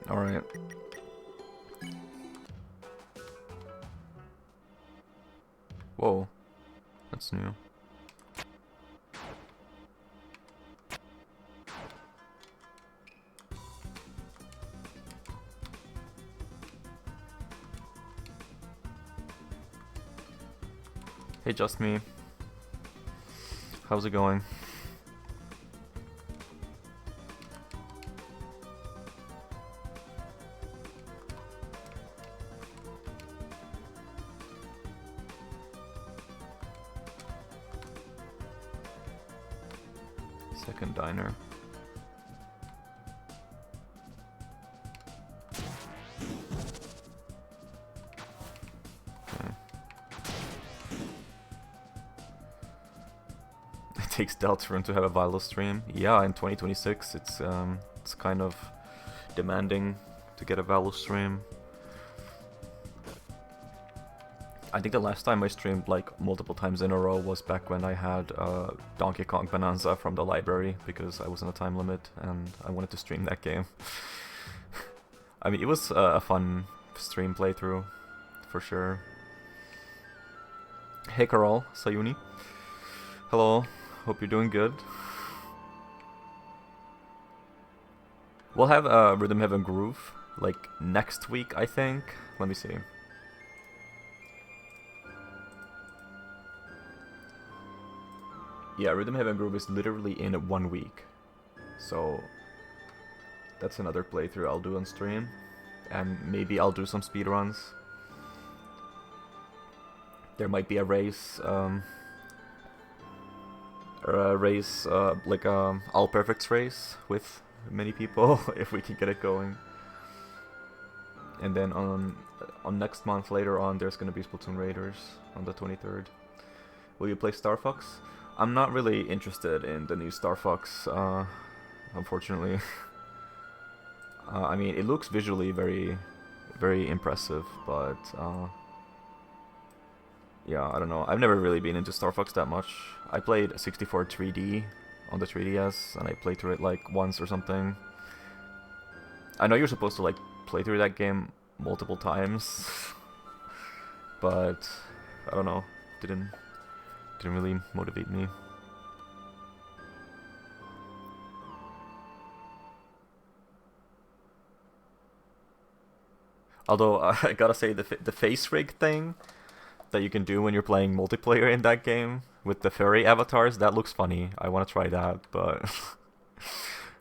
Alright. Whoa. That's new. Hey, just me. How's it going? Second diner. Okay. It takes Deltarune to have a Vilo stream. Yeah, in 2026 it's kind of demanding to get a Valo stream. I think the last time I streamed like multiple times in a row was back when I had Donkey Kong Bonanza from the library, because I was on a time limit and I wanted to stream that game. I mean, it was a fun stream playthrough, for sure. Hey Carol, Sayuni. Hello, hope you're doing good. We'll have Rhythm Heaven Groove like next week, I think. Let me see. Yeah, Rhythm Heaven Groove is literally in 1 week. So that's another playthrough I'll do on stream. And maybe I'll do some speedruns. There might be a race, like All Perfects race with many people, if we can get it going. And then on next month, later on, there's gonna be Splatoon Raiders on the 23rd. Will you play Star Fox? I'm not really interested in the new Star Fox, unfortunately. I mean, it looks visually very, very impressive, but yeah, I don't know. I've never really been into Star Fox that much. I played 64 3D on the 3DS, and I played through it like once or something. I know you're supposed to like play through that game multiple times, but I don't know. Didn't really motivate me. Although I gotta say, the face rig thing that you can do when you're playing multiplayer in that game with the furry avatars, that looks funny. I want to try that, but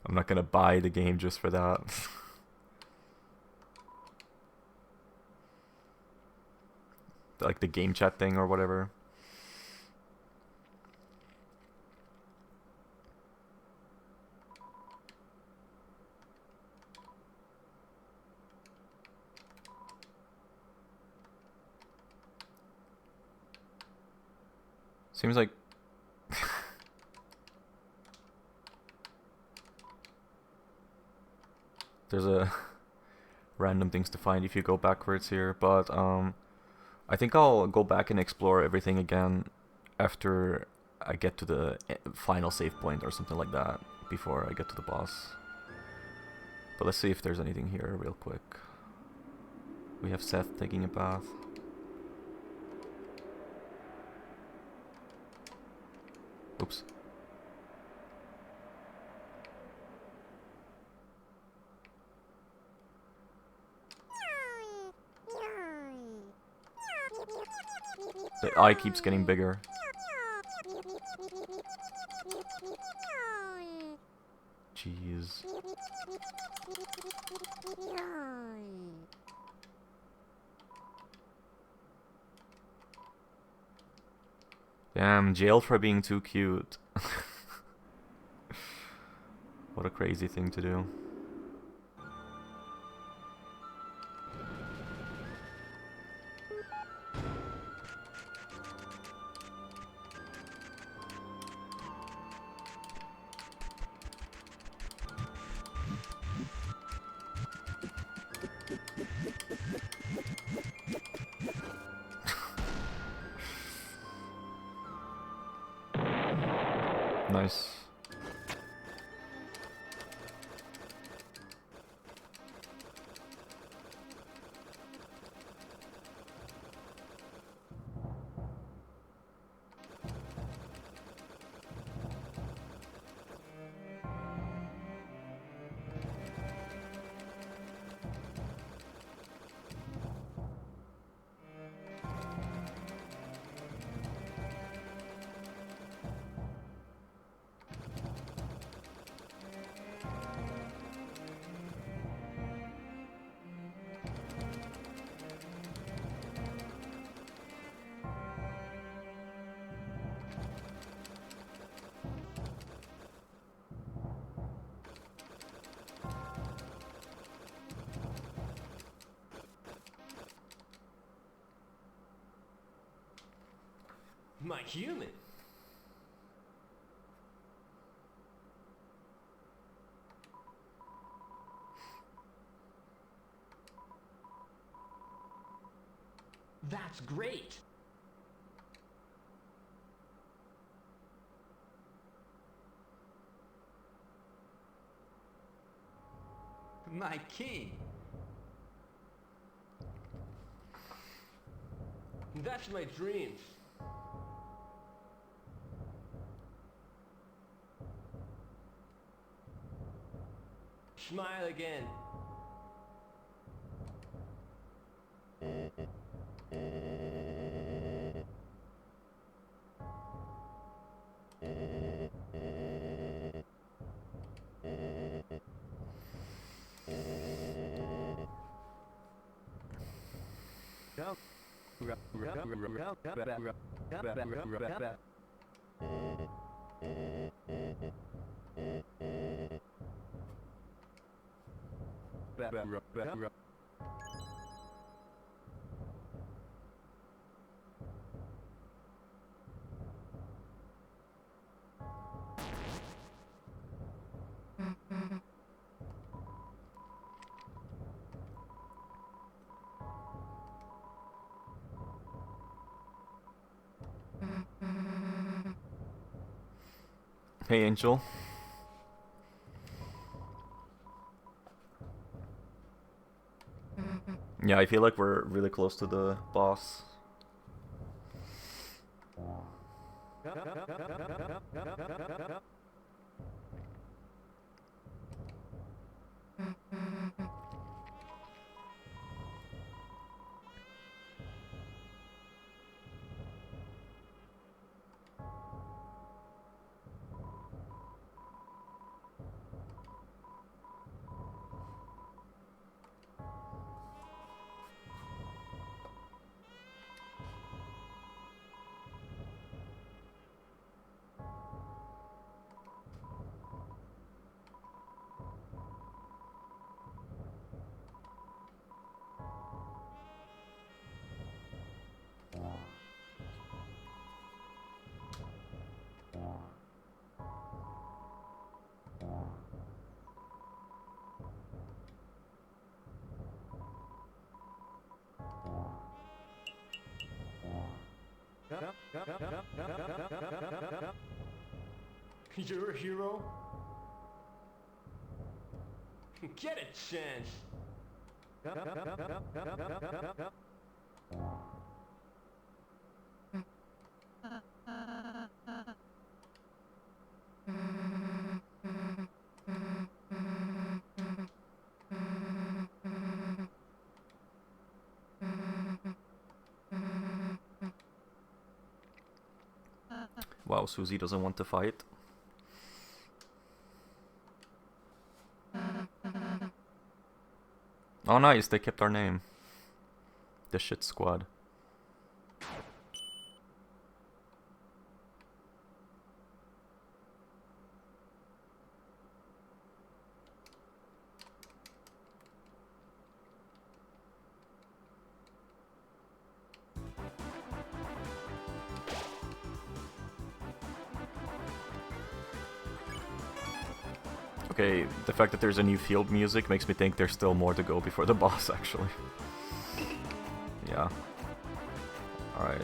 I'm not gonna buy the game just for that. Like the game chat thing or whatever. Seems like There's a random things to find if you go backwards here, but I think I'll go back and explore everything again after I get to the final save point or something like that, before I get to the boss. But let's see if there's anything here real quick. We have Seth taking a bath. Oops. The eye keeps getting bigger. Jeez. Damn, jailed for being too cute. What a crazy thing to do. Nice. My human. That's great. My king. That's my dreams. Smile again. Hey, Angel. Yeah, I feel like we're really close to the boss. You're a hero? Get a chance. Wow, Susie doesn't want to fight. Oh nice, they kept our name. The shit squad. Okay, the fact that there's a new field music makes me think there's still more to go before the boss, actually. Yeah. Alright.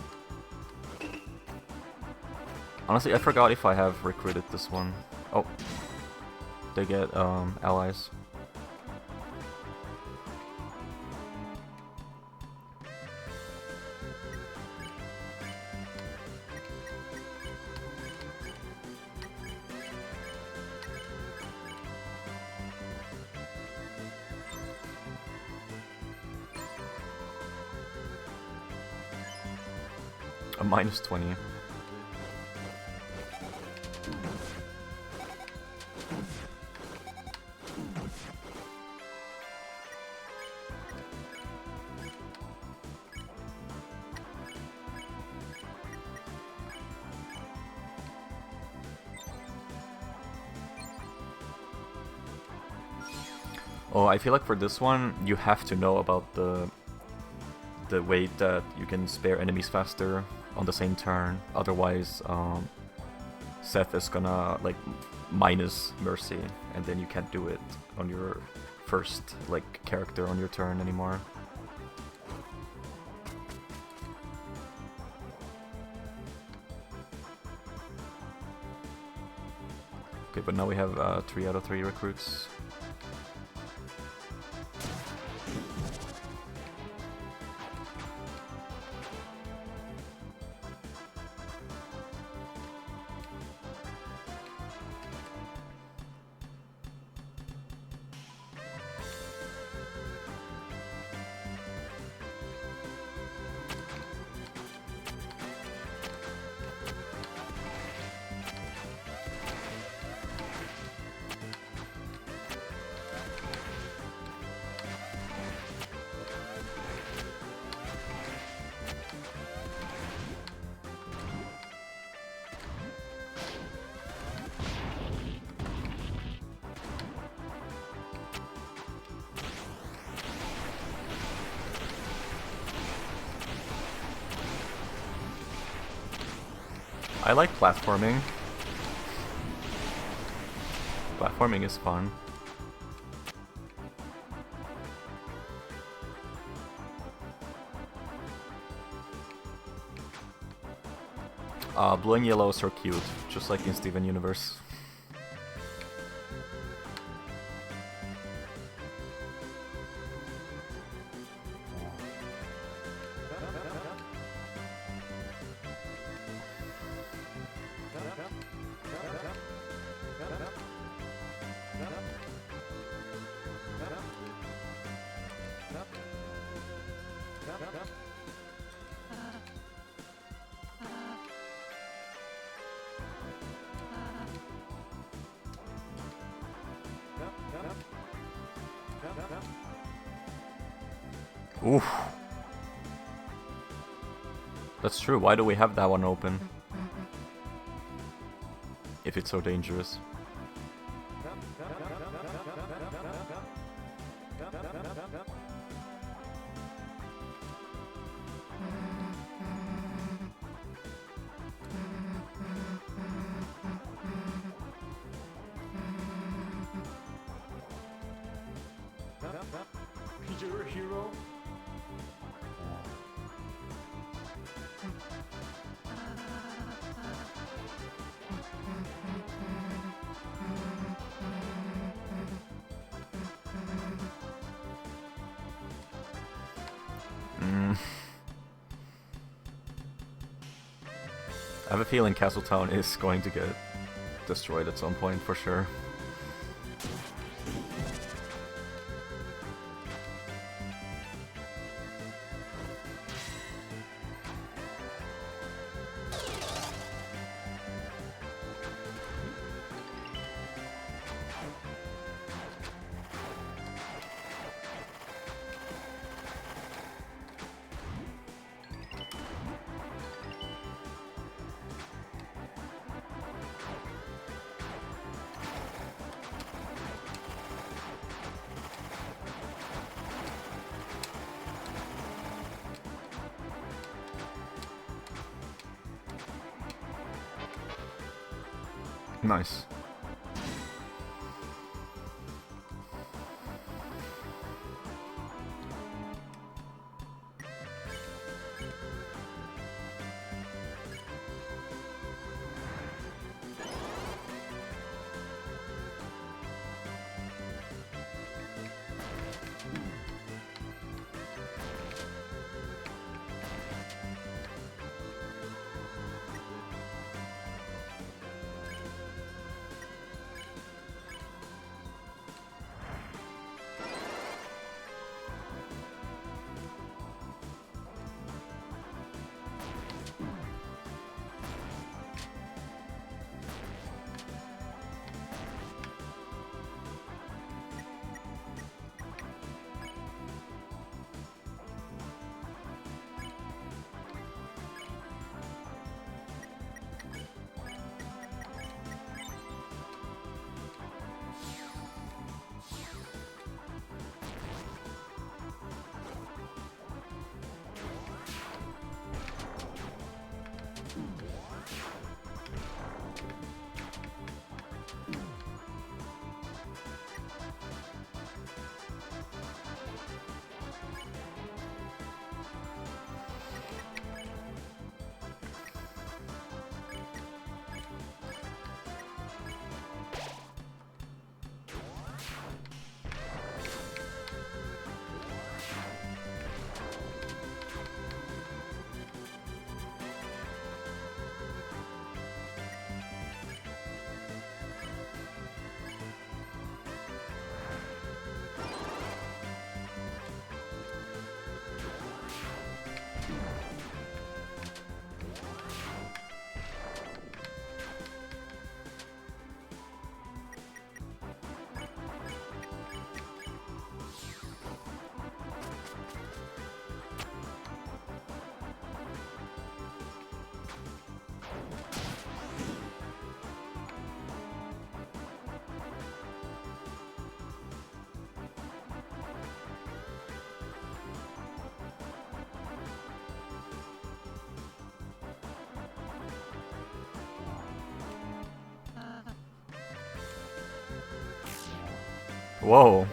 Honestly, I forgot if I have recruited this one. Oh. They get, allies. A minus 20. Oh, I feel like for this one, you have to know about the way that you can spare enemies faster on the same turn. Otherwise, Seth is gonna like minus mercy, and then you can't do it on your first like character on your turn anymore. Okay, but now we have 3 out of 3 recruits. I like platforming. Platforming is fun. Blue and yellows are cute, just like in Steven Universe. Oof. That's true, why do we have that one open? If it's so dangerous. You're a hero? Mm. I have a feeling Castletown is going to get destroyed at some point for sure. Nice. Whoa.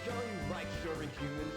Don't you like serving humans?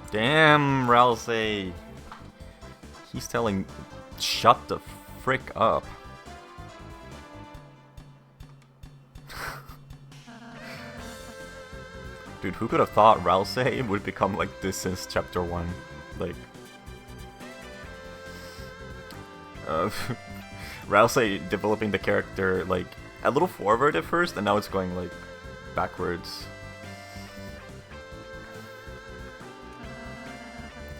Damn, Ralsei. He's telling... Shut the frick up. Dude, who could have thought Ralsei would become like this since chapter 1? Like... Rousey developing the character like a little forward at first, and now it's going like backwards.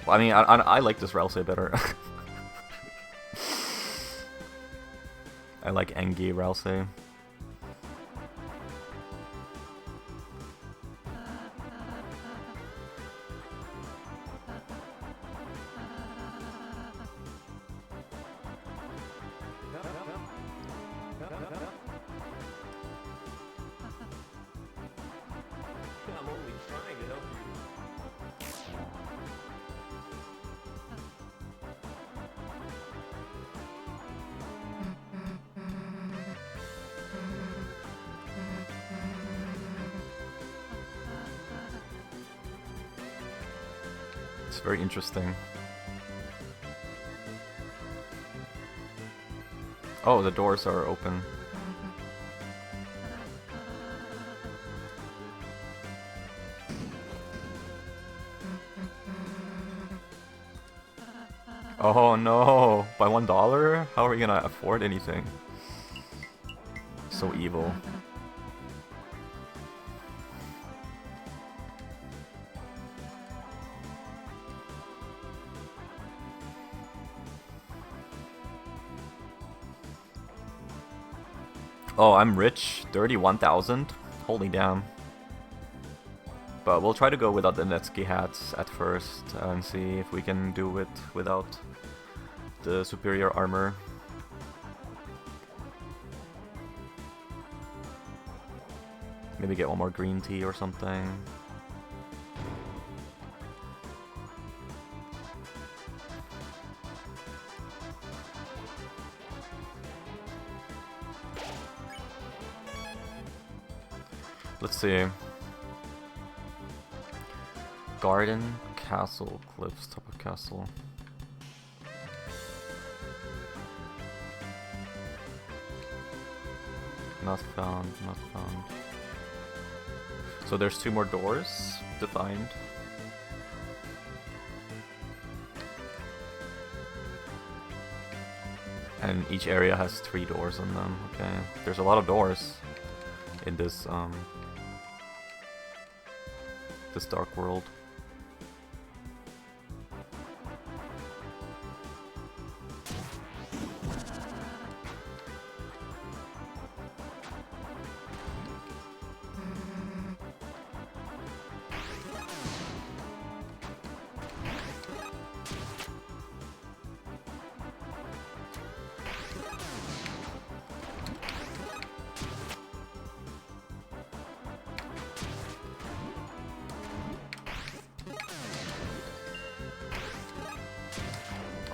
Well, I mean, I like this Rousey better. I like Engie Rousey. I'm only trying to help you. It's very interesting. Oh, the doors are open. Oh no! By $1? How are we gonna afford anything? So evil. Oh, I'm rich. 31,000? Holy damn. But we'll try to go without the Netsky hats at first and see if we can do it without the superior armor. Maybe get one more green tea or something. Let's see. Garden, castle, cliffs, top of castle. Not found, not found. So there's 2 more doors to find. And each area has 3 doors on them. Okay, there's a lot of doors in this this dark world.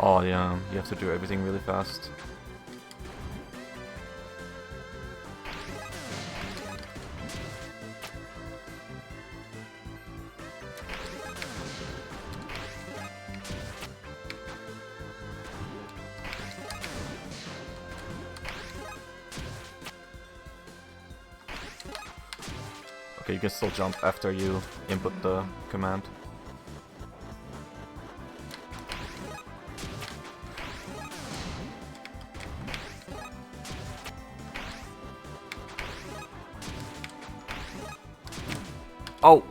Oh yeah, you have to do everything really fast. Okay, you can still jump after you input the command. Oh!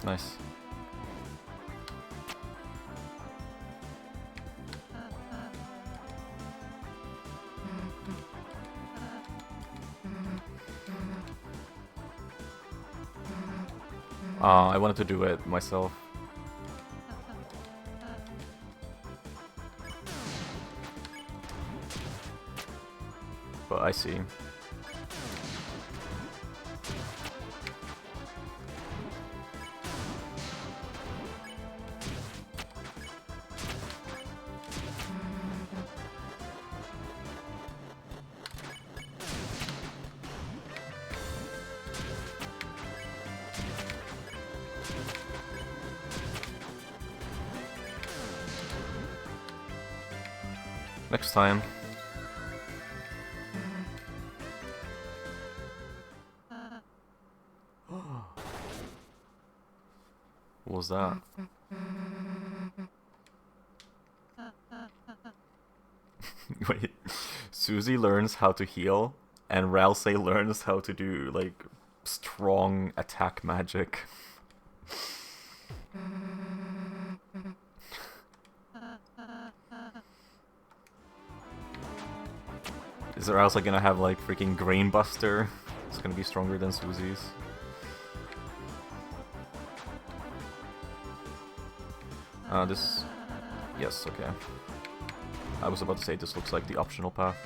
Nice. I wanted to do it myself. But I see. Next time. What was that? Susie learns how to heal, and Ralsei learns how to do, like, strong attack magic. Is Ralsei gonna have, like, freaking Grain Buster? It's gonna be stronger than Susie's. This... Yes, okay. I was about to say this looks like the optional path.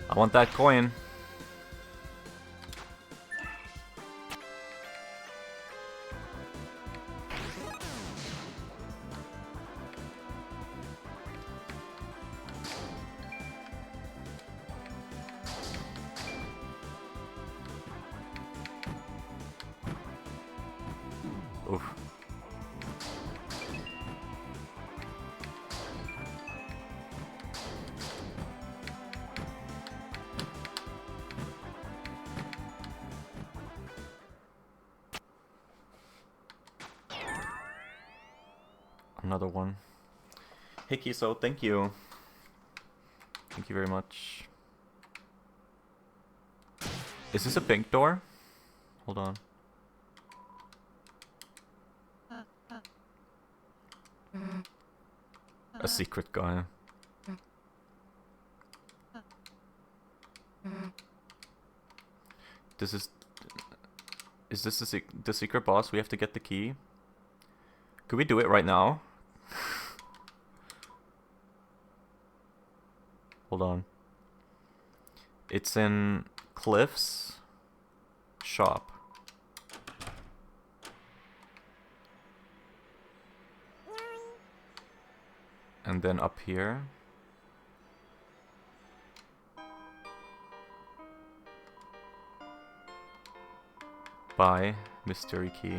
I want that coin. Oof. Another one. Hickey, so thank you. Thank you very much. Is this a pink door? Hold on. A secret guy. This is... Is this the secret boss? We have to get the key? Could we do it right now? Hold on. It's in Cliff's shop. And then up here. Buy mystery key.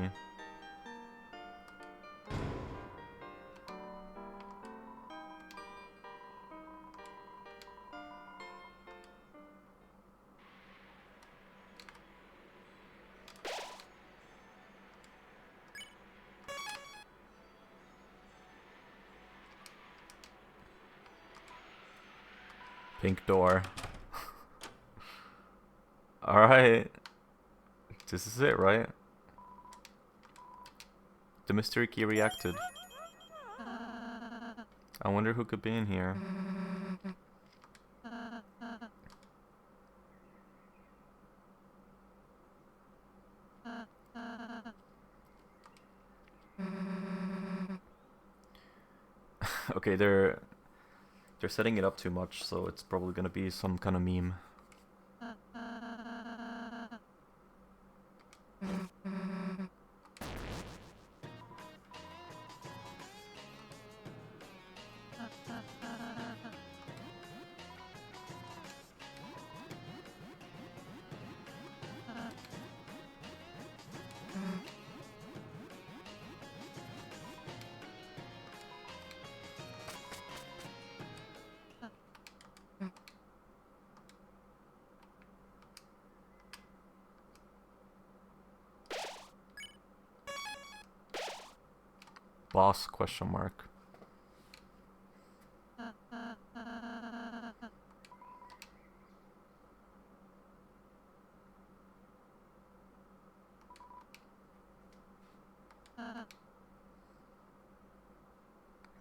Pink door. Alright. This is it, right? The mystery key reacted. I wonder who could be in here. Okay, they're setting it up too much, so it's probably gonna be some kind of meme. Boss question mark.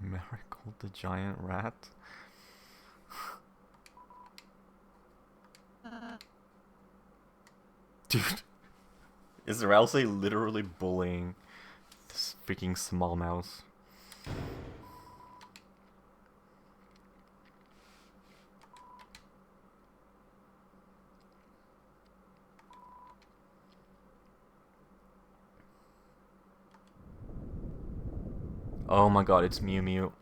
Marigold the giant rat. Dude, is Rousey literally bullying this freaking small mouse? Oh my god, it's Mew Mew.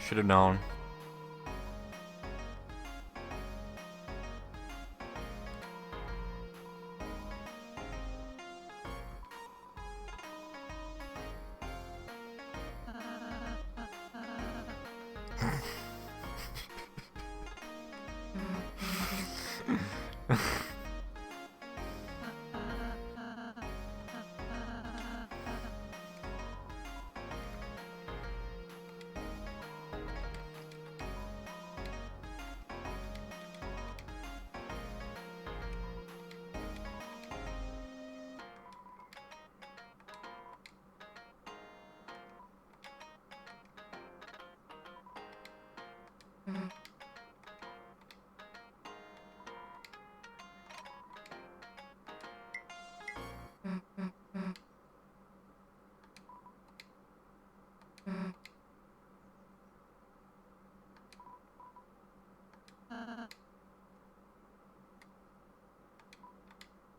Should have known.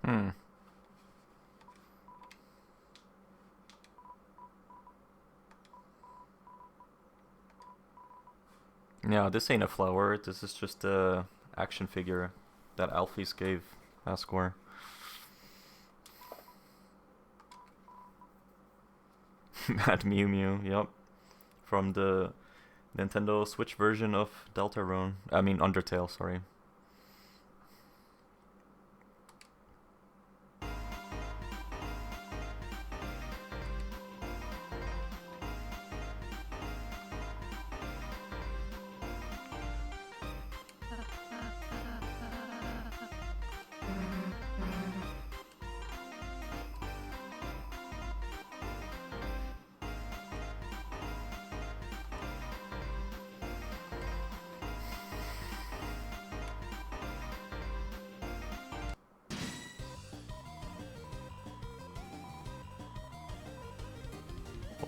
Hmm. Yeah, this ain't a flower. This is just a action figure that Alphys gave Ascor. Mad Mew Mew, yep. From the Nintendo Switch version of Deltarune. I mean Undertale, sorry.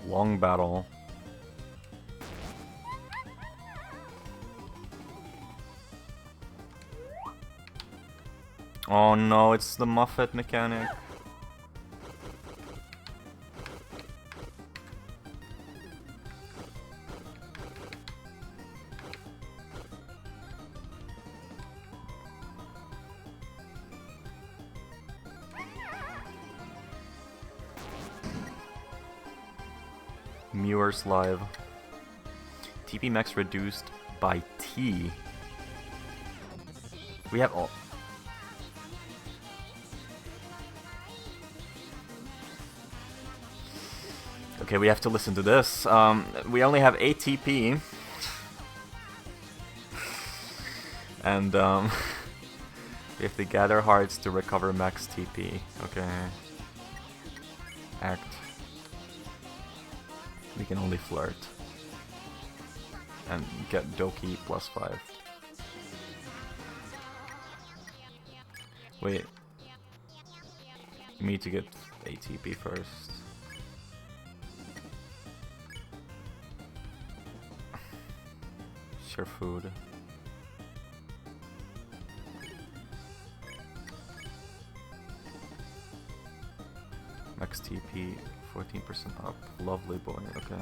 Long battle. Oh no, it's the Muffet mechanic. Mewers live. TP max reduced by T. We have all. Okay, we have to listen to this. We only have 8 TP. And we have to gather hearts to recover max TP. Okay. Act. We can only flirt. And get Doki +5. Wait. We need to get ATP first. Share food. Max TP 14% up. Lovely boy, okay.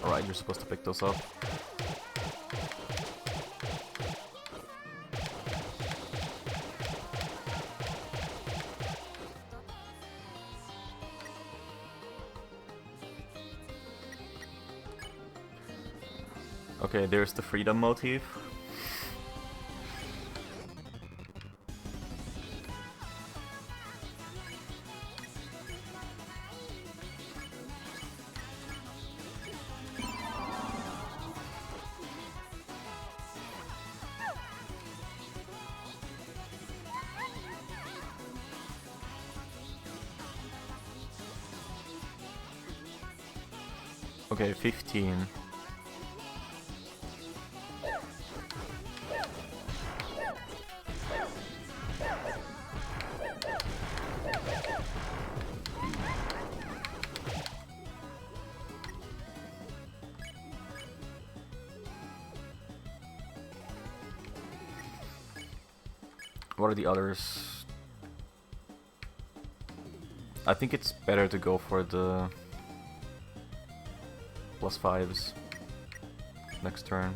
Alright, you're supposed to pick those up. Okay, there's the freedom motif. Okay, 15. what are the others? I think it's better to go for the +5s next turn.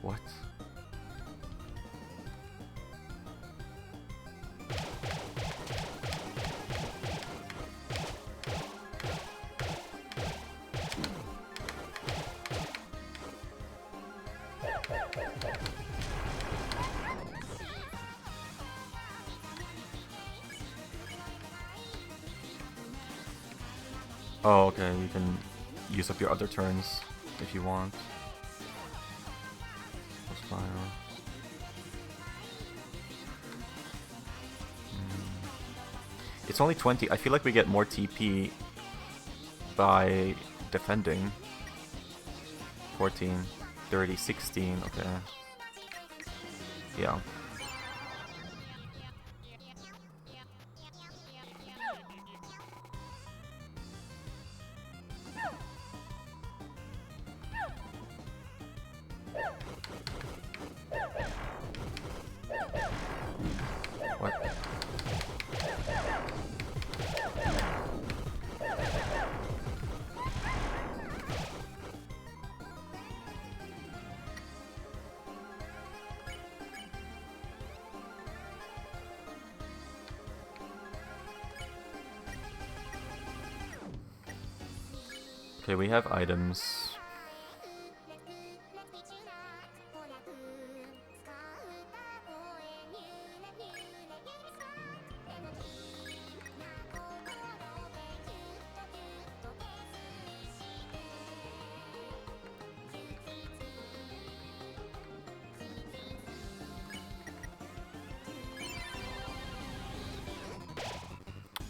What? Oh, okay, you can use up your other turns if you want. +5. It's only 20. I feel like we get more TP by defending. 14, 30, 16, okay. Yeah. What? Okay, we have items.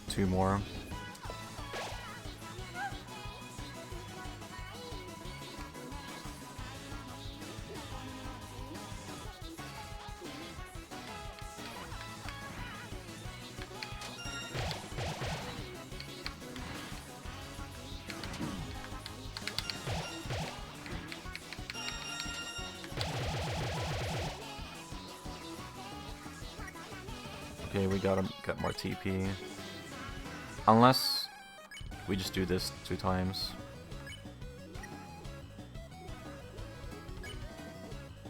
Two more. Okay, we gotta get more TP. Unless we just do this 2 times.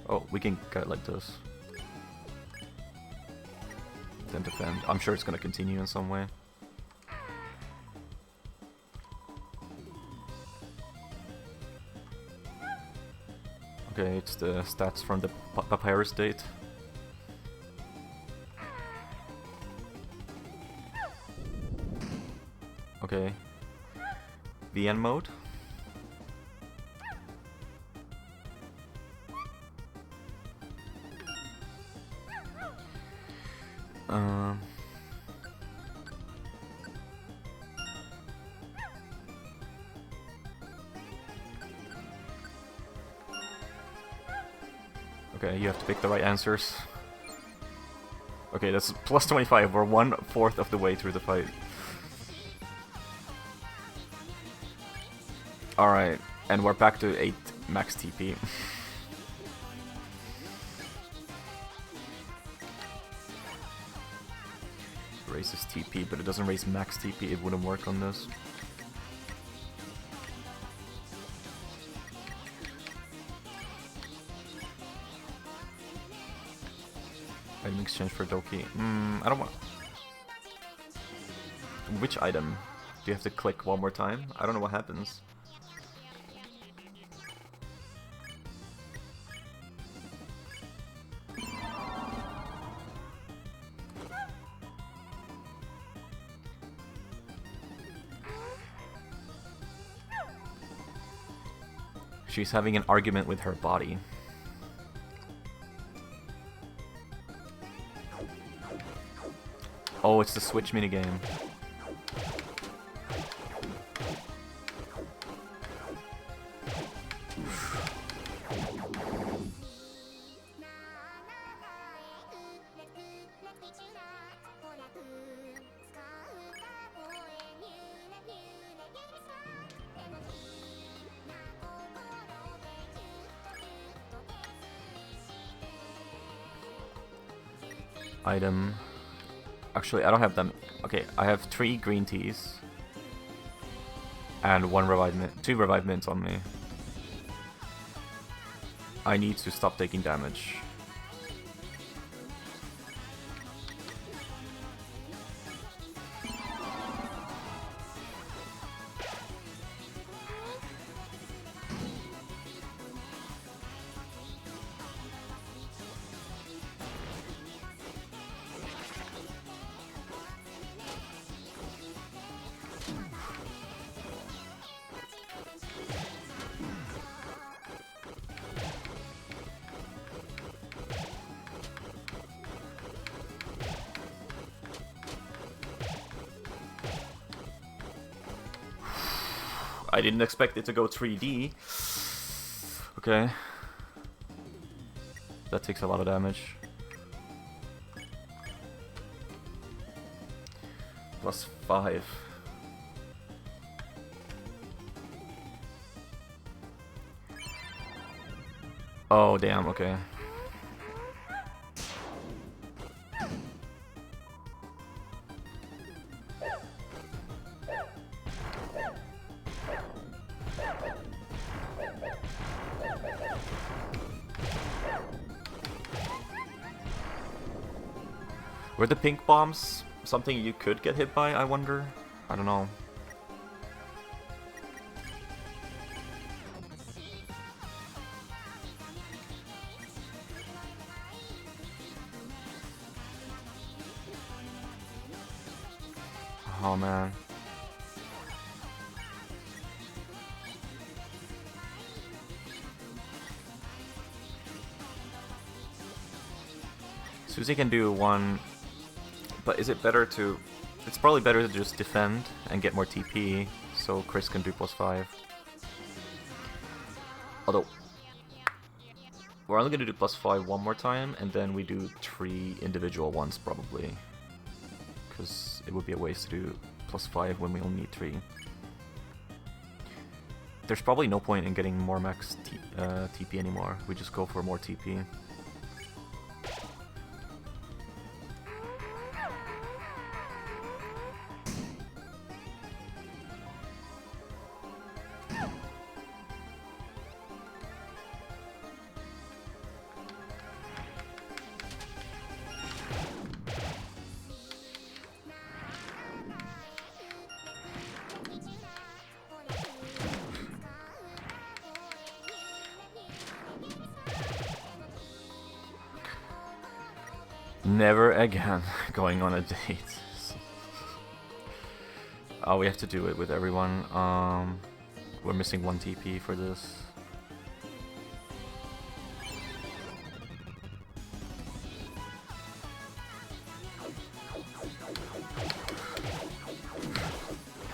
Oh, we can get it like this. Then defend. I'm sure it's gonna continue in some way. Okay, it's the stats from the Papyrus date. Okay. VN mode. Okay, you have to pick the right answers. Okay, that's +25. We're 1/4 of the way through the fight. Alright, and we're back to 8 max TP. Raises TP, but it doesn't raise max TP. It wouldn't work on this. Item exchange for Doki. I don't want... Which item? Do you have to click one more time? I don't know what happens. She's having an argument with her body. Oh, it's the Switch minigame. item. Actually, I don't have them. Okay, I have 3 green teas. And 2 revived mints on me. I need to stop taking damage. I didn't expect it to go 3D. Okay. That takes a lot of damage. +5. Oh, damn, okay. Were the pink bombs something you could get hit by, I wonder? I don't know. Oh man. Susie can do one, but is it better to... It's probably better to just defend and get more TP, so Chris can do +5. Although, we're only gonna do +5 one more time, and then we do 3 individual ones probably. Because it would be a waste to do +5 when we only need 3. There's probably no point in getting more max TP anymore. We just go for more TP. Never again going on a date. Oh, we have to do it with everyone. We're missing 1 TP for this.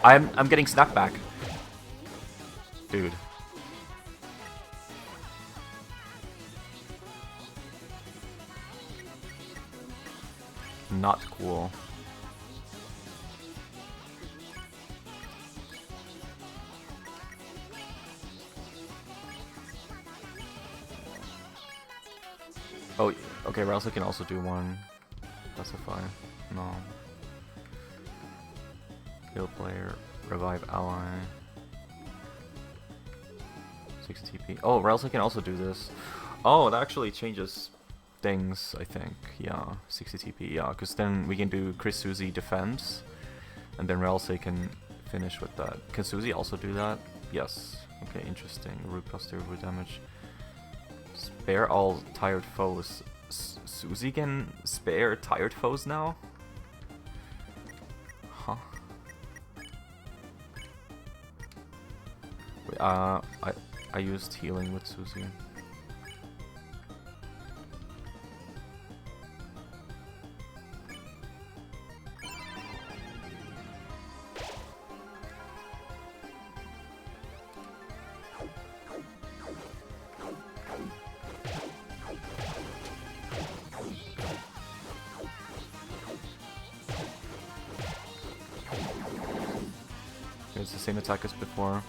I'm getting snapped back. Dude. Not cool. Oh, okay, Ralsa can also do one. That's a fire. No. Kill player, revive ally. 6 TP. Oh, Ralsa can also do this. Oh, that actually changes things, I think. Yeah, 60 TP, yeah, because then we can do Chris Susie defense, and then Ralsa can finish with that. Can Susie also do that? Yes. Okay, interesting. Root cluster, root damage. Spare all tired foes. Susie can spare tired foes now? Huh. Wait, I used healing with Susie. It's the same attack as before.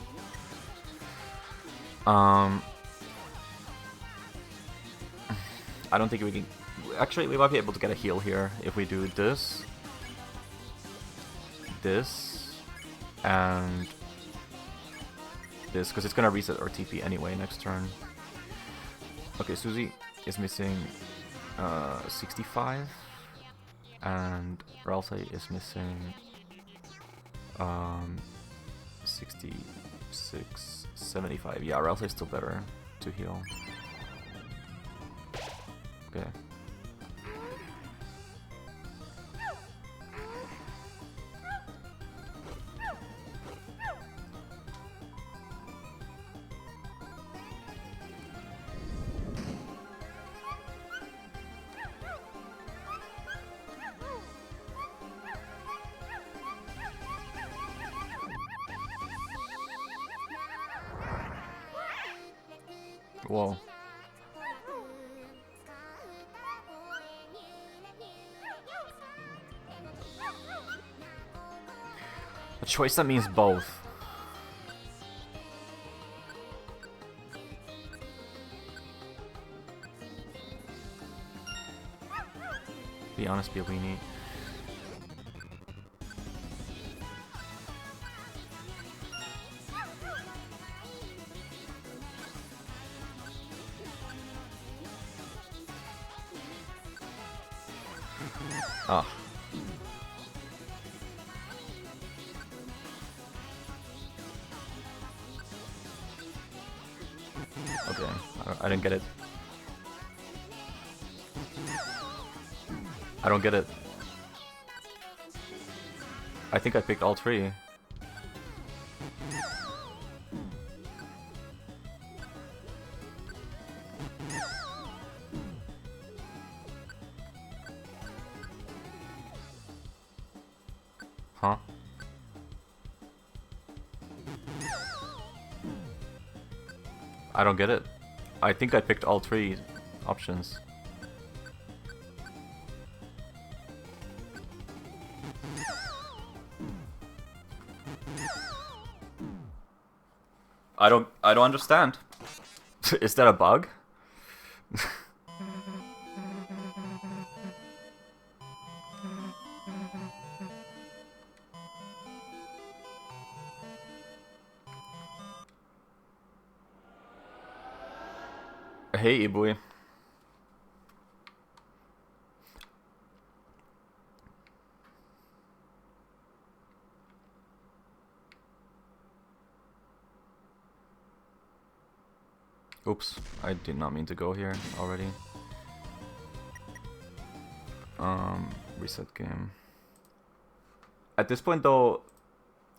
I don't think we can. actually, we might be able to get a heal here if we do this, and this, because it's gonna reset our TP anyway next turn. Okay, Susie is missing 65, and Ralsei is missing 66, 75. Yeah, Ralsei's still better to heal. Okay. Whoa. A choice that means both. Be honest, be a weenie. Ah. Okay, I didn't get it. I don't get it. I think I picked all three. Huh? I don't get it. I think I picked all three options. I don't understand. Is that a bug? Hey, Ibui. Oops, I did not mean to go here already. Reset game. At this point though,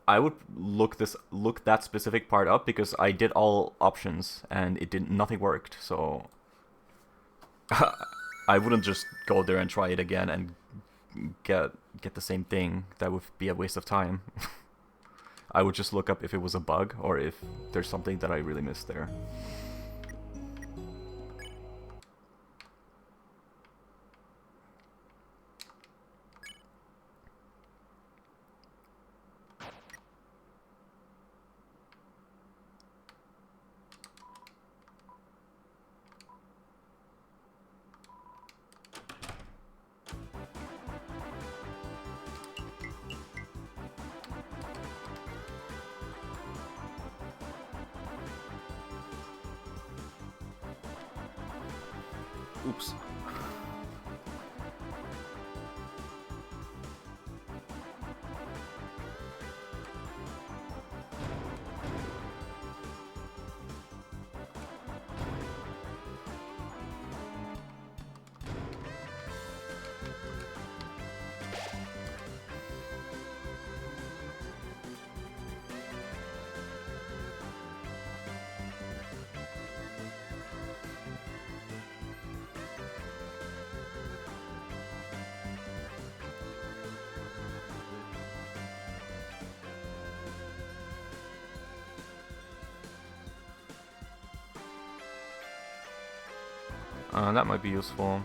I would look that specific part up because I did all options and nothing worked, so I wouldn't just go there and try it again and get the same thing. That would be a waste of time. I would just look up if it was a bug or if there's something that I really missed there. Oops. That might be useful.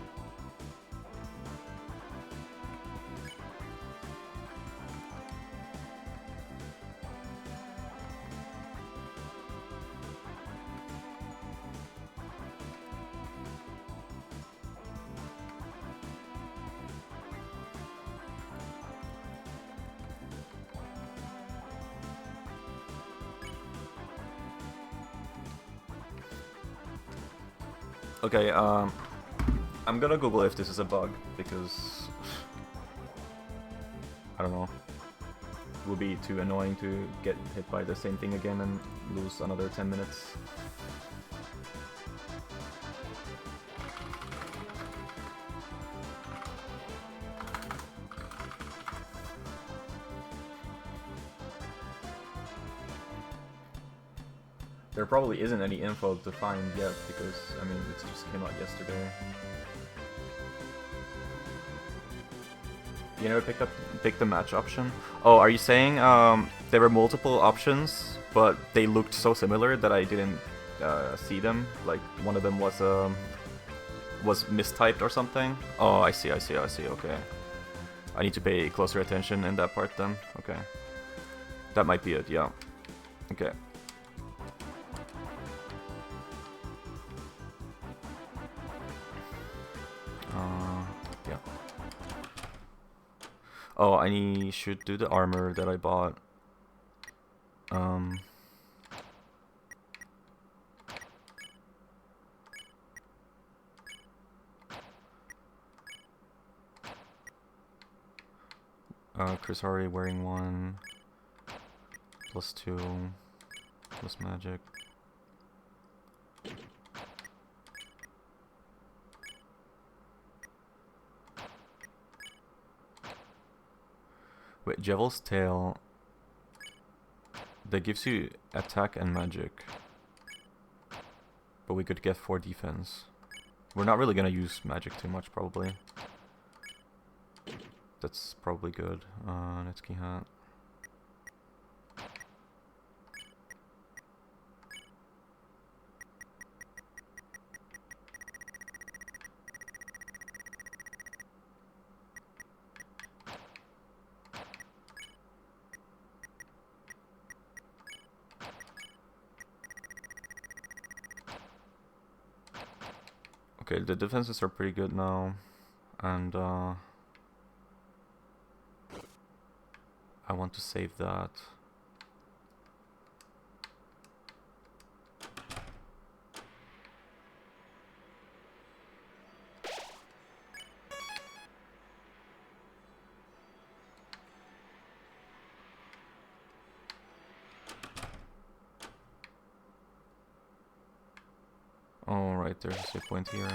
Okay, I'm gonna Google if this is a bug, because I don't know. It would be too annoying to get hit by the same thing again and lose another 10 minutes. There probably isn't any info to find yet, because, I mean, it just came out yesterday. You never picked the match option? Oh, are you saying there were multiple options, but they looked so similar that I didn't see them? Like, one of them was mistyped or something? Oh, I see, okay. I need to pay closer attention in that part then, okay. That might be it, yeah. Okay. Yeah. Oh, I should do the armor that I bought. Chris already wearing 1. +2. Plus magic. Wait, Jevil's Tail, that gives you attack and magic, but we could get 4 defense. We're not really gonna use magic too much, probably. That's probably good. Netsuki hat. Okay, the defenses are pretty good now, and I want to save that. Oh, right, there's a save point here.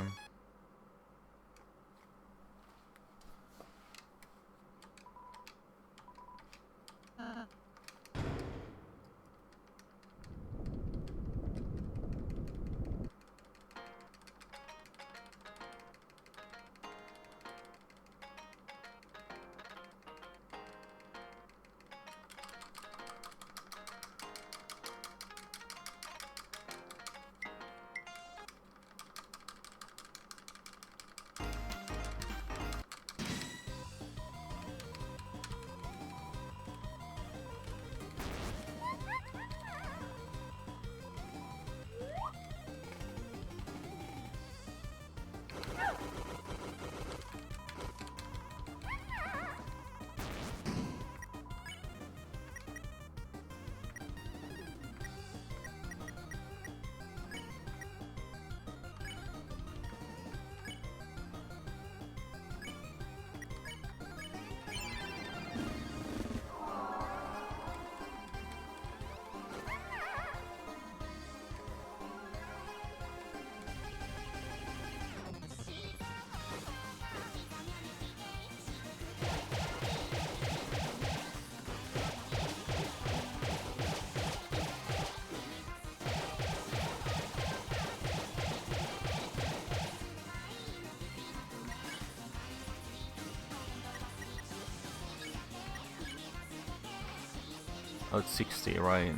Oh, it's 60, right.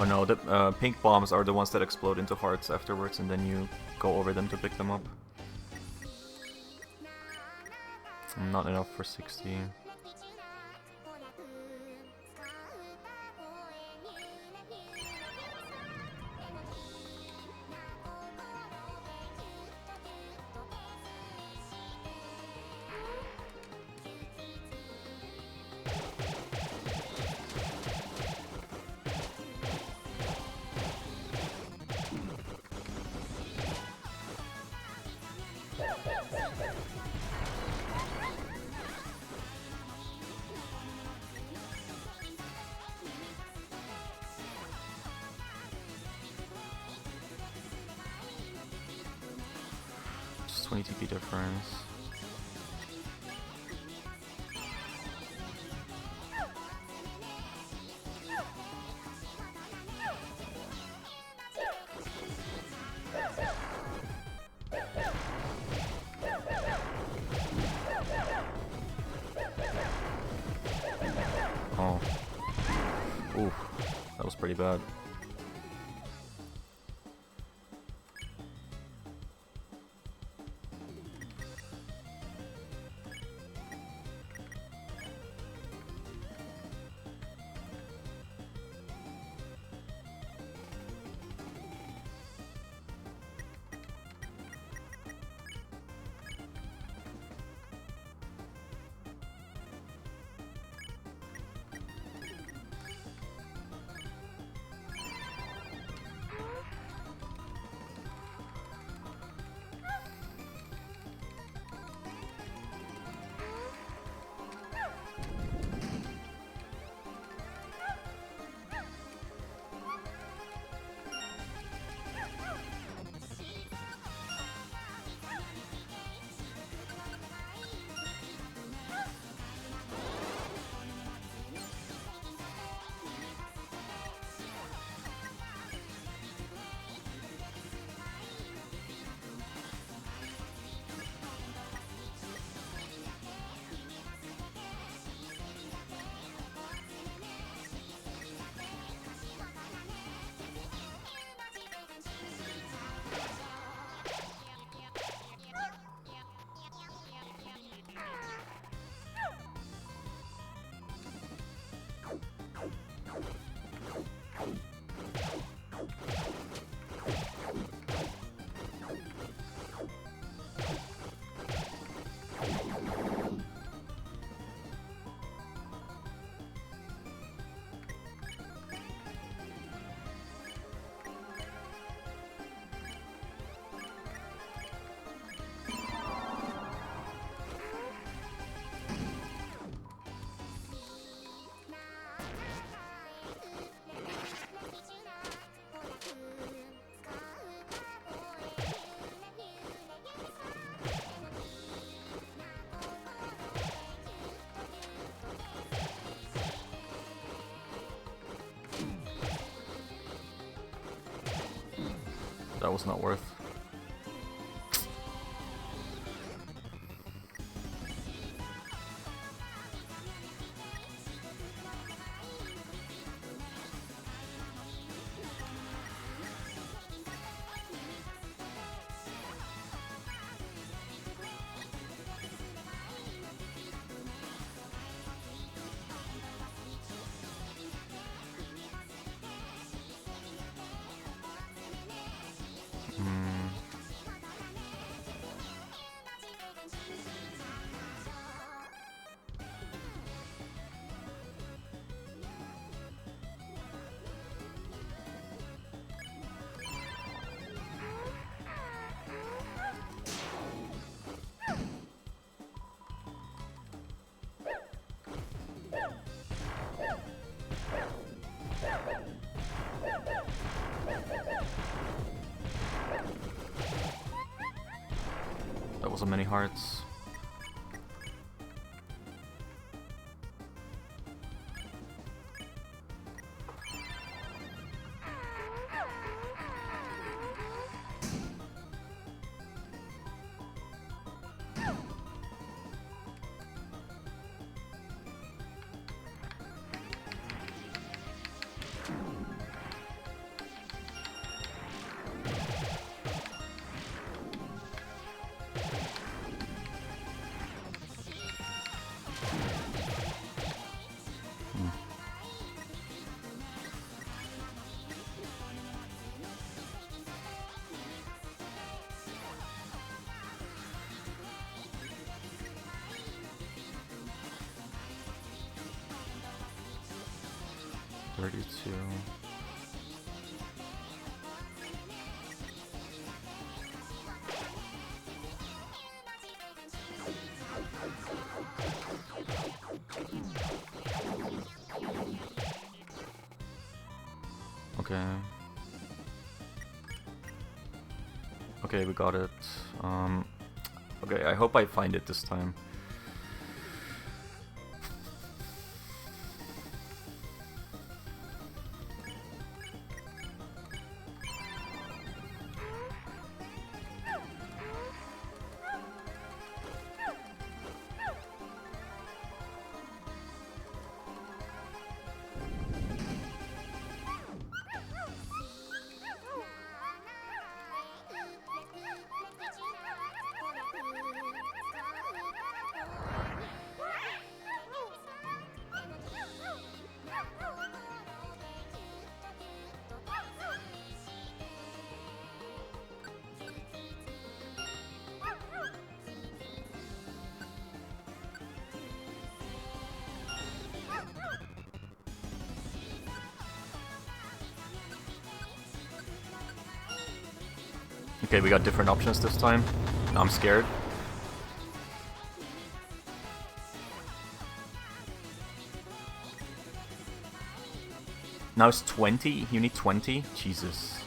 Oh no, the pink bombs are the ones that explode into hearts afterwards, and then you go over them to pick them up. Not enough for 60. Just 20 TP difference. Oh. Oof. That was pretty bad. That was not worth. That was a many hearts. 32. Okay. Okay, we got it. Okay, I hope I find it this time. Okay, we got different options this time. Now I'm scared. Now it's 20? You need 20? Jesus.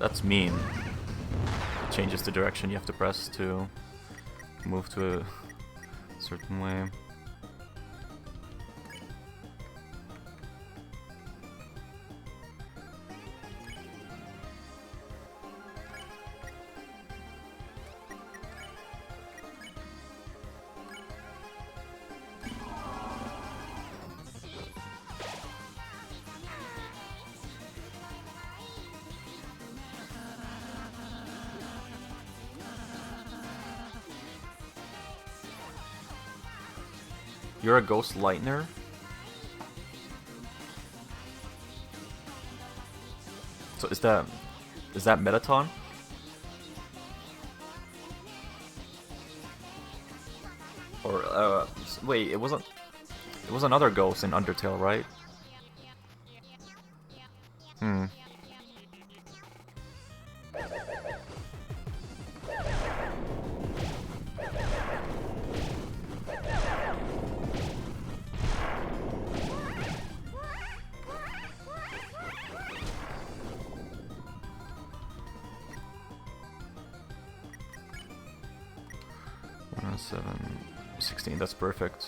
That's mean. It changes the direction you have to press to move to a certain way. You're a Ghost Lightner? So is that Metaton? Or wait, it was another ghost in Undertale, right? Hmm. Uh, 7, 16, that's perfect.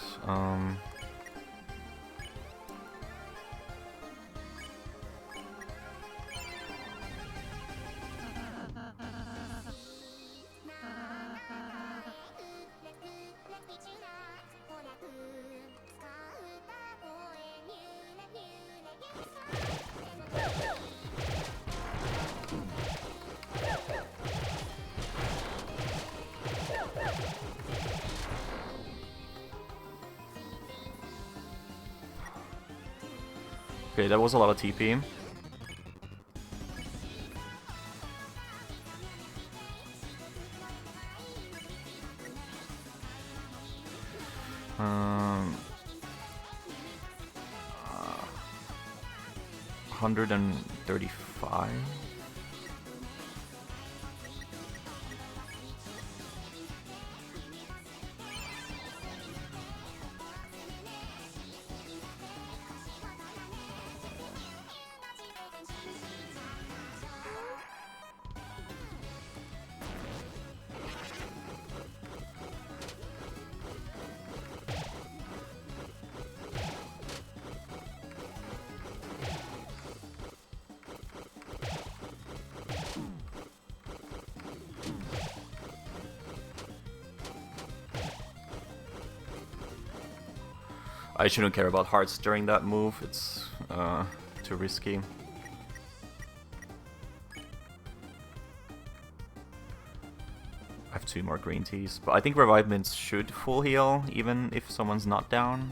Okay, that was a lot of TP. Um, 135. I shouldn't care about hearts during that move, it's too risky. I have 2 more green teas, but I think Revive Mints should full heal, even if someone's not down.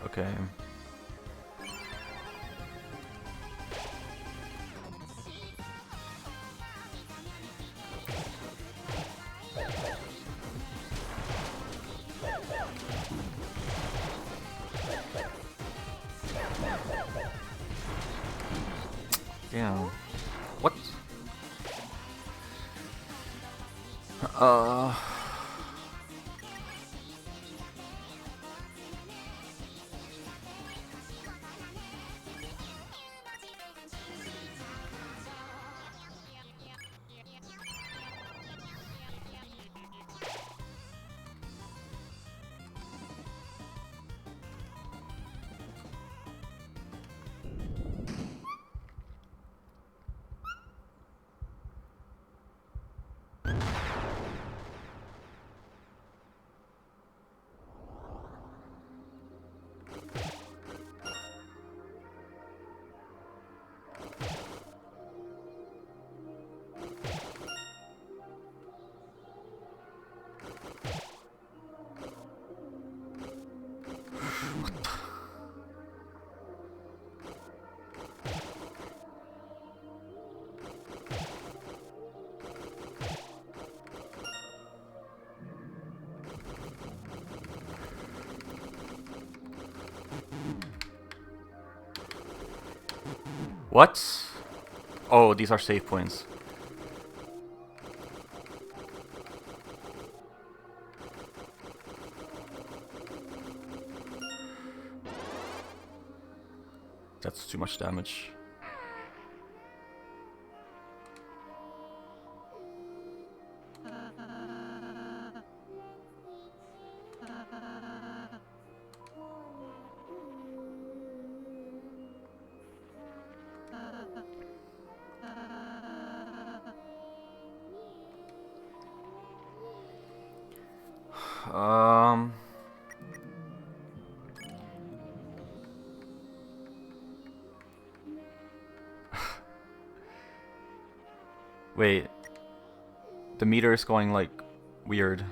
Okay. Yeah. What? What? Oh, these are save points. That's too much damage. Um... Wait. The meter is going like weird.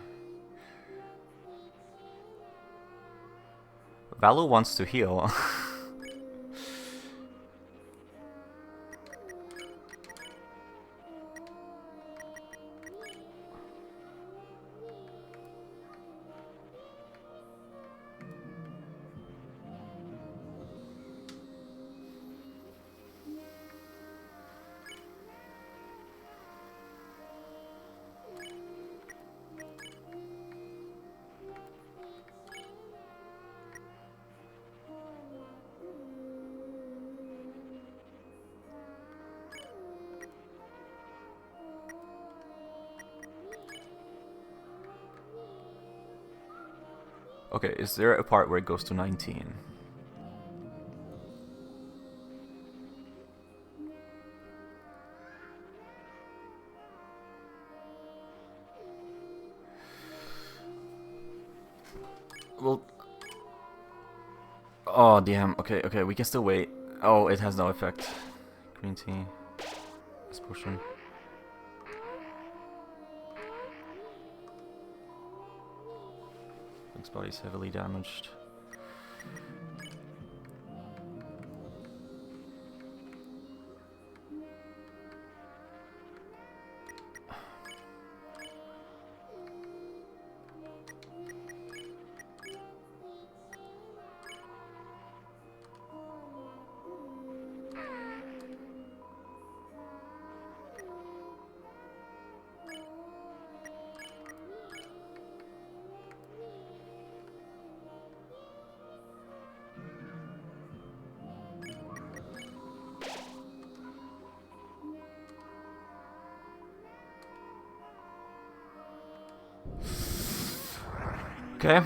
Valu wants to heal. Okay, is there a part where it goes to 19? Well... Oh, damn. Okay, okay, we can still wait. Oh, it has no effect. Green tea. This potion. His body's heavily damaged. Okay.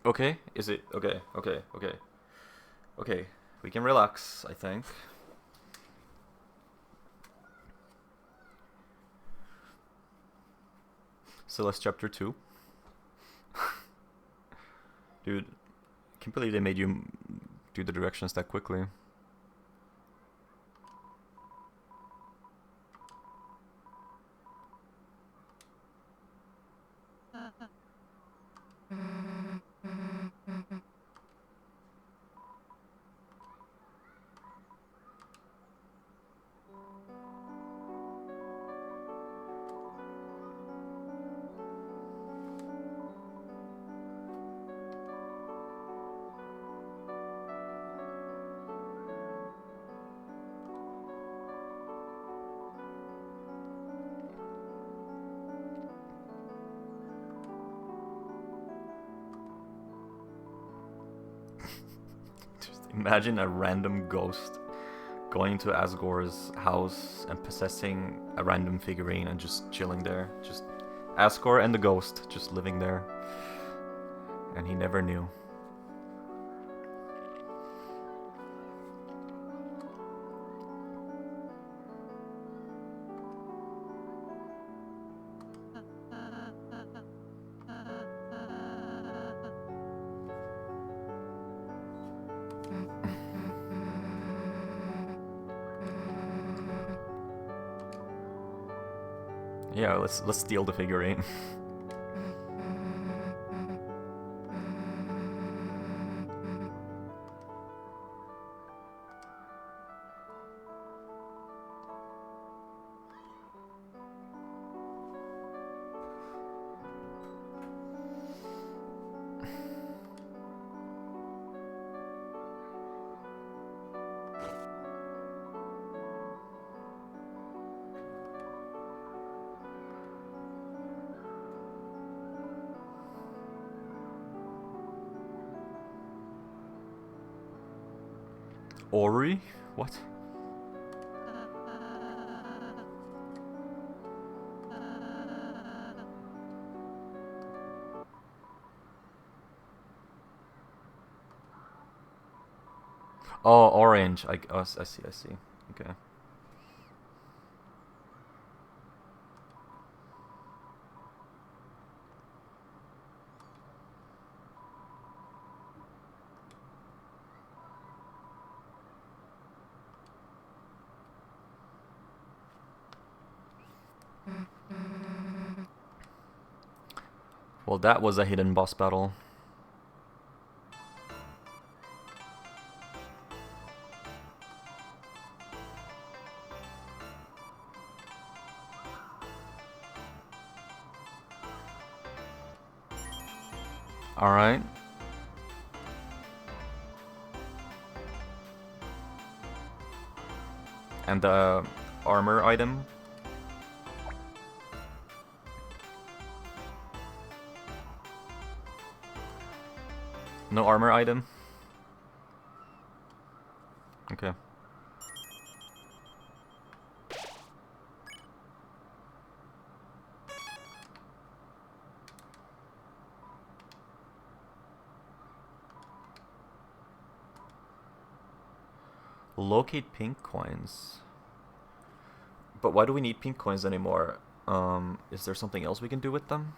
Okay, is it? Okay, okay, okay. Okay, we can relax, I think. Celeste Chapter 2. Dude, I can't believe they made you do the directions that quickly. Just imagine a random ghost going to Asgore's house and possessing a random figurine and just chilling there. Just Asgore and the ghost just living there. And he never knew. Yeah, let's steal the figurine. Ori? What? Oh, orange. I see, I see. Okay. Well, that was a hidden boss battle. Alright. And the armor item. No armor item? Okay. Locate pink coins. But why do we need pink coins anymore? Is there something else we can do with them?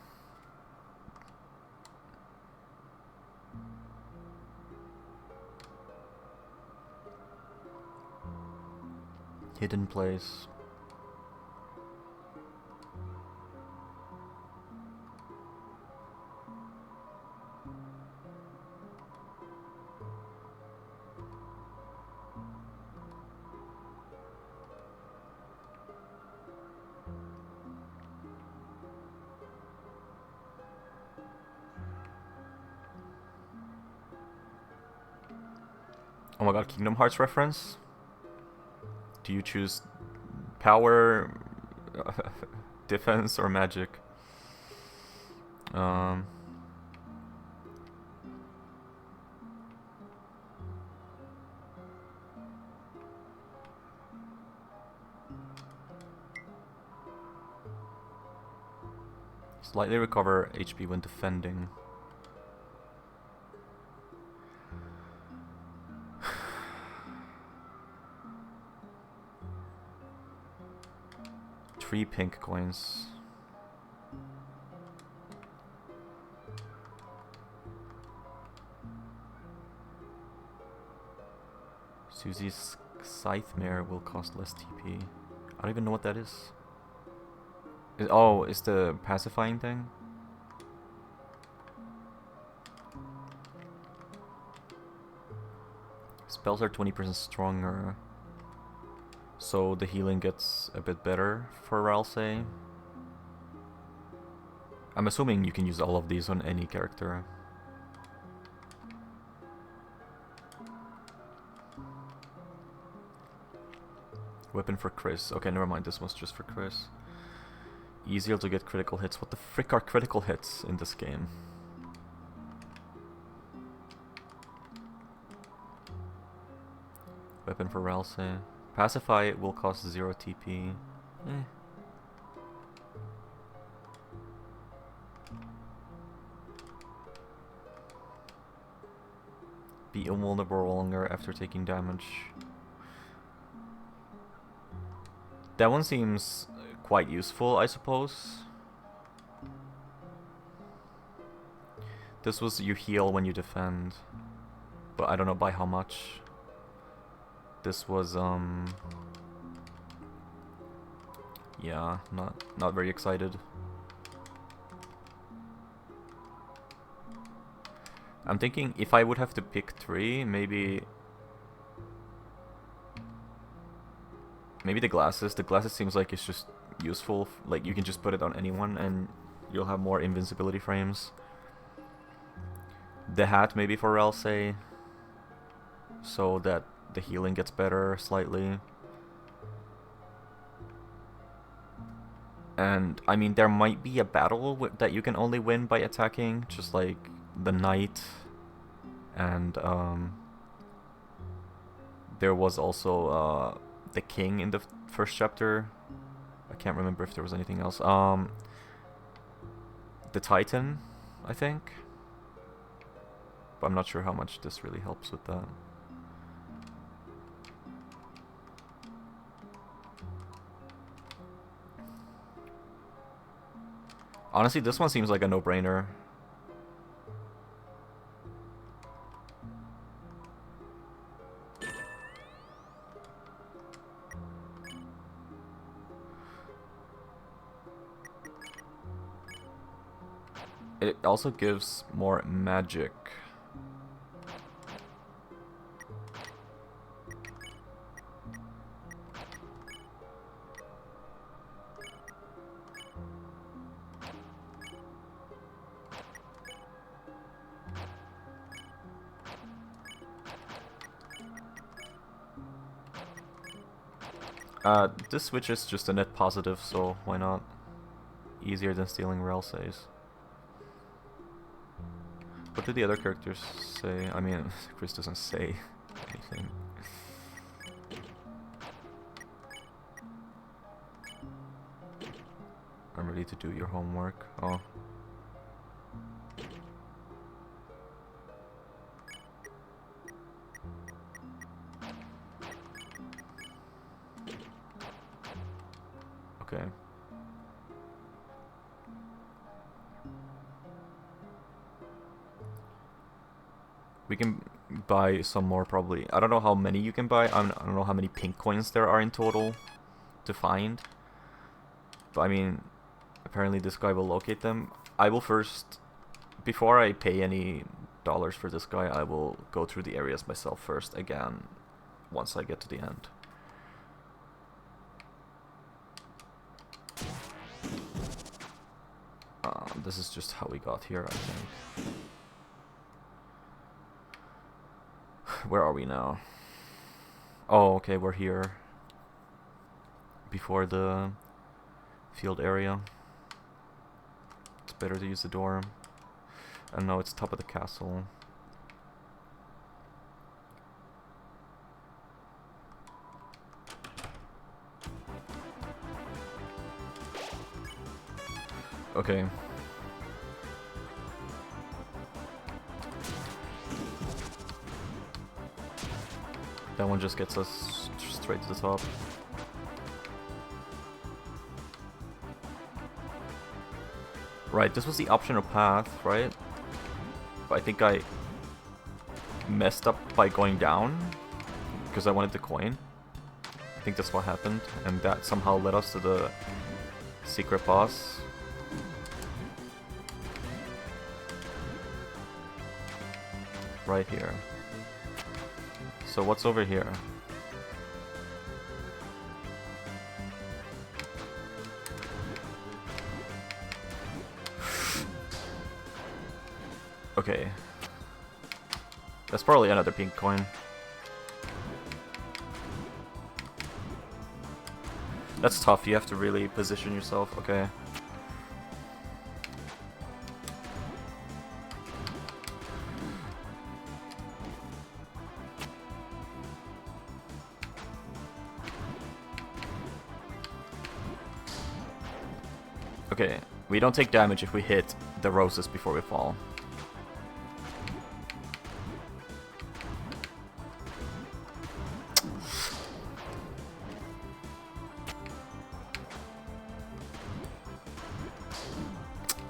hidden place. Oh my god, Kingdom Hearts reference? Do you choose power, defense, or magic? Slightly recover HP when defending. Three pink coins. Susie's Scythemare will cost less TP. I don't even know what that is. Oh, is the pacifying thing? Spells are 20% stronger, so the healing gets a bit better for Ralsei. I'm assuming you can use all of these on any character. Weapon for Chris. Okay, never mind, this was just for Chris. Easier to get critical hits. What the frick are critical hits in this game? Weapon for Ralsei. Pacify will cost 0 TP. Be invulnerable longer after taking damage. That one seems quite useful, I suppose. This was you heal when you defend, but I don't know by how much. This was yeah, not very excited. I'm thinking if I would have to pick 3, maybe the glasses. The glasses seems like it's just useful. Like you can just put it on anyone and you'll have more invincibility frames. The hat maybe for Ralsei, so that the healing gets better slightly. And I mean, there might be a battle that you can only win by attacking, just like the knight. And there was also the king in the first chapter. I can't remember if there was anything else. The titan, I think. But I'm not sure how much this really helps with that. Honestly, this one seems like a no-brainer. It also gives more magic. This switch is just a net positive, so why not? Easier than stealing Ralsei's. What do the other characters say? I mean, Chris doesn't say anything. I'm ready to do your homework. Oh. Okay. We can buy some more probably. I don't know how many you can buy. I don't know how many pink coins there are in total to find. But I mean, apparently this guy will locate them. I will first, before I pay any dollars for this guy, I will go through the areas myself first again once I get to the end. This is just how we got here, I think. Where are we now? Oh, okay, we're here. Before the field area. It's better to use the door. I don't know, it's top of the castle. Okay. That one just gets us straight to the top. Right, this was the optional path, right? But I think I messed up by going down because I wanted the coin. I think that's what happened, and that somehow led us to the secret boss. Right here. So what's over here? Okay. That's probably another pink coin. That's tough, you have to really position yourself, okay. Okay, we don't take damage if we hit the roses before we fall.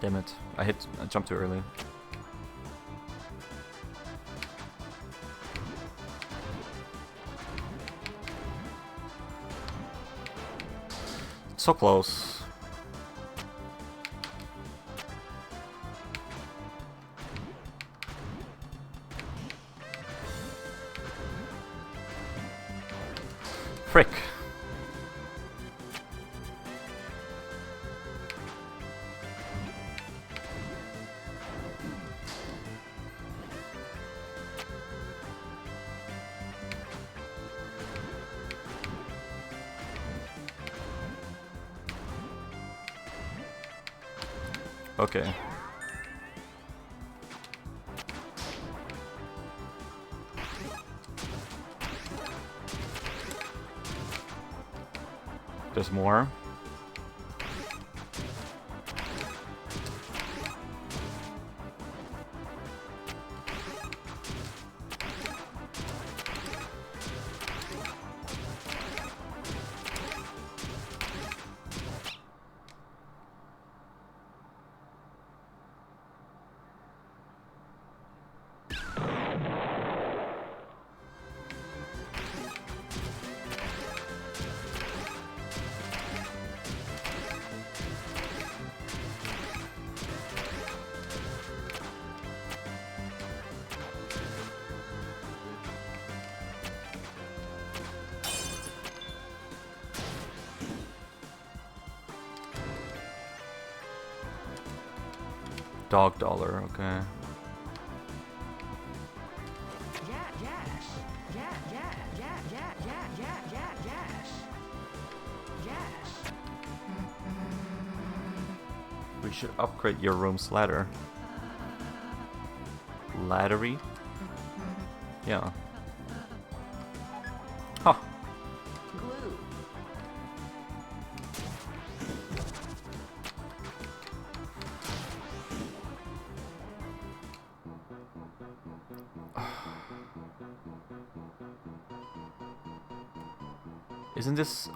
Damn it, I jumped too early. So close. Frick. Okay. There's more. Dog dollar, okay. We should upgrade your room's ladder. Laddery? Yeah. Huh. Glue.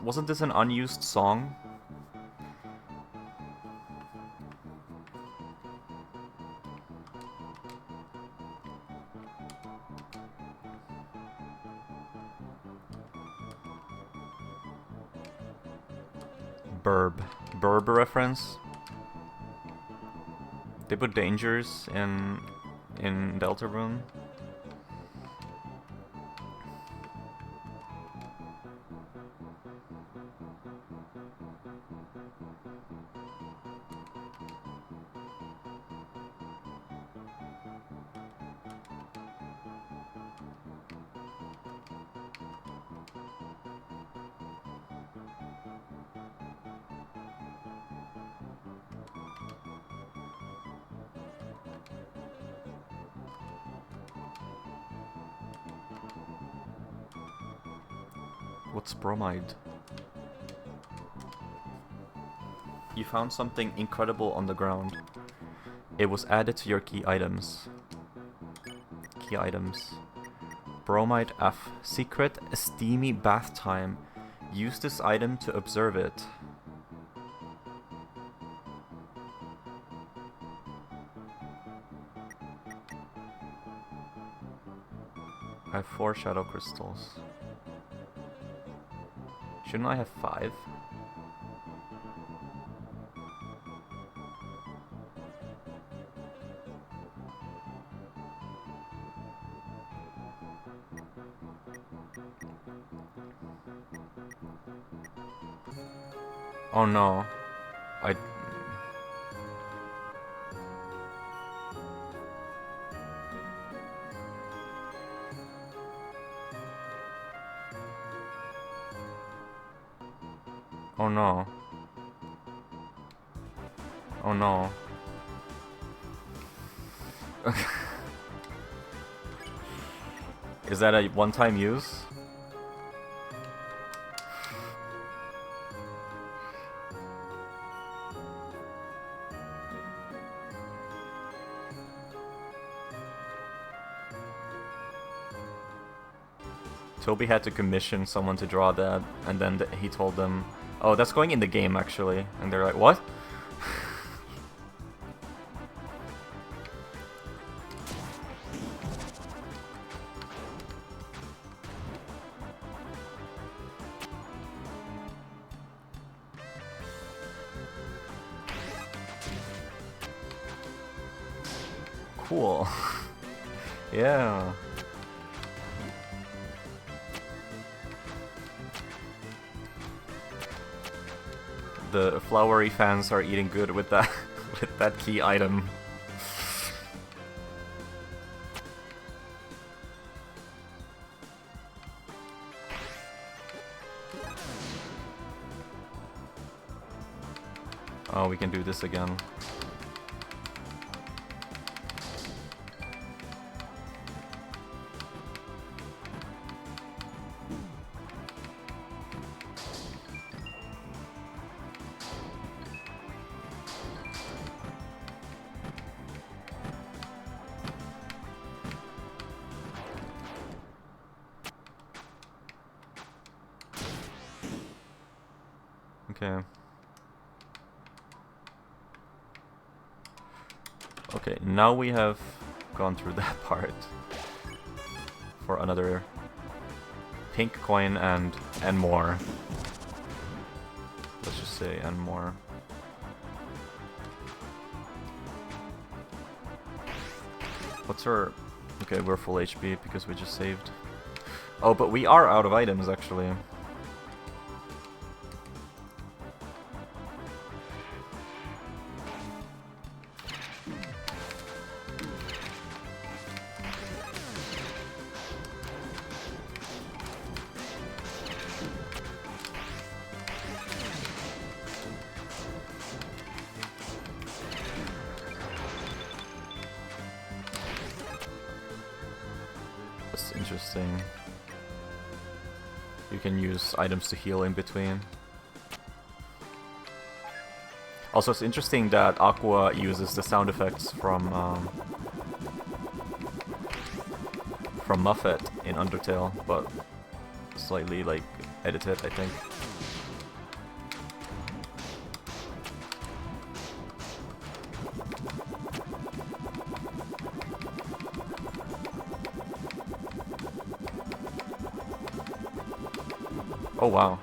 Wasn't this an unused song? Burb reference. They put dangers in Deltarune. What's bromide? You found something incredible on the ground. It was added to your key items. Key items. Bromide F. Secret steamy bath time. Use this item to observe it. I have 4 shadow crystals. Shouldn't I have 5? Oh no. Oh no. Oh no. Is that a one-time use? Toby had to commission someone to draw that, and then he told them, oh, that's going in the game actually. And they're like, what? Cool. Yeah. The flowery fans are eating good with that with that key item. Oh, we can do this again. Okay. Okay, now we have gone through that part for another pink coin and more. Let's just say and more. What's our... Okay, we're full HP because we just saved. Oh, but we are out of items actually. Interesting. You can use items to heal in between. Also, it's interesting that Aqua uses the sound effects from Muffet in Undertale, but slightly like edited, I think. Oh wow.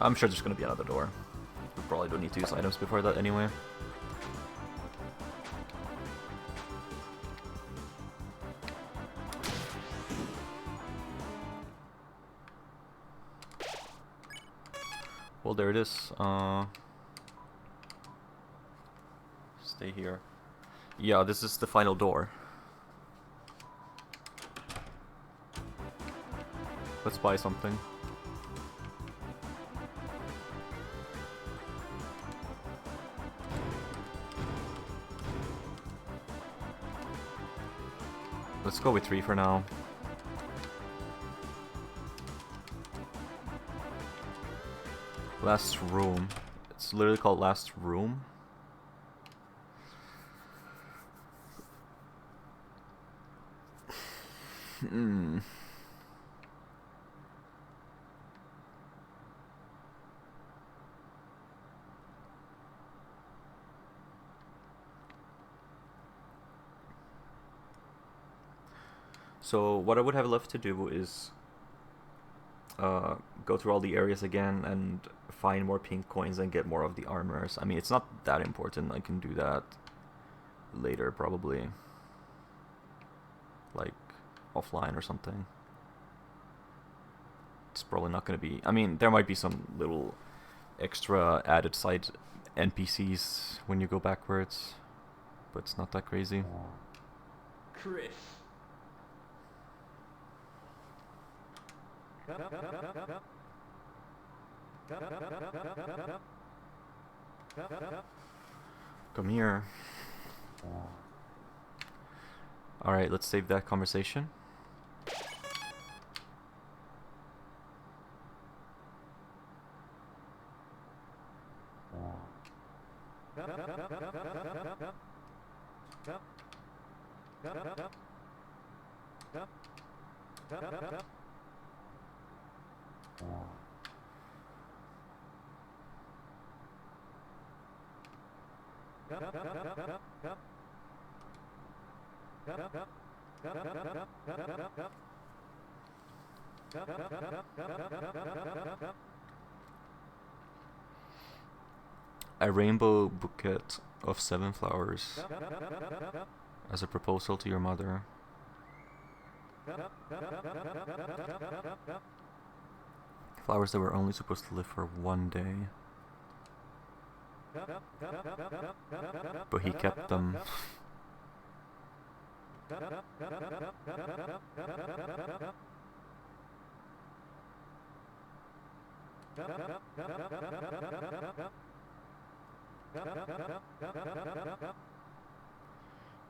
I'm sure there's gonna be another door. We probably don't need to use items before that anyway. Well, there it is. Stay here. Yeah, this is the final door. Let's buy something. Let's go with 3 for now. Last room. It's literally called last room. Hmm. So what I would have left to do is go through all the areas again and find more pink coins and get more of the armors. I mean, it's not that important. I can do that later, probably. Like, offline or something. It's probably not going to be... I mean, there might be some little extra added side NPCs when you go backwards. But it's not that crazy. Chris. Come here. Alright, let's save that conversation. A rainbow bouquet of 7 flowers as a proposal to your mother. Flowers that were only supposed to live for 1 day. But he kept them.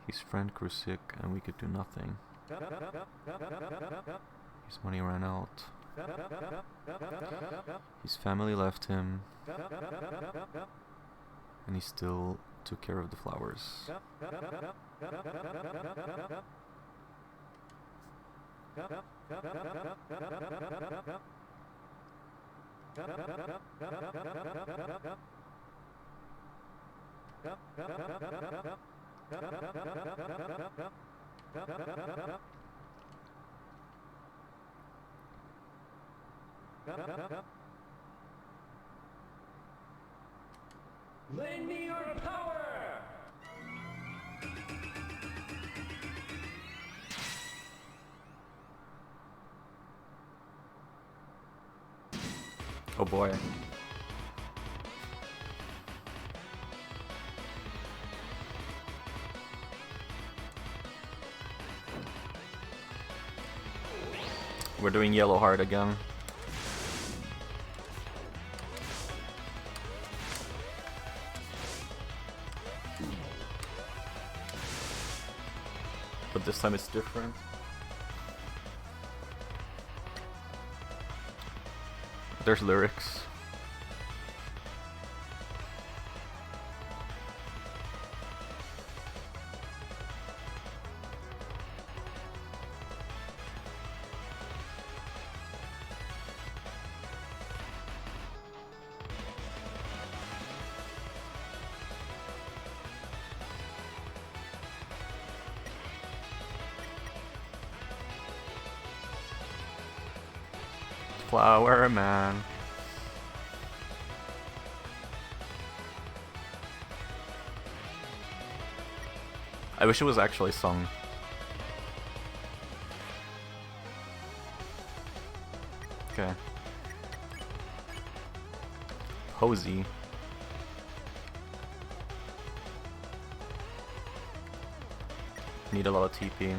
His friend grew sick and we could do nothing. His money ran out. His family left him. And he still took care of the flowers. Lend me your power! Oh boy. We're doing yellow heart again. But this time it's different. There's lyrics. Flower man. I wish it was actually sung. Okay. Posey. Need a lot of TP.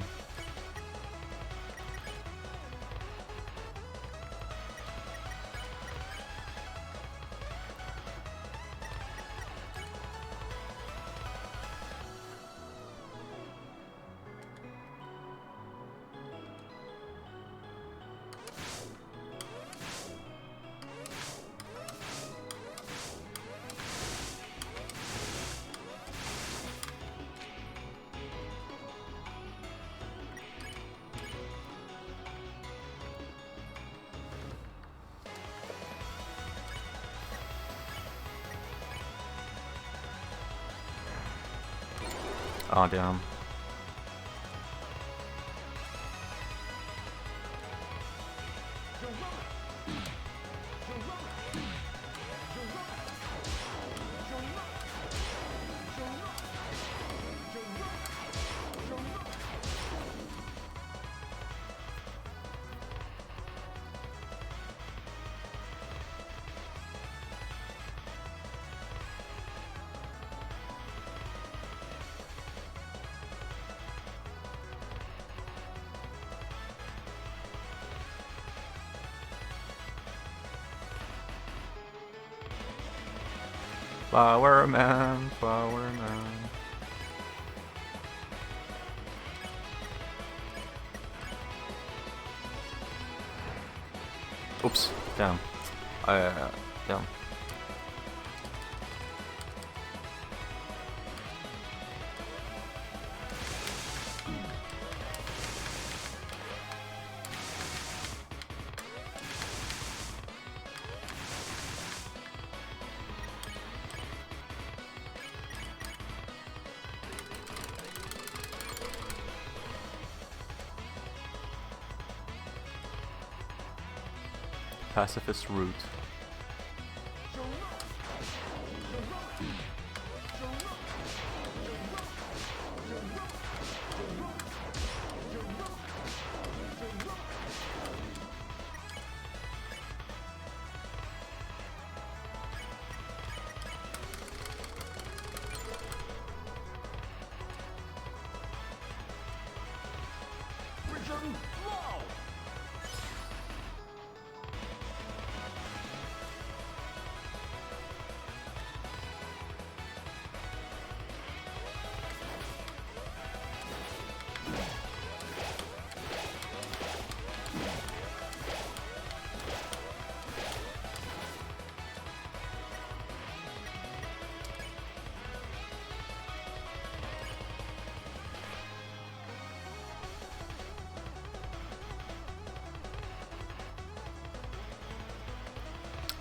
Oh damn. Flower man, flower man. Oops, damn. Damn. Pacifist route.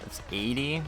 It's 80.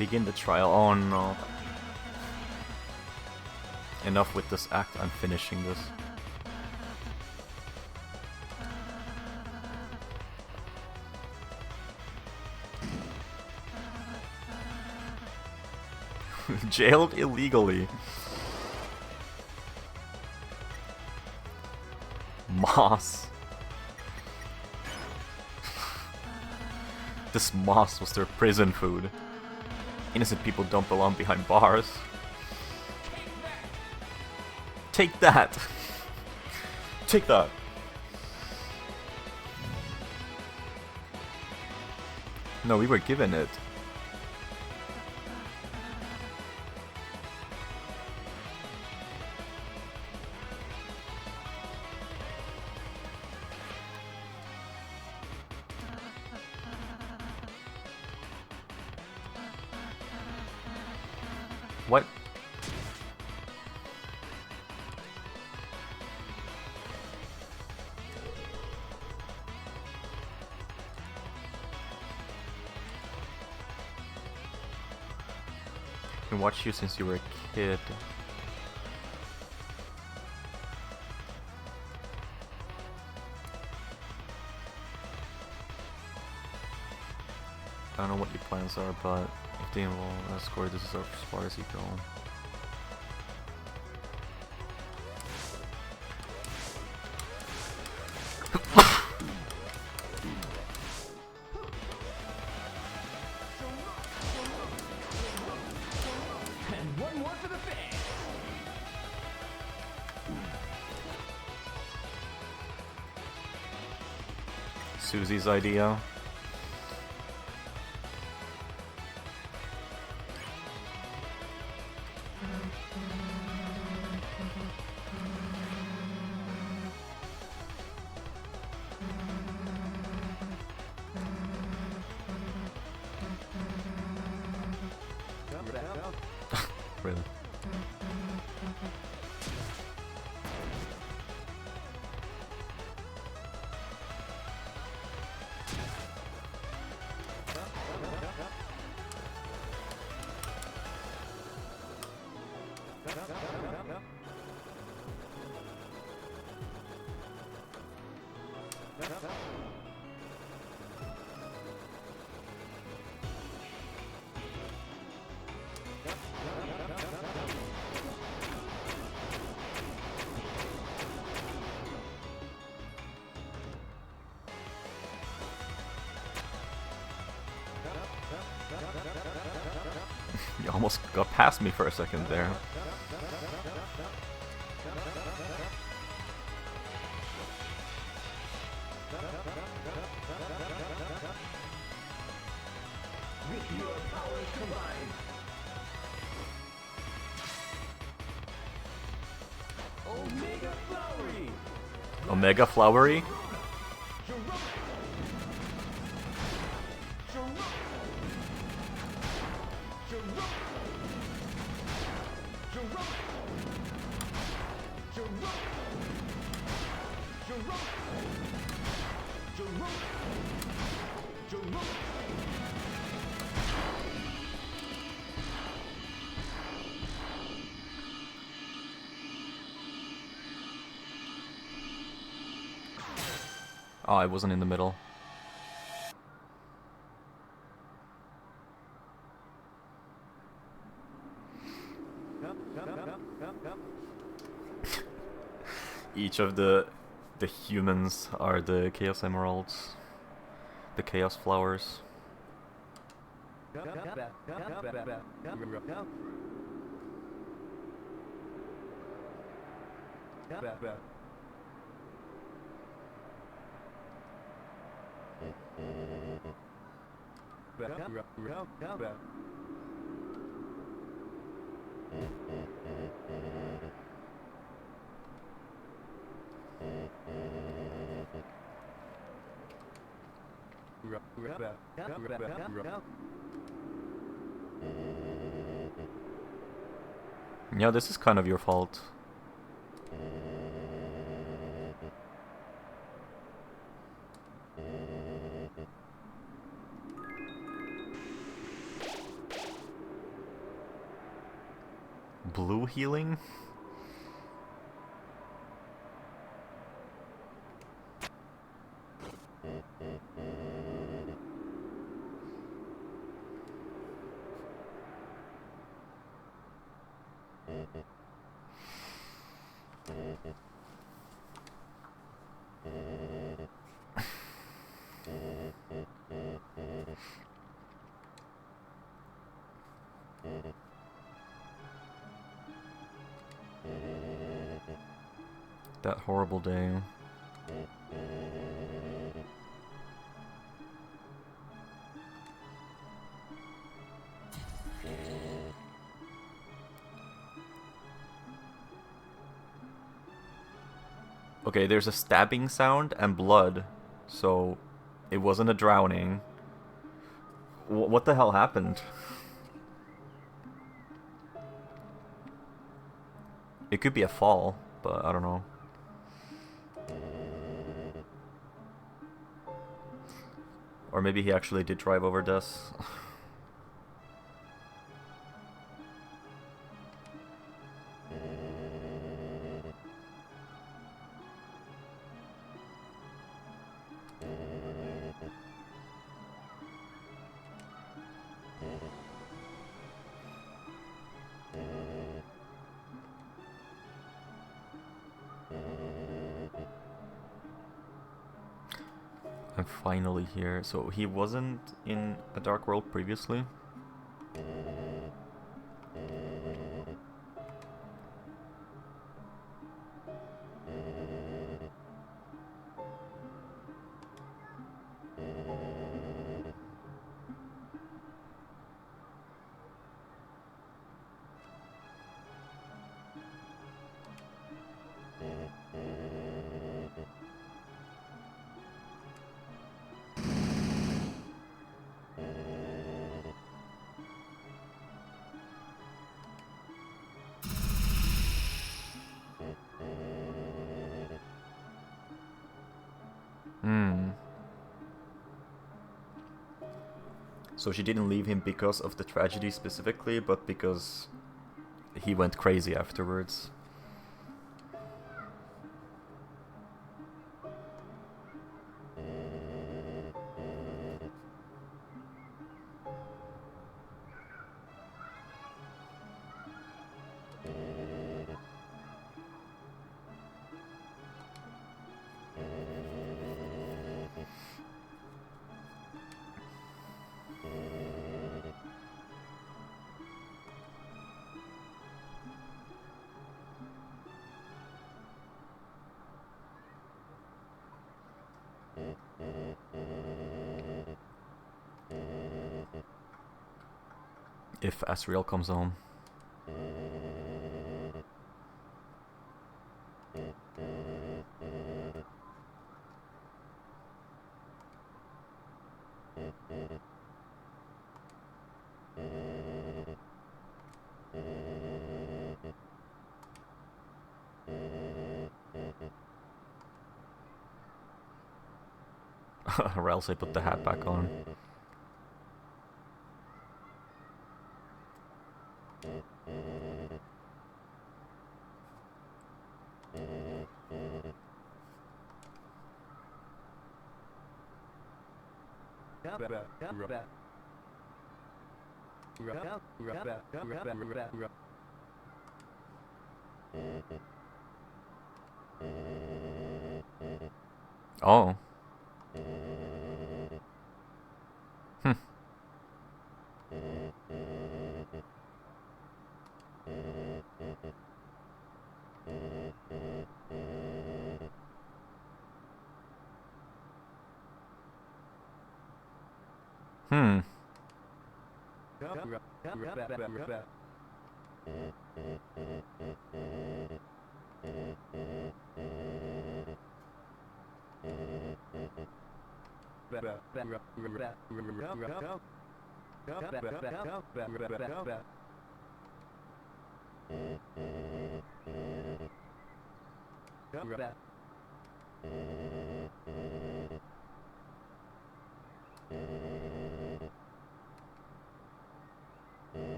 Begin the trial. Oh no. Enough with this act, I'm finishing this. Jailed illegally. Moss. This moss was their prison food. Innocent people don't belong behind bars. Take that! Take that! No, we were given it. What? I've been watching you since you were a kid. I don't know what your plans are, but if they involve a score, this is as far as you go. And one more for the fans. Susie's idea. Really? You almost got past me for a second there. With your powers combined. Omega Flowery. Omega Flowery? Oh, I wasn't in the middle. Each of the humans are the Chaos Emeralds, the Chaos Flowers. Yeah, this is kind of your fault. blue healing? That horrible day. Okay, there's a stabbing sound and blood, so it wasn't a drowning. What the hell happened? It could be a fall, but I don't know. Or maybe he actually did drive over Des. I'm finally here. So he wasn't in a dark world previously? Hmm. So she didn't leave him because of the tragedy specifically, but because he went crazy afterwards. If Asriel comes home. Or else I put the hat back on. Oh. Hmm. Hmm.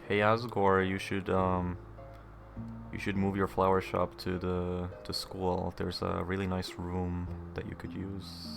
Hey Asgore, you should move your flower shop to the school. There's a really nice room that you could use.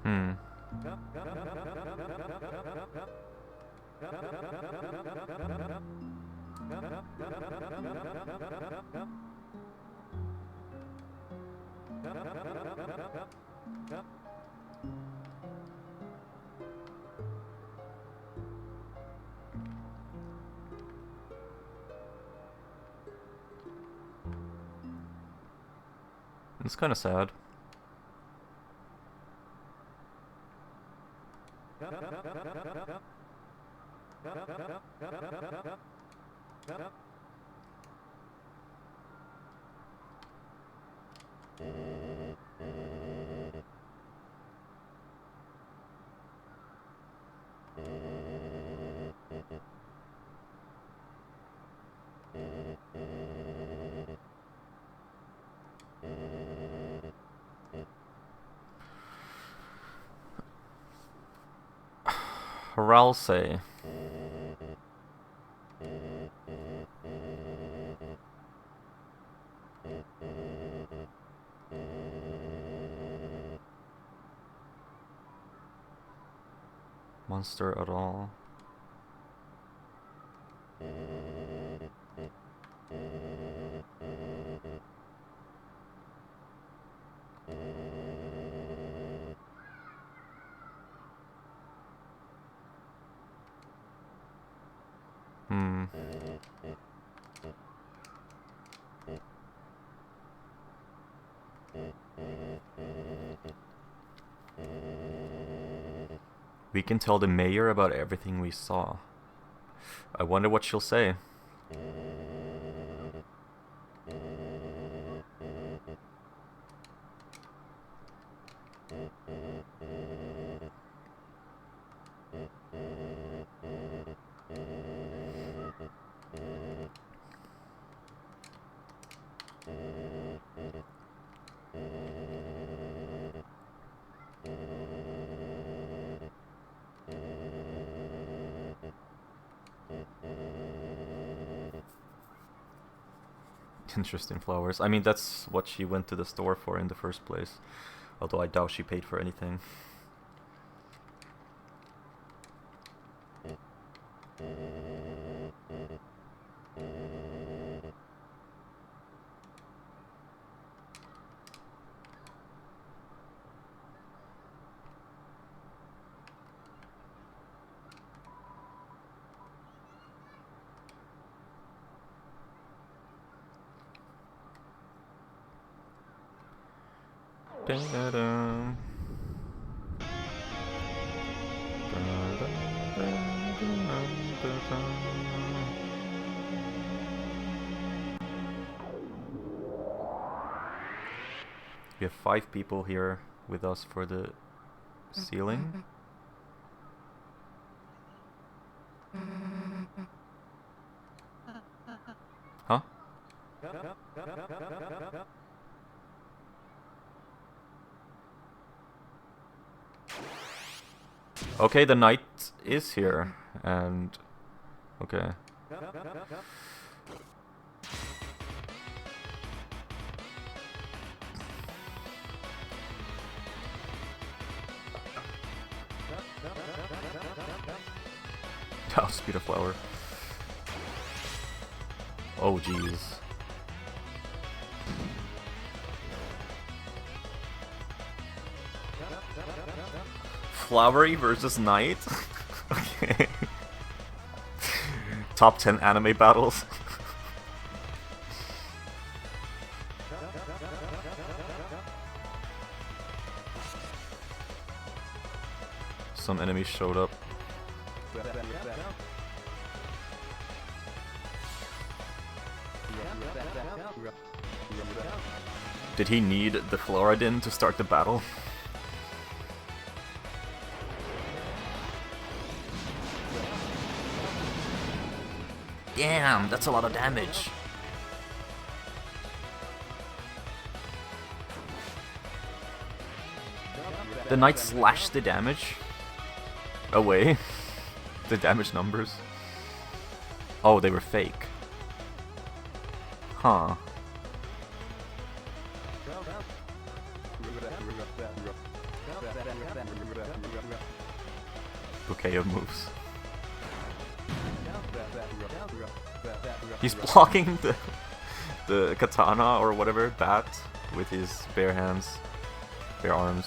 Hmm. It's kind of sad. Ralsei. Monster at all. We can tell the mayor about everything we saw. I wonder what she'll say. Interesting flowers. I mean, that's what she went to the store for in the first place. Although I doubt she paid for anything. Da-da-dum. We have 5 people here with us for the ceiling. Huh? Okay, the knight is here, and okay. Oh, speed of flower. Oh, jeez. Flowery versus Knight? Okay. Top 10 anime battles. Some enemies showed up. Did he need the Floridin to start the battle? Damn, that's a lot of damage. The knight slashed the damage away. The damage numbers. Oh, they were fake. Huh. Bouquet of moves. He's blocking the katana or whatever bat with his bare hands, bare arms.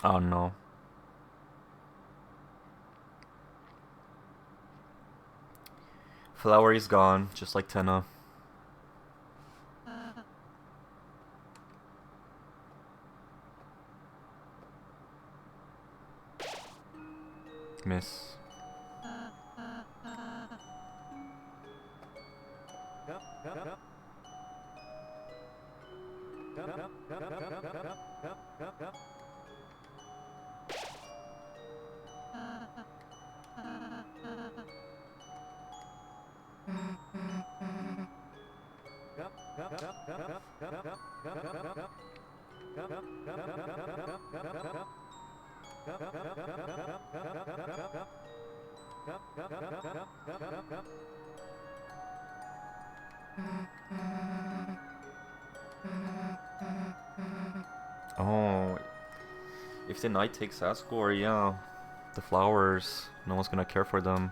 Oh no. Flowery's gone, just like Tenna. Miss. Oh, if the knight takes Asgore, yeah, the flowers, no one's gonna care for them.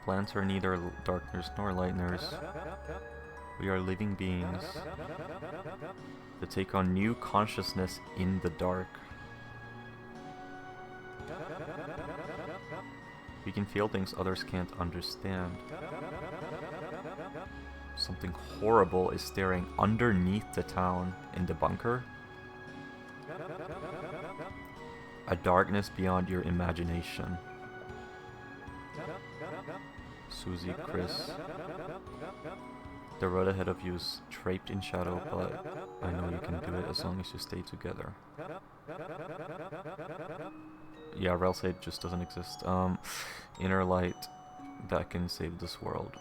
Plants are neither darkness nor lightness. We are living beings that take on new consciousness in the dark. We can feel things others can't understand. Something horrible is staring underneath the town in the bunker. A darkness beyond your imagination. Susie, Chris. The road ahead of you is draped in shadow, but I know you can do it as long as you stay together. Yeah, Relsaid just doesn't exist. Inner light that can save this world.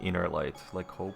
Inner light, like hope.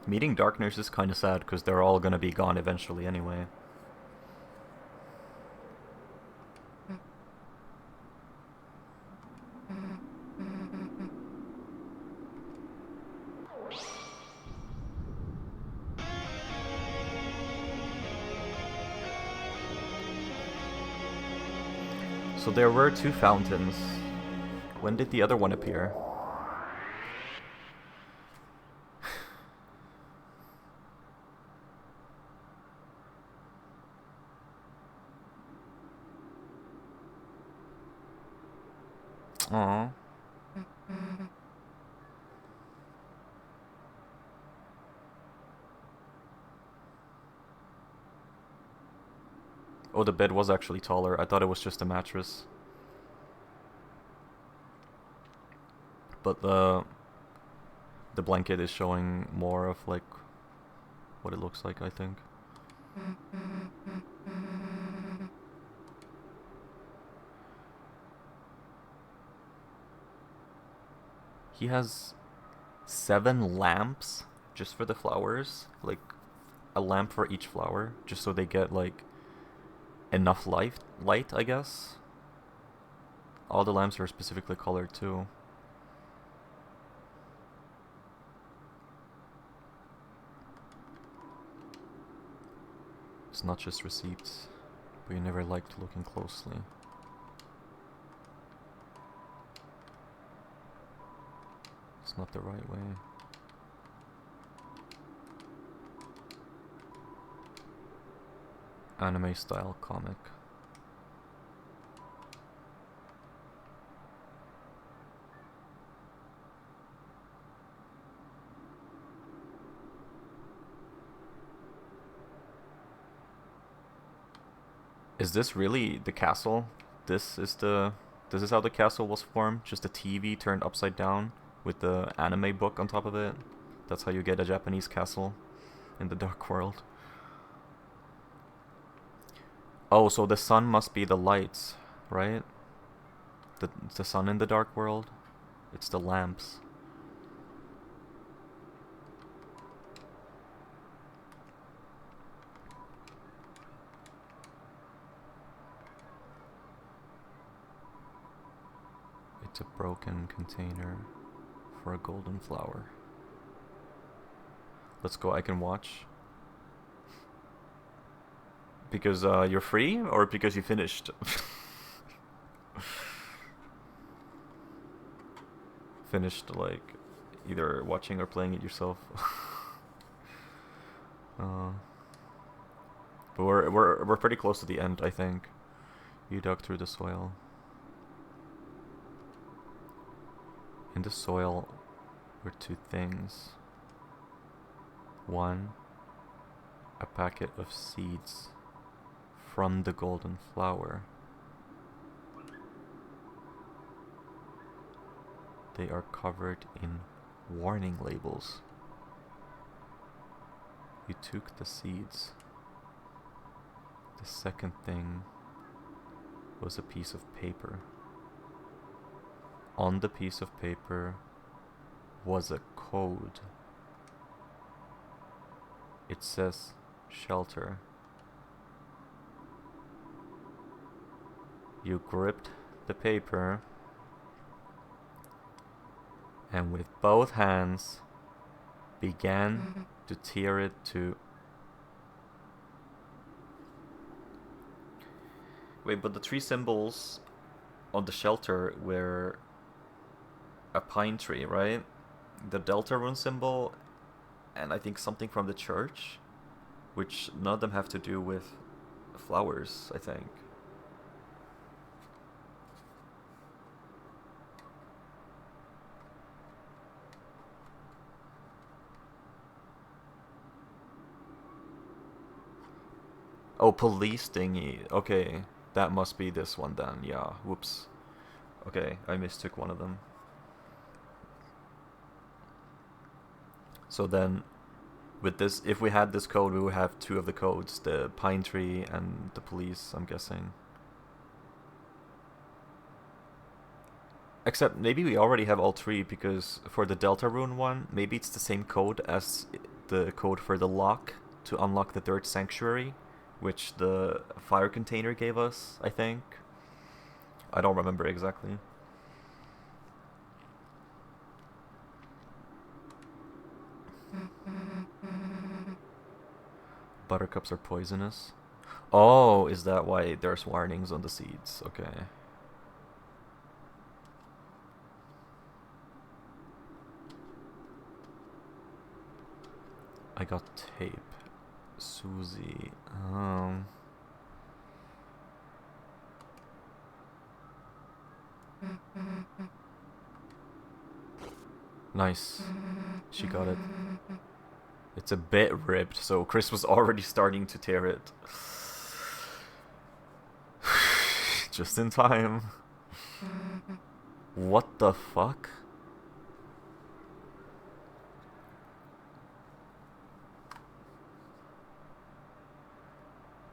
Meeting Darkness is kind of sad because they're all gonna be gone eventually anyway. So there were two fountains. When did the other one appear? Aww. Oh, the bed was actually taller. I thought it was just a mattress. But the blanket is showing more of like what it looks like, I think. He has 7 lamps just for the flowers, like a lamp for each flower, just so they get like enough light, I guess. All the lamps are specifically colored too. It's not just receipts, but you never liked looking closely. It's not the right way. Anime style comic. Is this really the castle? This is how the castle was formed? Just a TV turned upside down with the anime book on top of it? That's how you get a Japanese castle in the dark world. Oh, so the sun must be the lights, right? The sun in the dark world? It's the lamps. It's a broken container for a golden flower. Let's go, I can watch. Because you're free, or because you finished? finished like either watching or playing it yourself. But we're pretty close to the end, I think. You dug through the soil. In the soil were two things. One, a packet of seeds from the golden flower. They are covered in warning labels. You took the seeds. The second thing was a piece of paper. On the piece of paper was a code. It says shelter. You gripped the paper and with both hands began to tear it to... Wait, but the three symbols on the shelter were a pine tree, right? The Deltarune symbol, and I think something from the church, which none of them have to do with flowers, I think. Oh, police thingy. Okay, that must be this one then. Yeah, whoops. Okay, I mistook one of them. So then, with this, if we had this code, we would have two of the codes, the pine tree and the police, I'm guessing. Except maybe we already have all three, because for the Deltarune one, maybe it's the same code as the code for the lock to unlock the third sanctuary, which the fire container gave us, I think. I don't remember exactly. Buttercups are poisonous. Oh, is that why there's warnings on the seeds? Okay. I got tape. Susie. Nice. She got it. It's a bit ripped, so Chris was already starting to tear it. Just in time. What the fuck?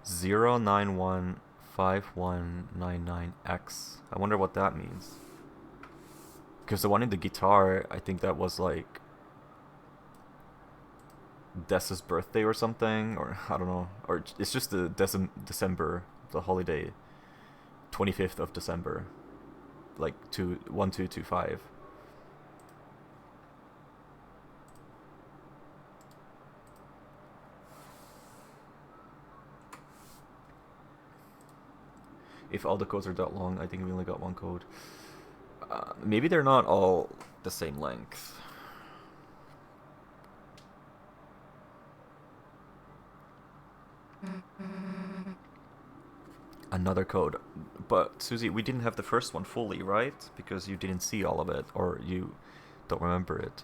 (0915199X). I wonder what that means. Because the one in the guitar, I think that was like Dessa's birthday or something, or I don't know, or it's just the December, the holiday, 25th of December, like 1225. If all the codes are that long, I think we only got one code. Maybe they're not all the same length. Another code. But, Susie, we didn't have the first one fully, right? Because you didn't see all of it, or you don't remember it.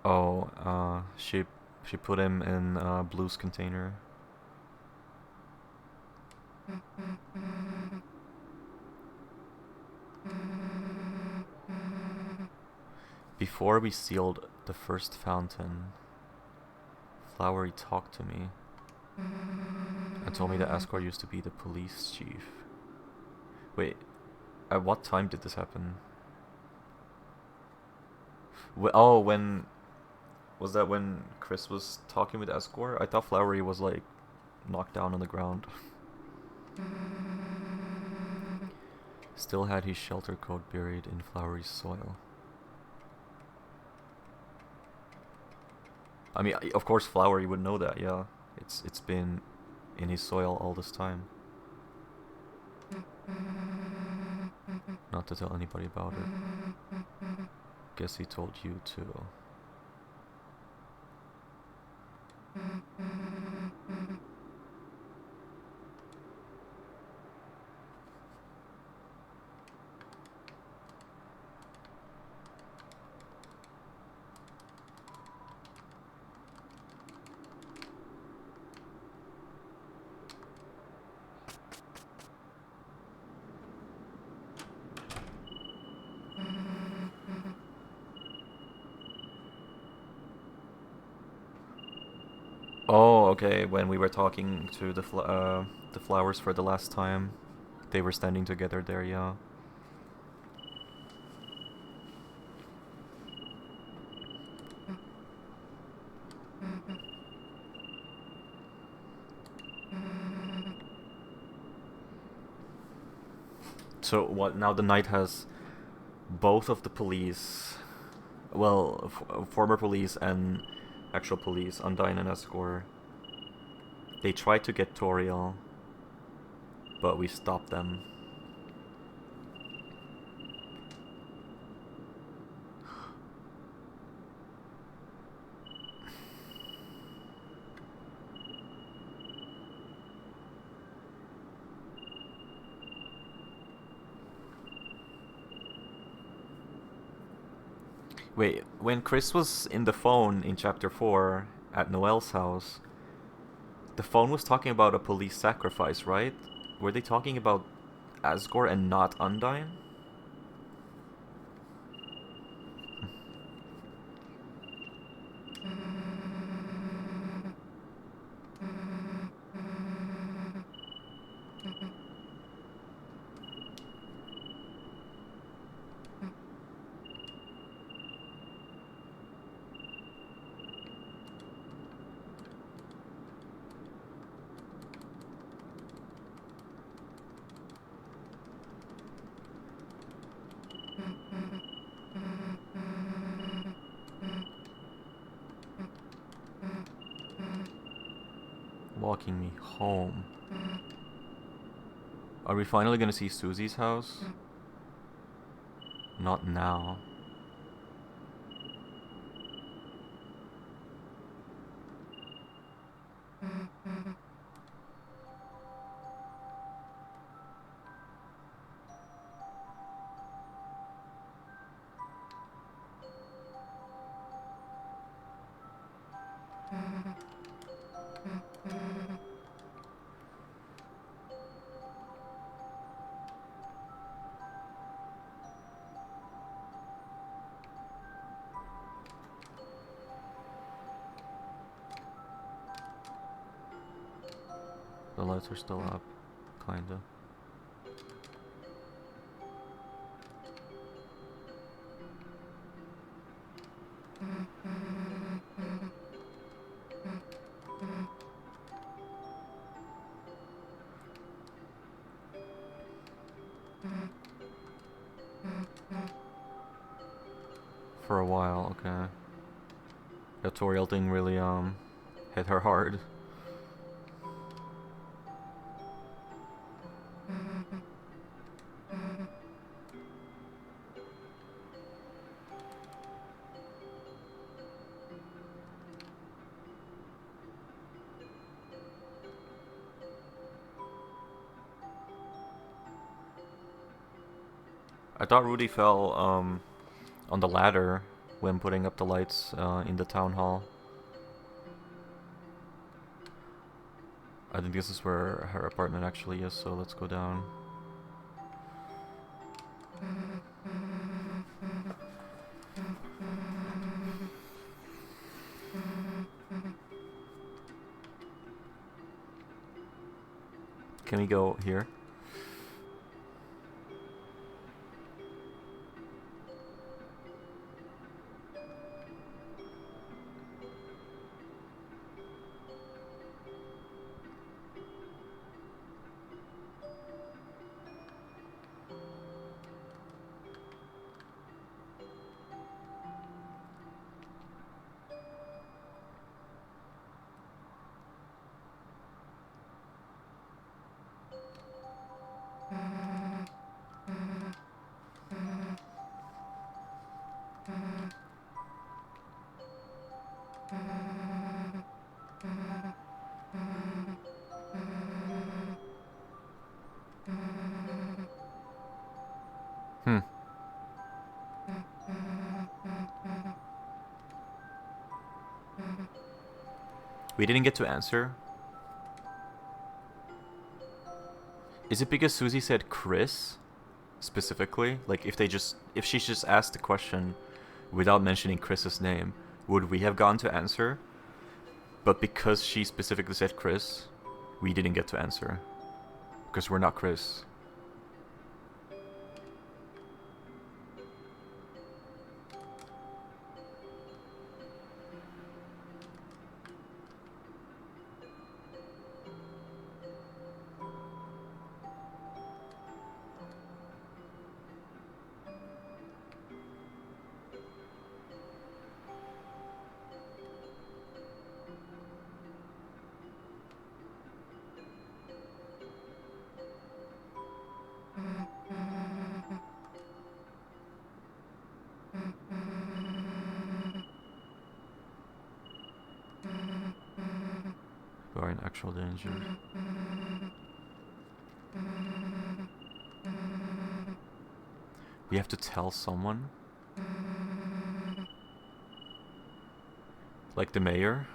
Oh, she put him in Blue's container. Before we sealed the first fountain, Flowery talked to me and told me that Asgore used to be the police chief. Wait, at what time did this happen? Oh, when... Was that when Chris was talking with Asgore? I thought Flowery was like knocked down on the ground. Still had his shelter code buried in Flowery's soil. I mean, of course, Flowery would know that. Yeah, it's been in his soil all this time. Not to tell anybody about it. Guess he told you too. Oh, okay. When we were talking to the flowers for the last time, they were standing together there. Yeah. So what? Now the knight has both of the police, well, former police and actual police, Undyne and Escor. They tried to get Toriel, but we stopped them. Wait, when Chris was in the phone in chapter 4 at Noel's house, the phone was talking about a police sacrifice, right? Were they talking about Asgore and not Undyne? Walking me home. Are we finally gonna see Susie's house? Not now. The lights are still up, kinda. For a while, okay. The Toriel thing really hit her hard. I thought Rudy fell on the ladder when putting up the lights in the town hall. I think this is where her apartment actually is, so let's go down. Can we go here? Hmm. We didn't get to answer. Is it because Susie said Chris specifically? Like if she just asked the question without mentioning Chris's name, would we have gotten to answer? But because she specifically said Chris, we didn't get to answer. Because we're not Chris. We are in actual danger. We have to tell someone? Like the mayor?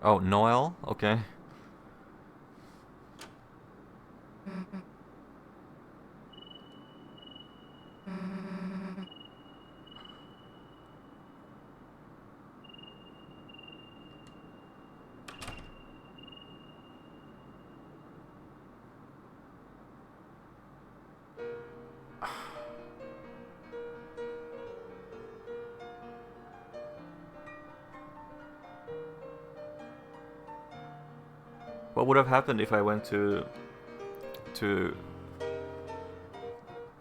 Oh, Noel? Okay. What would have happened if I went to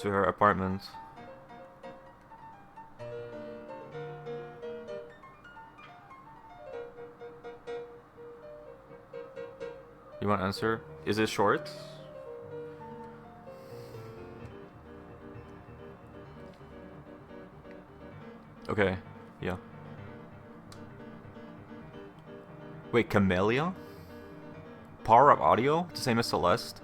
her apartment? You want to answer? Is it short? Okay, yeah. Wait, Camellia? Power up audio? The same as Celeste?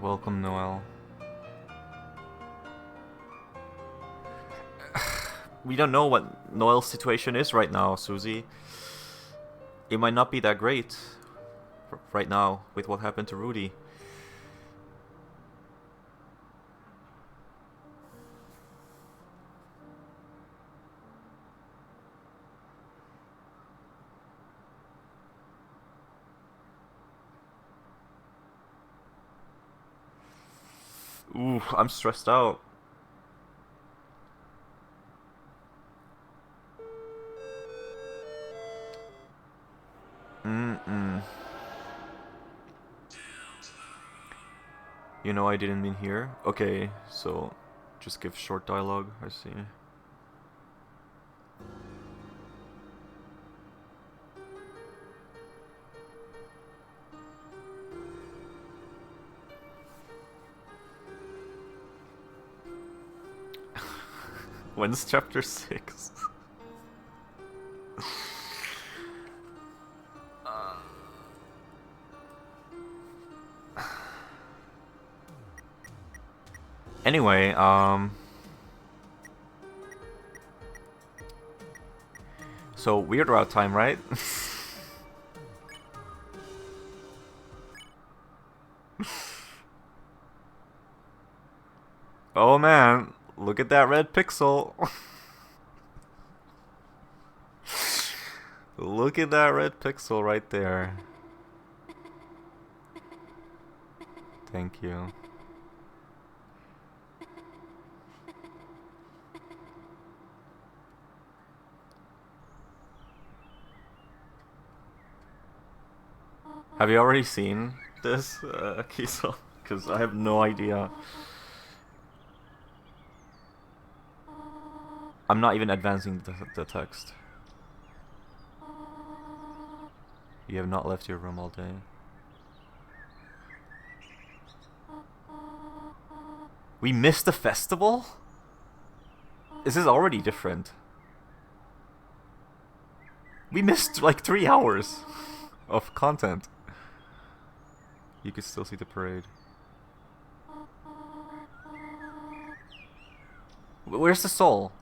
Welcome, Noel. We don't know what Noel's situation is right now, Susie. It might not be that great right now with what happened to Rudy. Ooh, I'm stressed out. You know I didn't mean here. Okay, so just give short dialogue, I see. When's chapter 6? Anyway, so weird route time, right? Oh man, look at that red pixel. Look at that red pixel right there. Thank you. Have you already seen this, Kiesel? Because I have no idea. I'm not even advancing the text. You have not left your room all day. We missed the festival? This is already different. We missed like 3 hours of content. You can still see the parade. Where's the soul?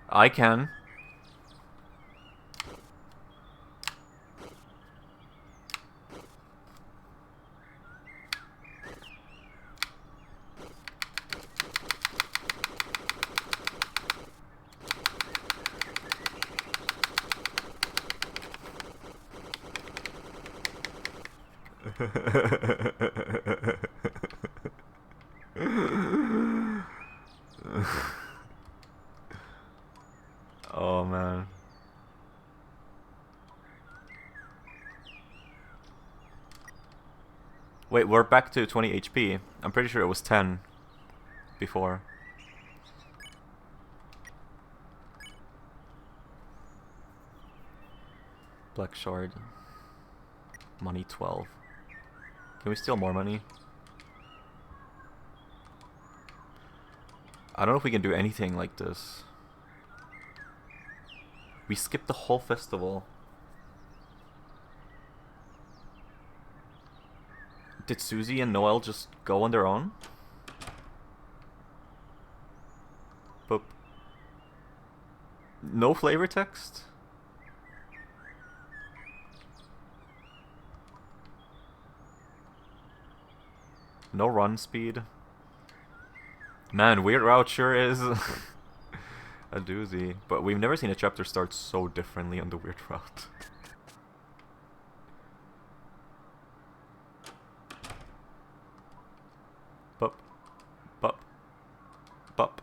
I can. Oh man. Wait, we're back to 20 HP. I'm pretty sure it was 10 before. Black shard. Money 12. Can we steal more money? I don't know if we can do anything like this. We skipped the whole festival. Did Susie and Noel just go on their own? But no flavor text? No run speed? Man, Weird Route sure is a doozy. But we've never seen a chapter start so differently on the Weird Route. Bup. Bup. Bup.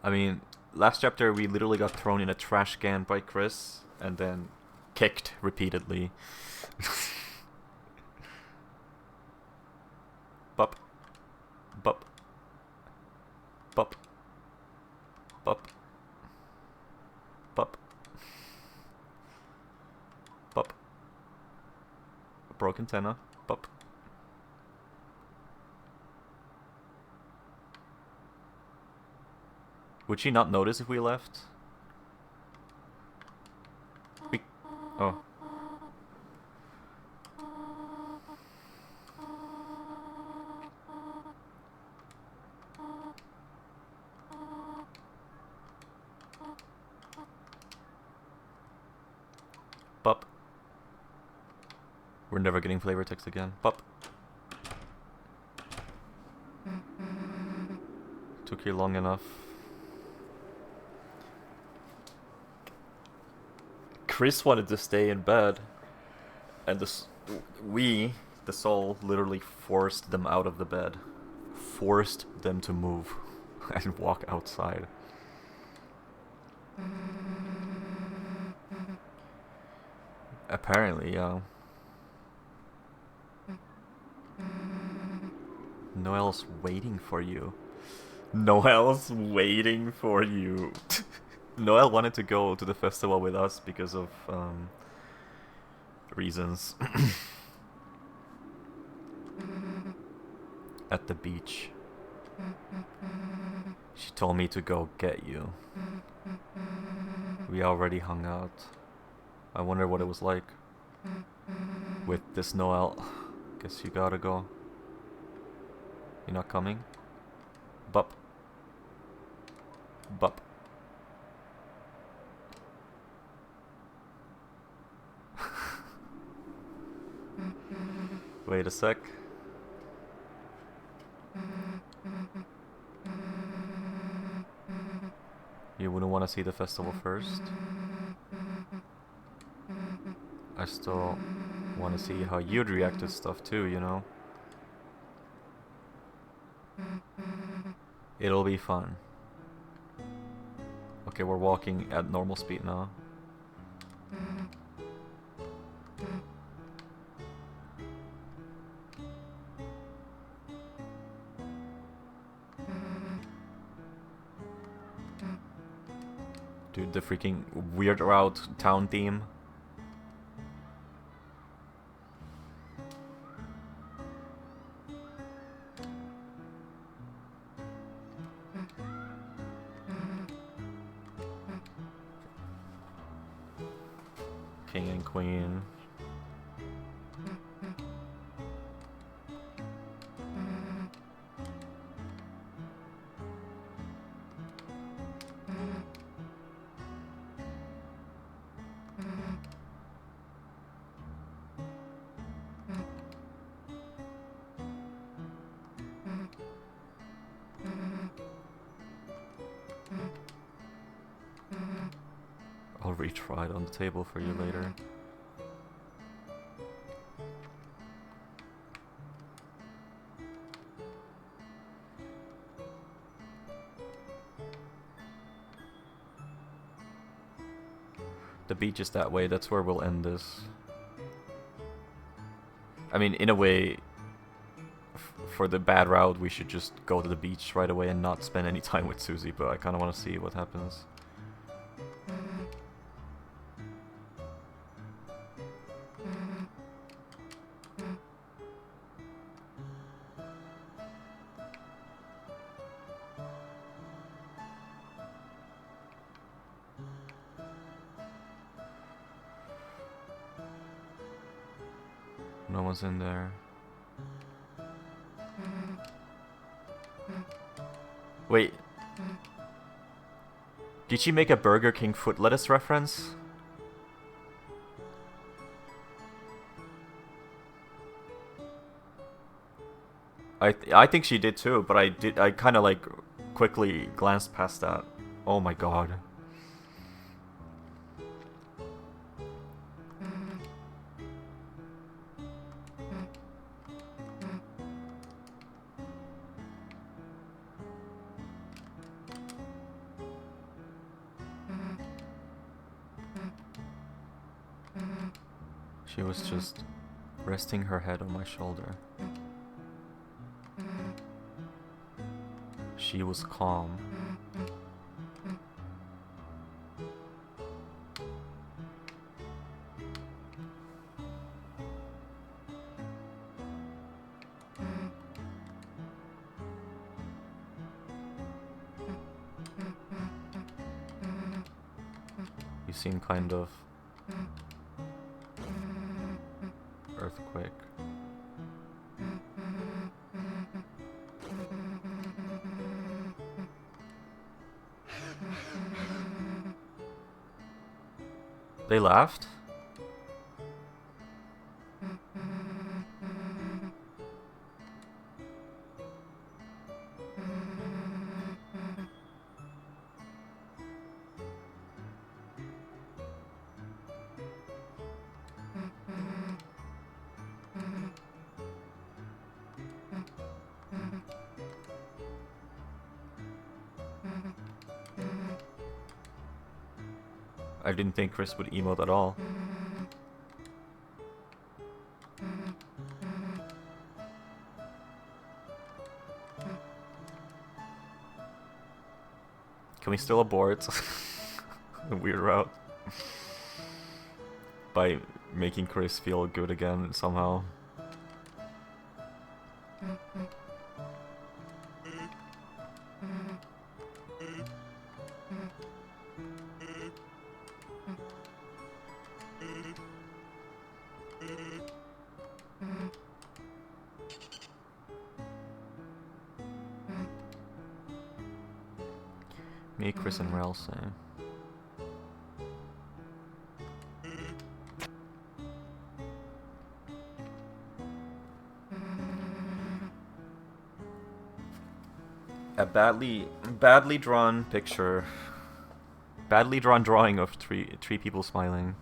I mean, last chapter we literally got thrown in a trash can by Chris and then kicked repeatedly. Bup. Bup. Bup. Bup. Bup. Bup. Broken antenna. Bup. Would she not notice if we left? Oh. Bup. We're never getting flavor text again. Bup. Took you long enough. Chris wanted to stay in bed, and the soul, literally forced them out of the bed. Forced them to move and walk outside. Apparently, yeah. Noel's waiting for you. Noel's waiting for you. Noel wanted to go to the festival with us because of reasons. At the beach. She told me to go get you. We already hung out. I wonder what it was like. with this Noel. Guess you gotta go. You're not coming? Bup. Bup. Wait a sec. You wouldn't want to see the festival first? I still want to see how you'd react to stuff too, you know? It'll be fun. Okay, we're walking at normal speed now. Dude, the freaking Weird Route town theme. King and Queen. I'll retry it on the table for you later. The beach is that way, that's where we'll end this. I mean, in a way, for the bad route, we should just go to the beach right away and not spend any time with Susie, but I kind of want to see what happens. No one's in there. Wait. Did she make a Burger King foot lettuce reference? I think she did too, but I kind of like quickly glanced past that. Oh my god. She was just resting her head on my shoulder. She was calm. You seem kind of earthquake. They laughed? I didn't think Chris would emote at all. Can we still abort the weird route by making Chris feel good again somehow? Me, Chris, and Rel say. A badly drawn picture. Badly drawn drawing of three people smiling.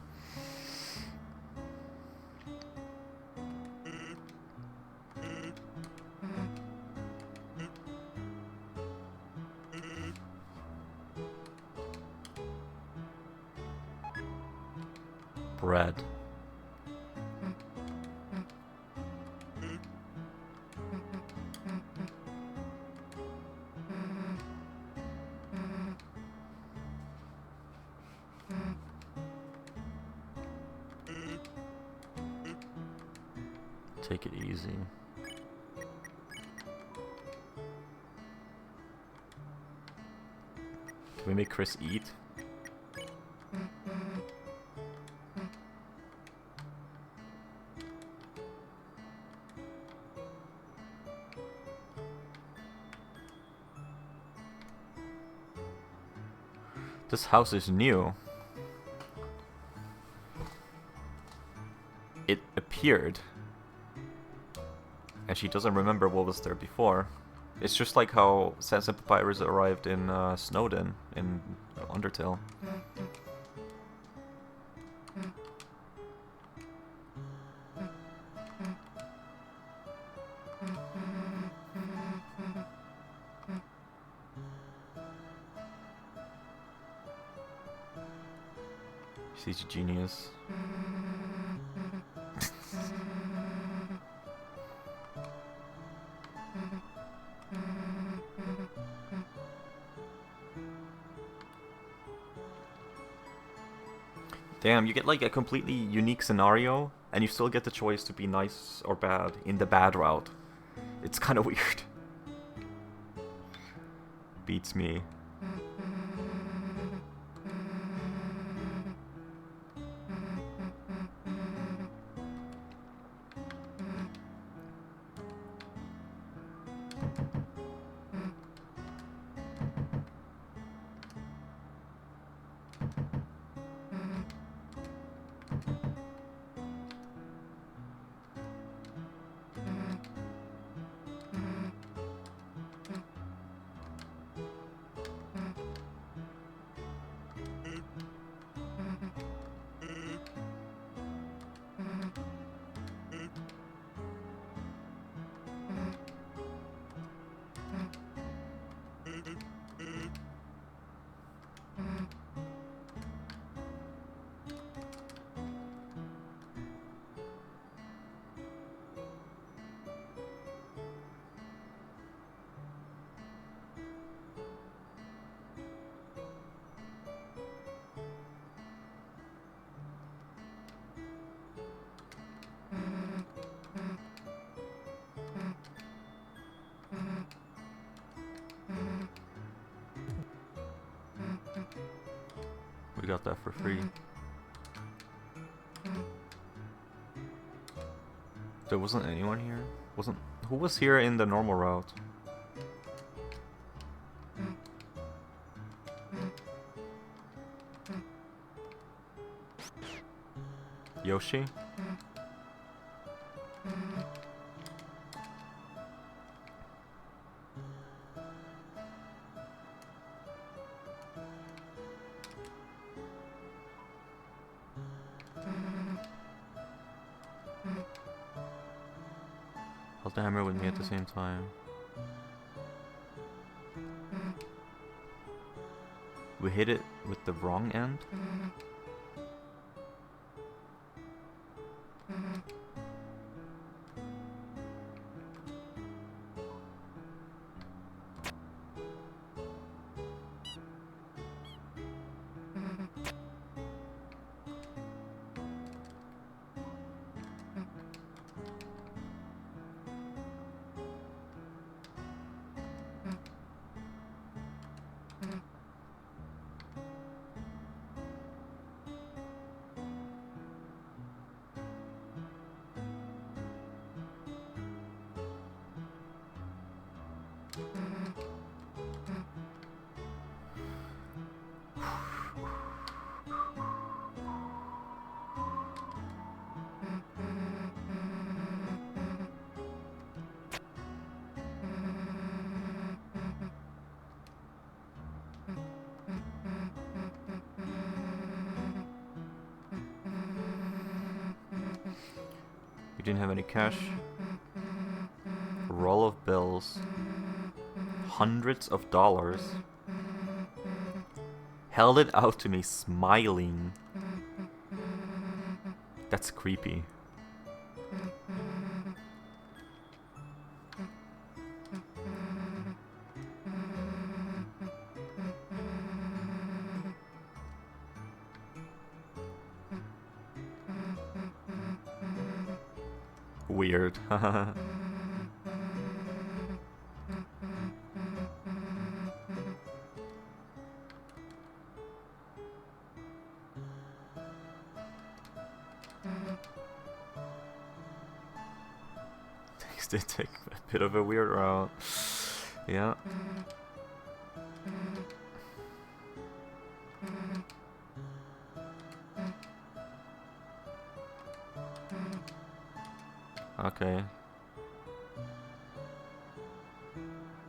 Bread. Take it easy. Can we make Chris eat? This house is new. It appeared. And she doesn't remember what was there before. It's just like how Sans and Papyrus arrived in Snowden in Undertale. She's a genius. Damn, you get like a completely unique scenario, and you still get the choice to be nice or bad in the bad route. It's kind of weird. Beats me. We got that for free. There wasn't anyone here? Who was here in the normal route? Yoshi? Held the hammer with me at the same time. We hit it with the wrong end? We didn't have any cash. Roll of bills. Hundreds of dollars. Held it out to me smiling. That's creepy. Weird. Things did take a bit of a weird route. Yeah. Okay.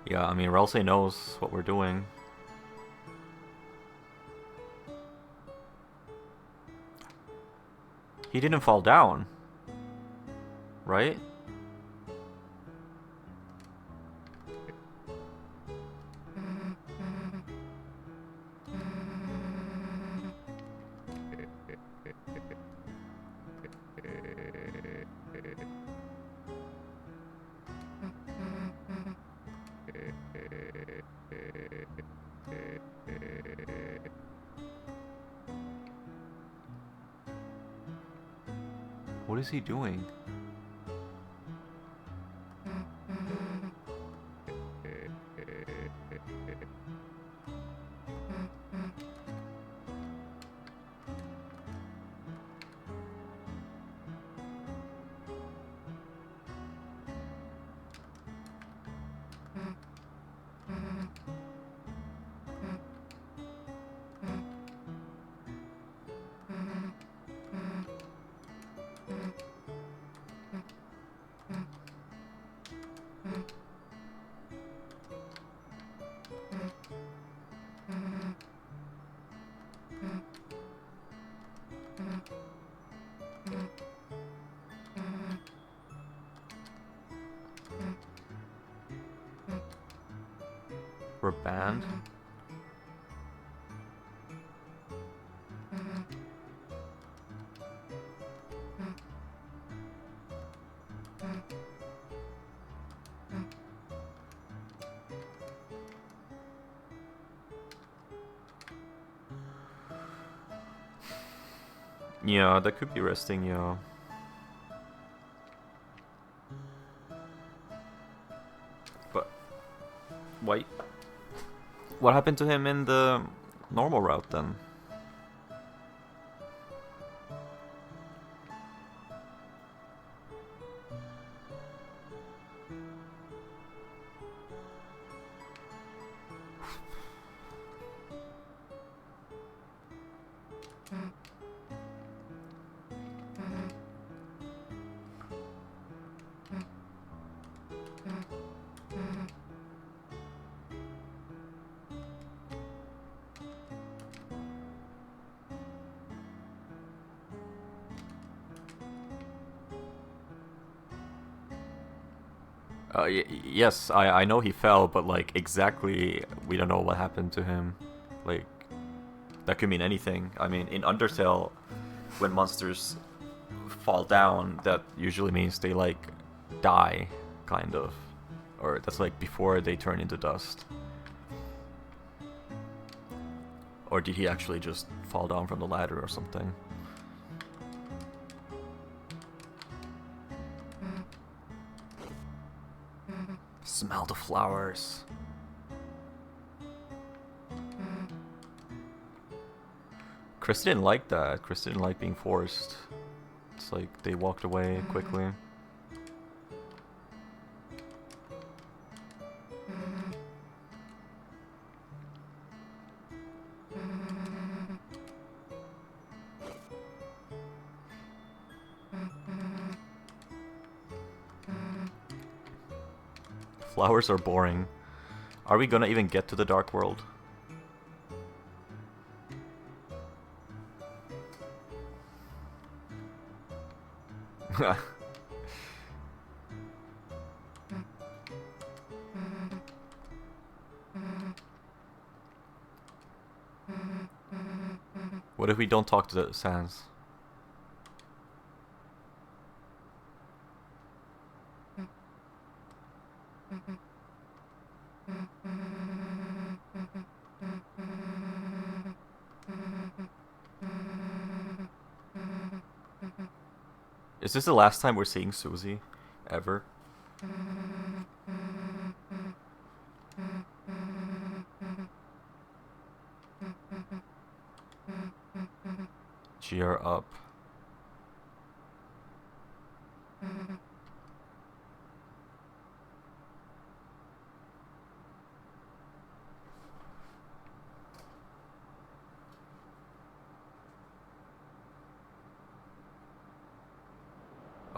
Yeah, I mean, Ralsei knows what we're doing. He didn't fall down. Right? What is he doing? We're banned? Yeah, that could be resting, yeah. But wait, what happened to him in the normal route then? Yes, I know he fell, but like exactly, we don't know what happened to him. Like, that could mean anything. I mean, in Undertale, when monsters fall down, that usually means they like die, kind of, or that's like before they turn into dust. Or did he actually just fall down from the ladder or something? Smell the flowers. Chris didn't like that. Chris didn't like being forced. It's like they walked away quickly. Flowers are boring. Are we gonna even get to the Dark World? What if we don't talk to the Sans? Is this the last time we're seeing Susie? Ever? Cheer up.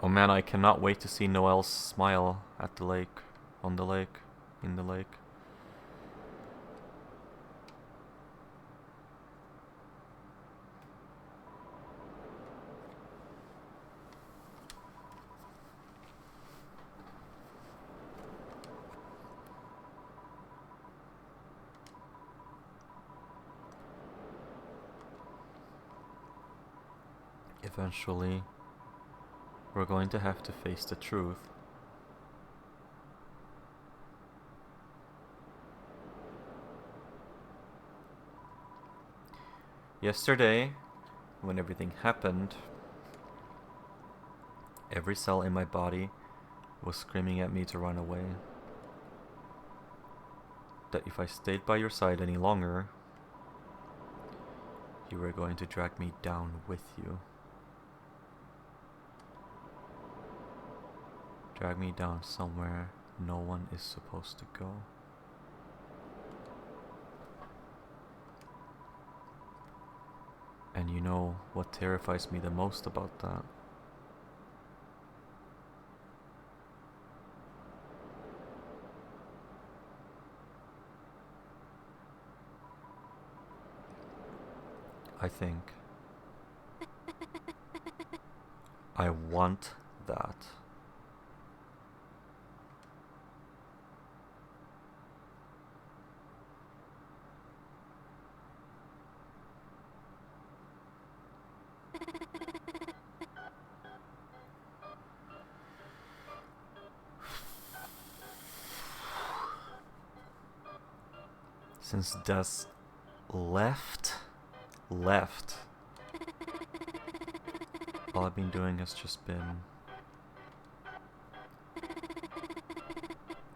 Oh man, I cannot wait to see Noelle's smile at the lake, on the lake, in the lake. Eventually, we're going to have to face the truth. Yesterday, when everything happened, every cell in my body was screaming at me to run away. That if I stayed by your side any longer, you were going to drag me down with you. Drag me down somewhere no one is supposed to go. And you know what terrifies me the most about that? I think I want that. Since Des left, all I've been doing has just been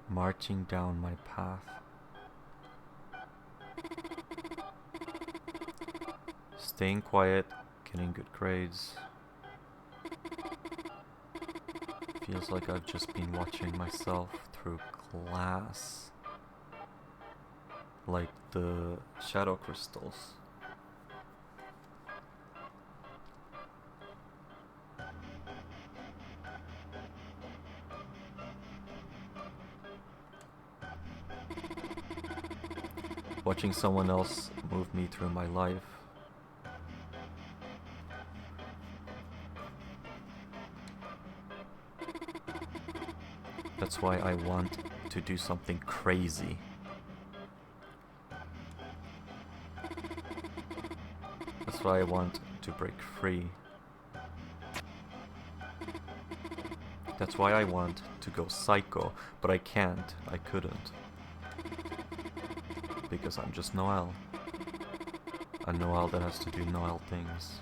marching down my path. Staying quiet, getting good grades. Feels like I've just been watching myself through glass. Like the shadow crystals. Watching someone else move me through my life. That's why I want to do something crazy. That's why I want to break free. That's why I want to go psycho, but I can't, I couldn't. Because I'm just Noelle. A Noelle that has to do Noelle things.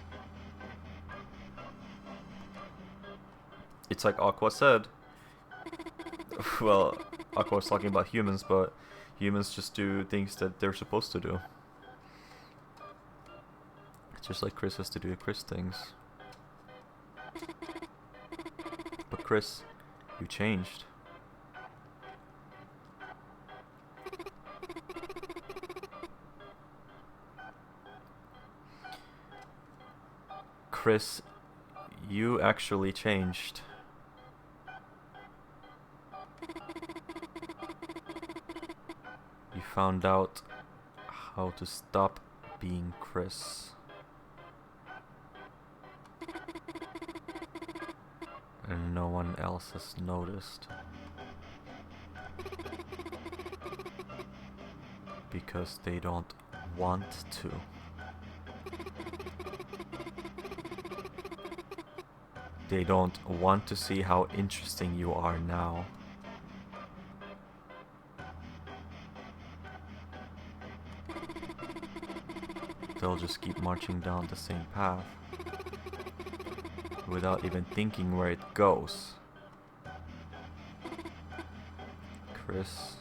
It's like Aqua said. Well, Aqua was talking about humans, but humans just do things that they're supposed to do. Just like Chris has to do Chris things. But Chris, you changed. Chris, you actually changed. You found out how to stop being Chris. And no one else has noticed. Because they don't want to. They don't want to see how interesting you are now. They'll just keep marching down the same path without even thinking where it goes. Chris,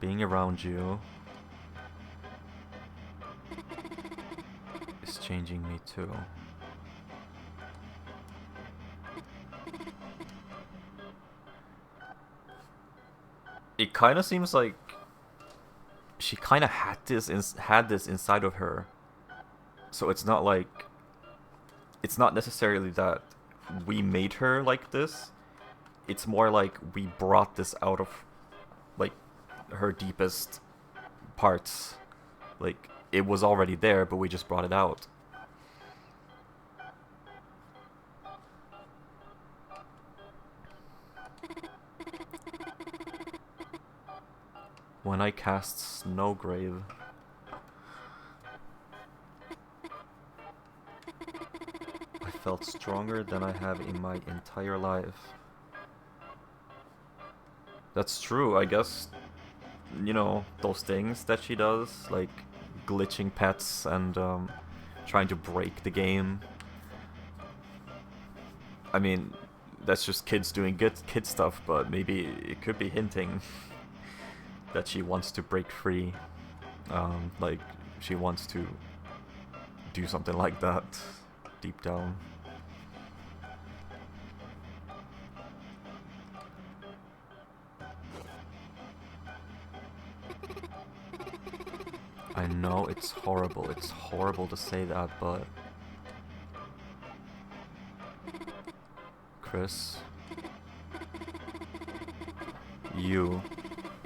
being around you is changing me too. It kind of seems like she kind of had this inside of her. So it's not like, it's not necessarily that we made her like this. It's more like we brought this out of like her deepest parts. Like it was already there, but we just brought it out. When I cast Snowgrave, I felt stronger than I have in my entire life. That's true, I guess. You know, those things that she does, like glitching pets and trying to break the game. I mean, that's just kids doing good kid stuff, but maybe it could be hinting that she wants to break free. Like, she wants to do something like that deep down. I know it's horrible to say that, but Chris,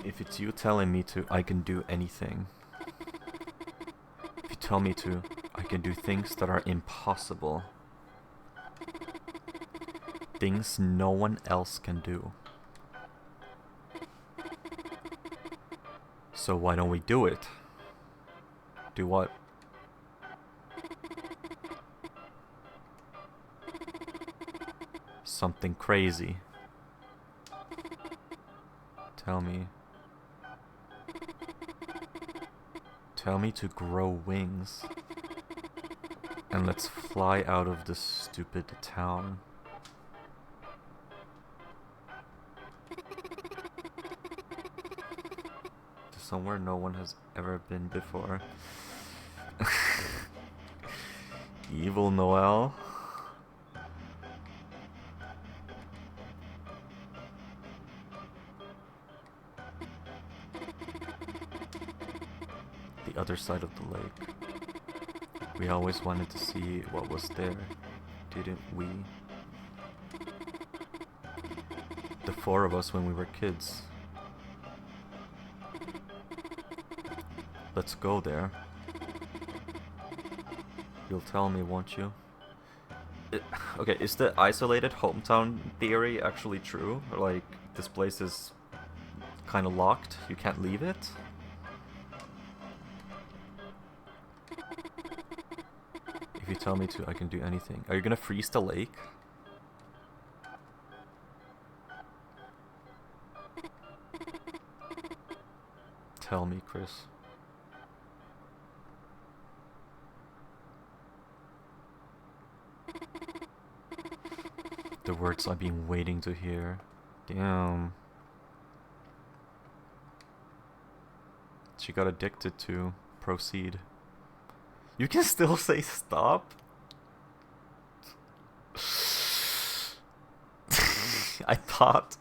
if it's you telling me to, I can do anything. If you tell me to, I can do things that are impossible. Things no one else can do. So why don't we do it? Do what? Something crazy. Tell me. Tell me to grow wings. And let's fly out of this stupid town. To somewhere no one has ever been before. Evil Noel. The other side of the lake. We always wanted to see what was there, didn't we? The four of us when we were kids. Let's go there. You'll tell me, won't you? Okay, is the isolated hometown theory actually true? Or like, this place is kind of locked, you can't leave it? If you tell me to, I can do anything. Are you gonna freeze the lake? Tell me, Chris. The words I've been waiting to hear. Damn. She got addicted to. Proceed. You can still say stop? I thought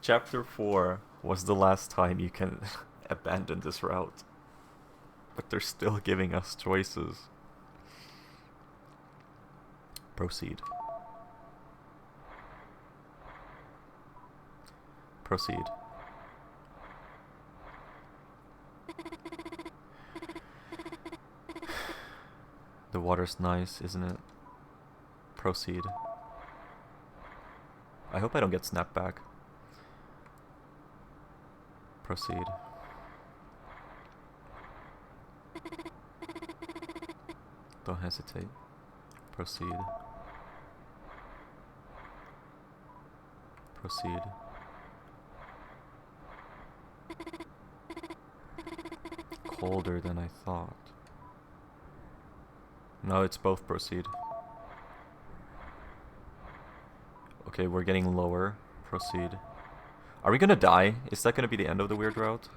chapter 4 was the last time you can abandon this route. But they're still giving us choices. Proceed. Proceed. The water's nice, isn't it? Proceed. I hope I don't get snapped back. Proceed. Don't hesitate. Proceed. Proceed. Colder than I thought. No, it's both proceed. Okay, we're getting lower. Proceed. Are we gonna die? Is that gonna be the end of the weird route?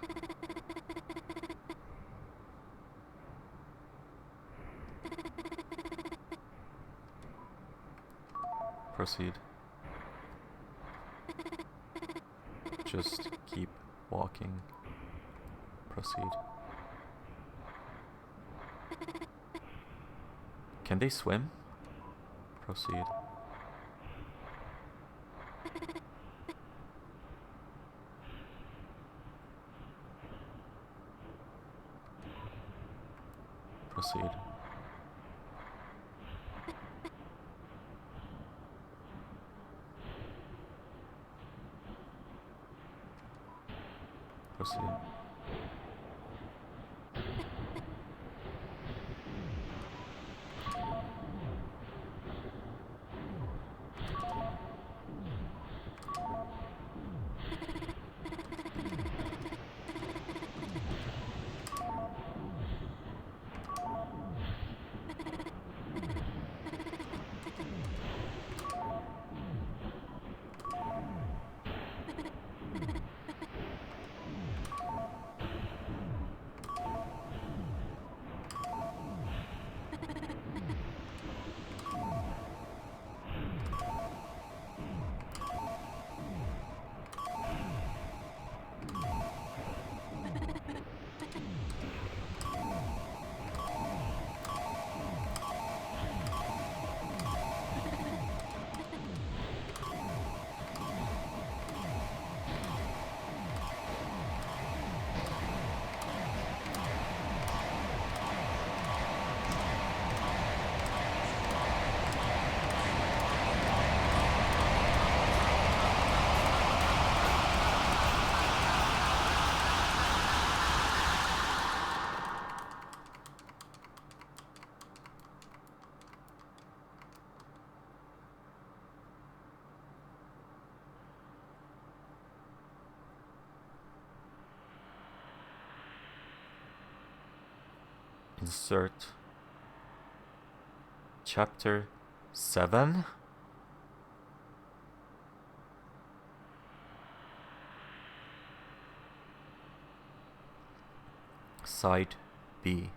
Proceed. Just keep walking. Proceed. Can they swim? Proceed. Proceed. Proceed. Insert chapter 7. Side B.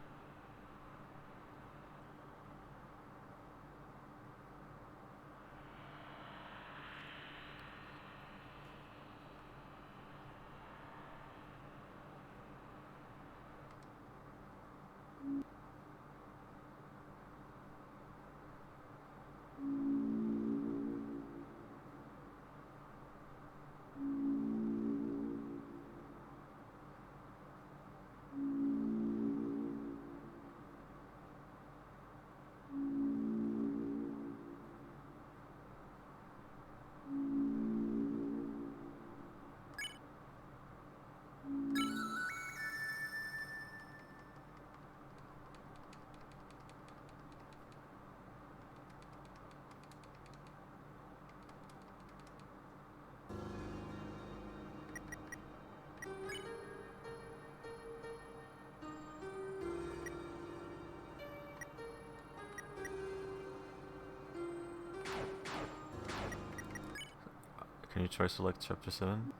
Can you try select chapter 7?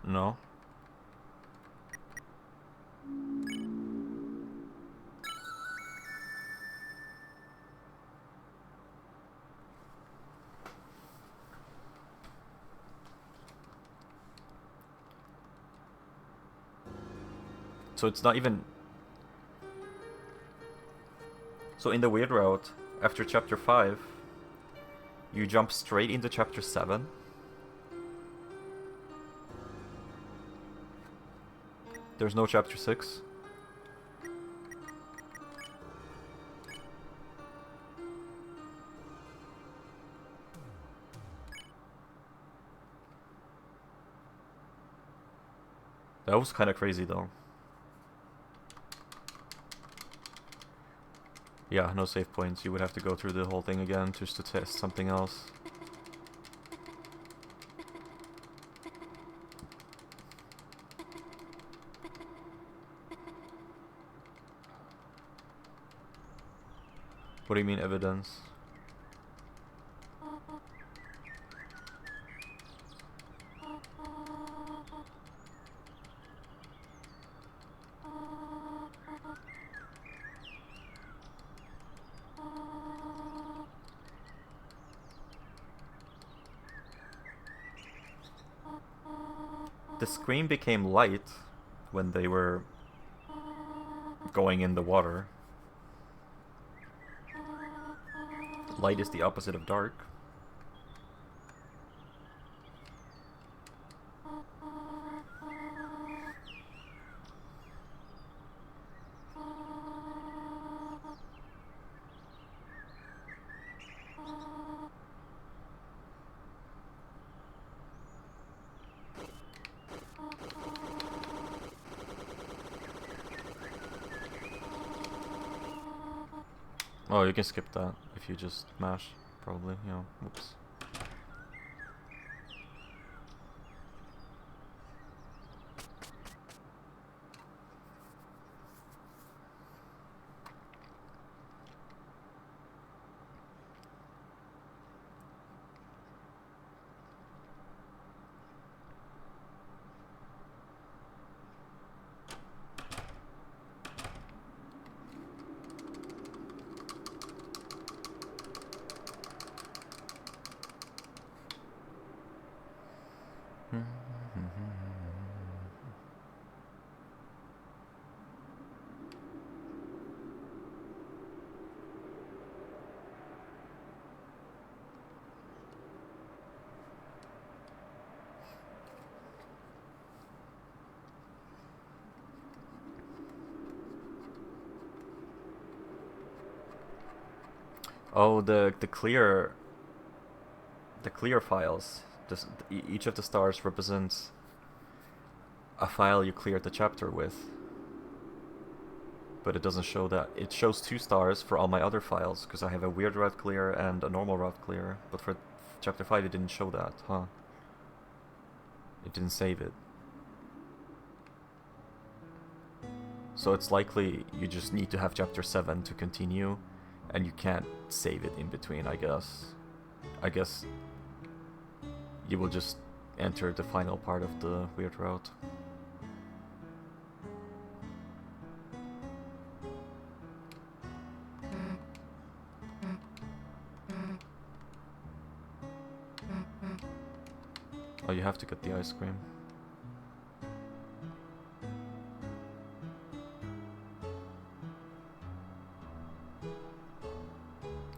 No. So it's not even... So in the weird route, after chapter 5, you jump straight into chapter 7. There's no chapter 6. That was kind of crazy though. Yeah, no save points. You would have to go through the whole thing again just to test something else. What do you mean evidence? The screen became light when they were going in the water. Light is the opposite of dark. Oh, you can skip that if you just mash, probably, you know, whoops. Oh, the clear files. Each of the stars represents a file you cleared the chapter with. But it doesn't show that. It shows 2 stars for all my other files, because I have a weird route clear and a normal route clear. But for chapter 5 it didn't show that, huh? It didn't save it. So it's likely you just need to have chapter 7 to continue, and you can't save it in between, I guess. I guess you will just enter the final part of the weird route. Oh, you have to get the ice cream.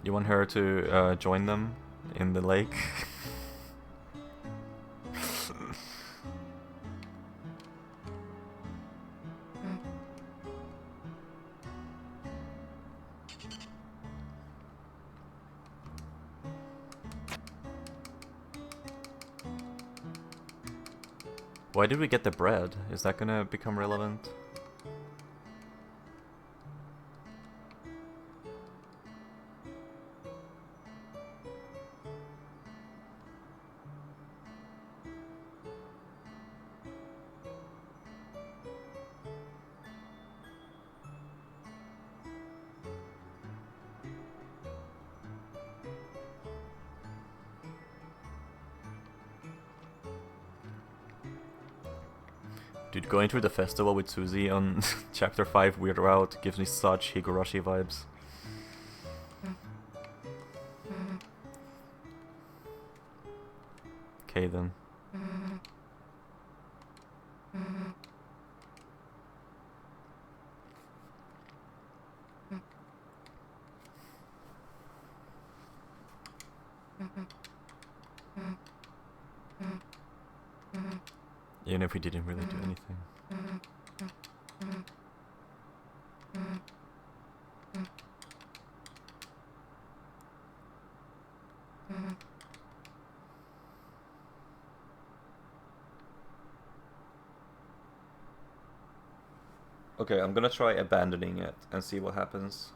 You want her to join them in the lake? Why did we get the bread? Is that gonna become relevant? Dude, going through the festival with Suzy on chapter 5 Weird Route gives me such Higurashi vibes. Okay then. Even if we didn't really do anything. Okay, I'm gonna try abandoning it and see what happens.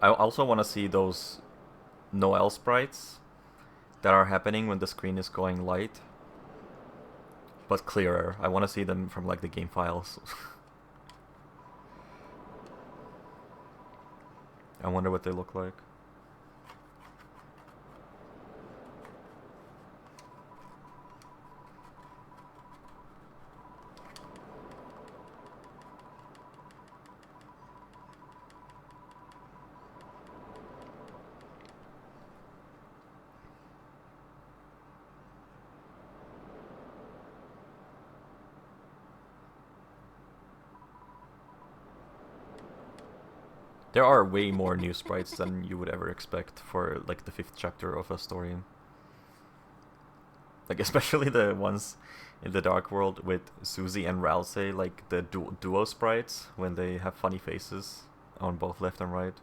I also want to see those Noel sprites that are happening when the screen is going light, but clearer. I want to see them from like the game files. I wonder what they look like. There are way more new sprites than you would ever expect for like the 5th chapter of a story. Like especially the ones in the Dark World with Susie and Ralsei, like the duo sprites when they have funny faces on both left and right.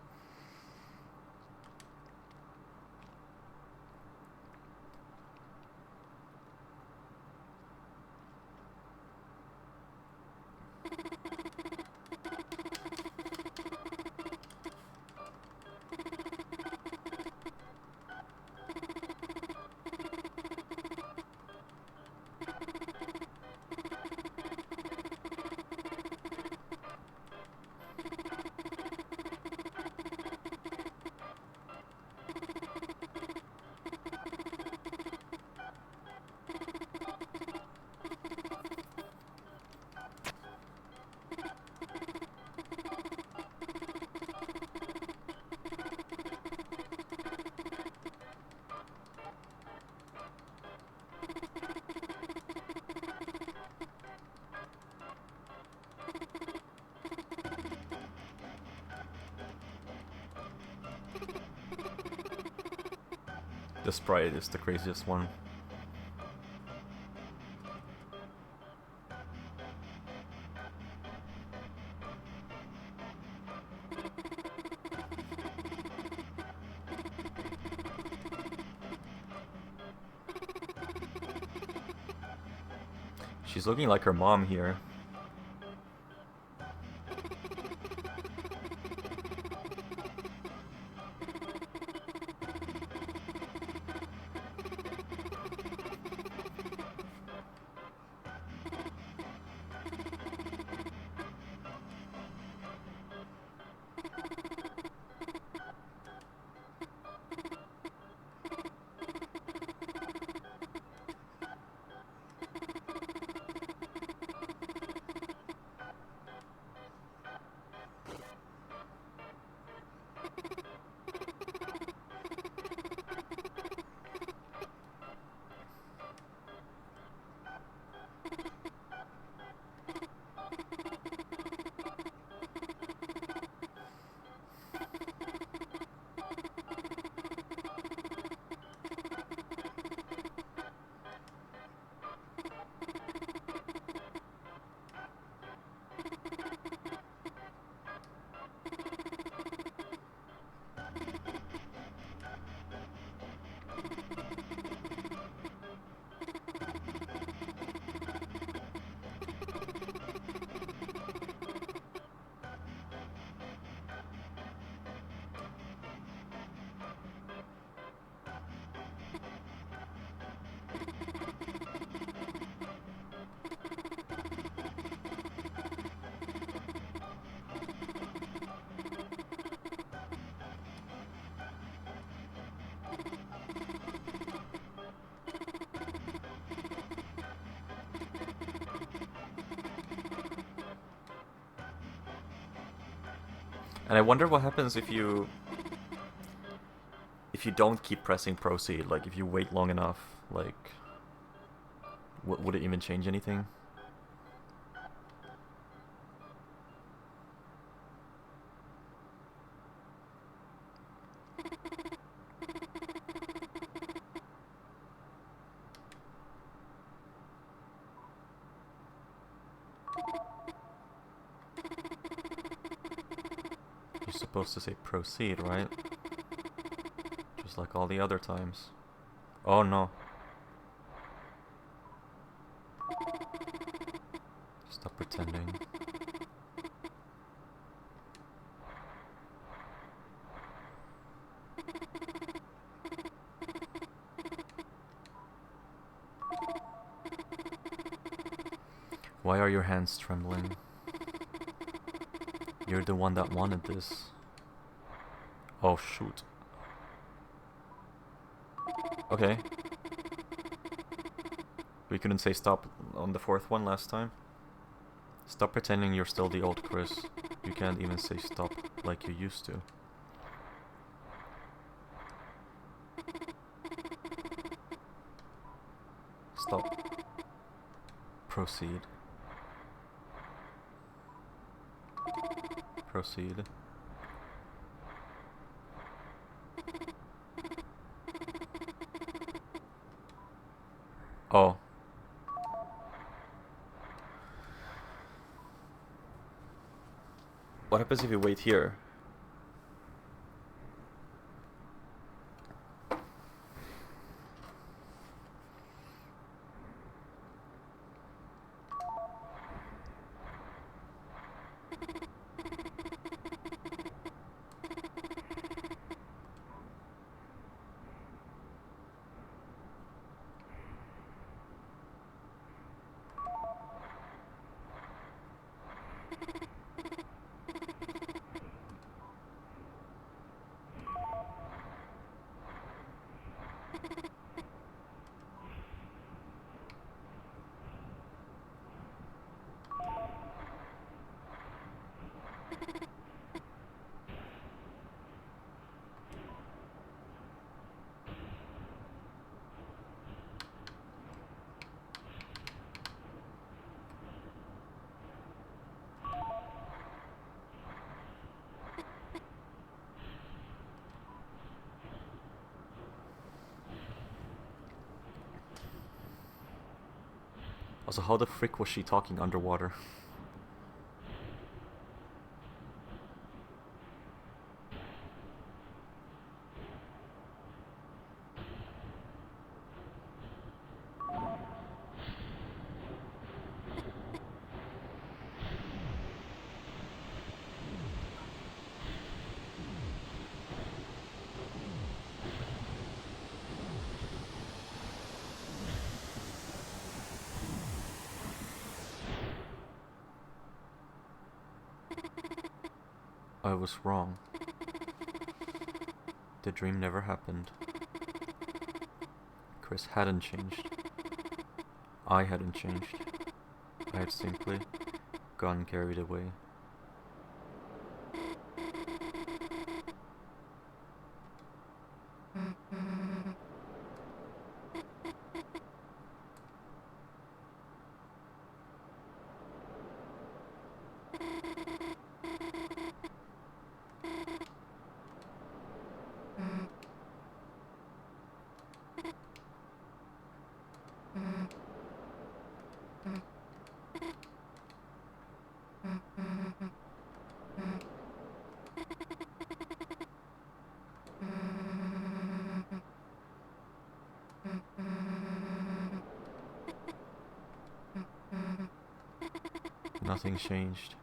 The sprite is the craziest one. She's looking like her mom here. And I wonder what happens if you don't keep pressing proceed, like if you wait long enough, like would it even change anything? You're supposed to say proceed, right? Just like all the other times. Oh no. Stop pretending. Why are your hands trembling? You're the one that wanted this. Oh shoot. Okay. We couldn't say stop on the fourth one last time. Stop pretending you're still the old Chris. You can't even say stop like you used to. Stop. Proceed. Proceed. Oh. What happens if you wait here? Also, how the frick was she talking underwater? I was wrong. The dream never happened. Chris hadn't changed. I hadn't changed. I had simply gotten carried away. Nothing changed.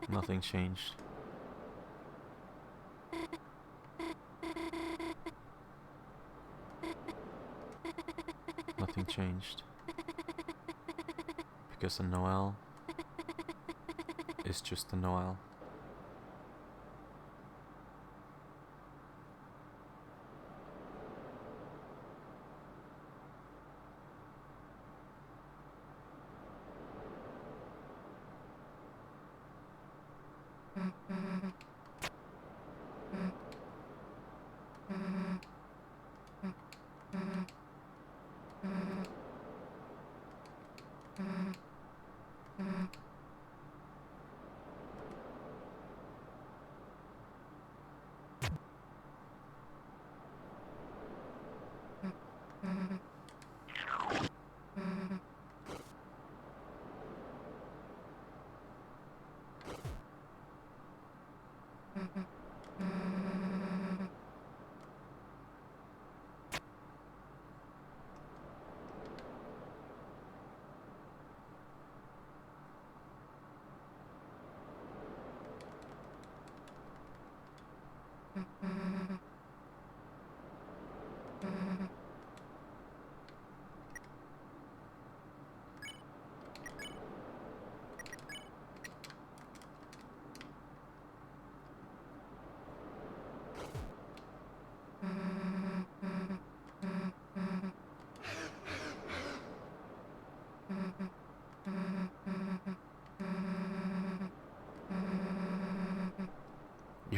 Nothing changed. Nothing changed. Because a Noel is just a Noel.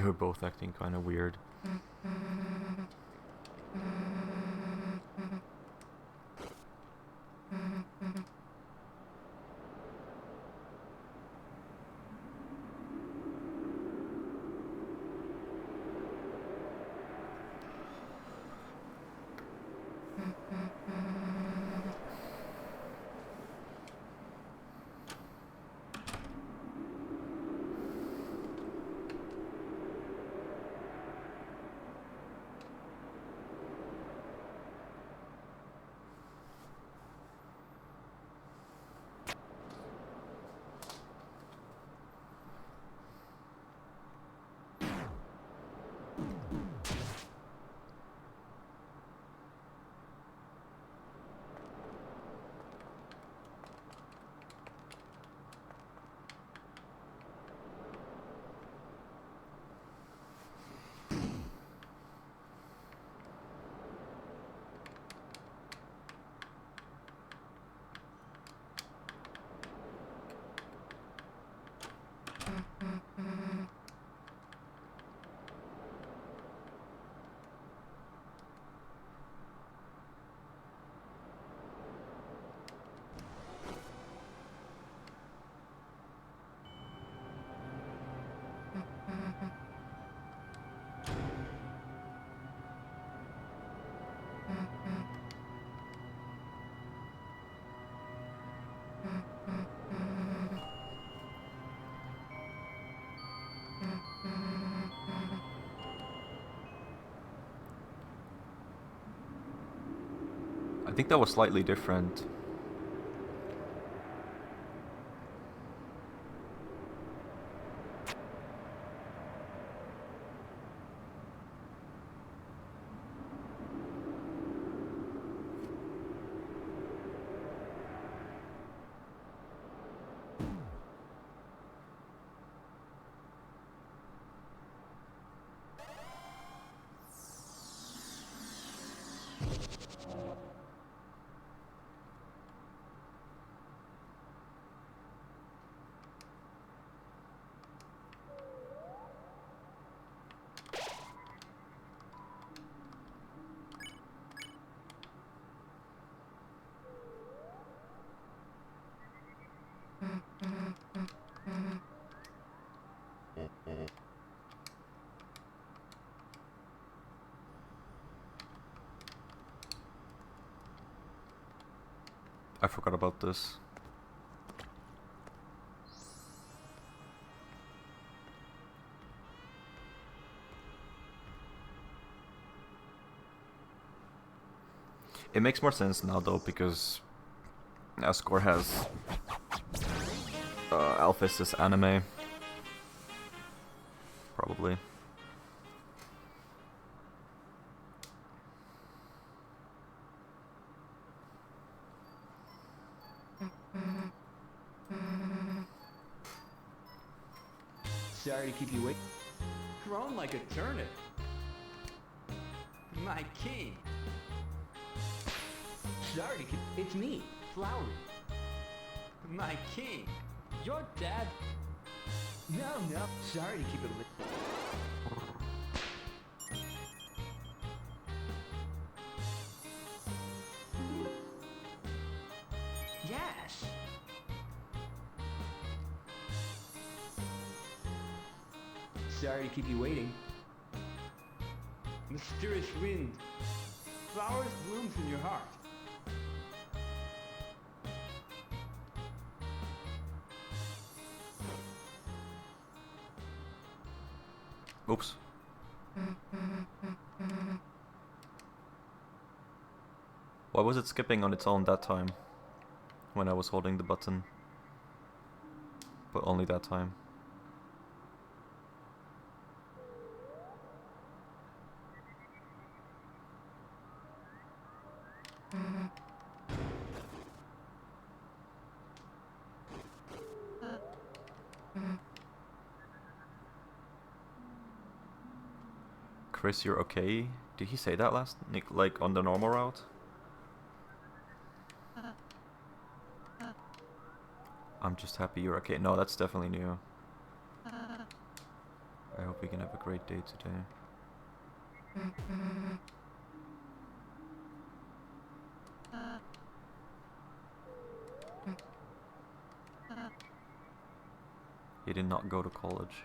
You were both acting kind of weird. I think that was slightly different. I forgot about this. It makes more sense now though, because Asgore has Alphys' anime. Probably. Sorry to keep you waiting. Grown like a turnip. My king. Sorry to keep... It's me, Flowery. My king. Your dad. No. Sorry to keep it lit. Yes. Sorry to keep you waiting. Mysterious wind. Flowers blooms in your heart. Oops. Why was it skipping on its own that time? When I was holding the button. But only that time. Chris, you're okay? Did he say that last? Like on the normal route? I'm just happy you're okay. No, that's definitely new. I hope we can have a great day today. He did not go to college.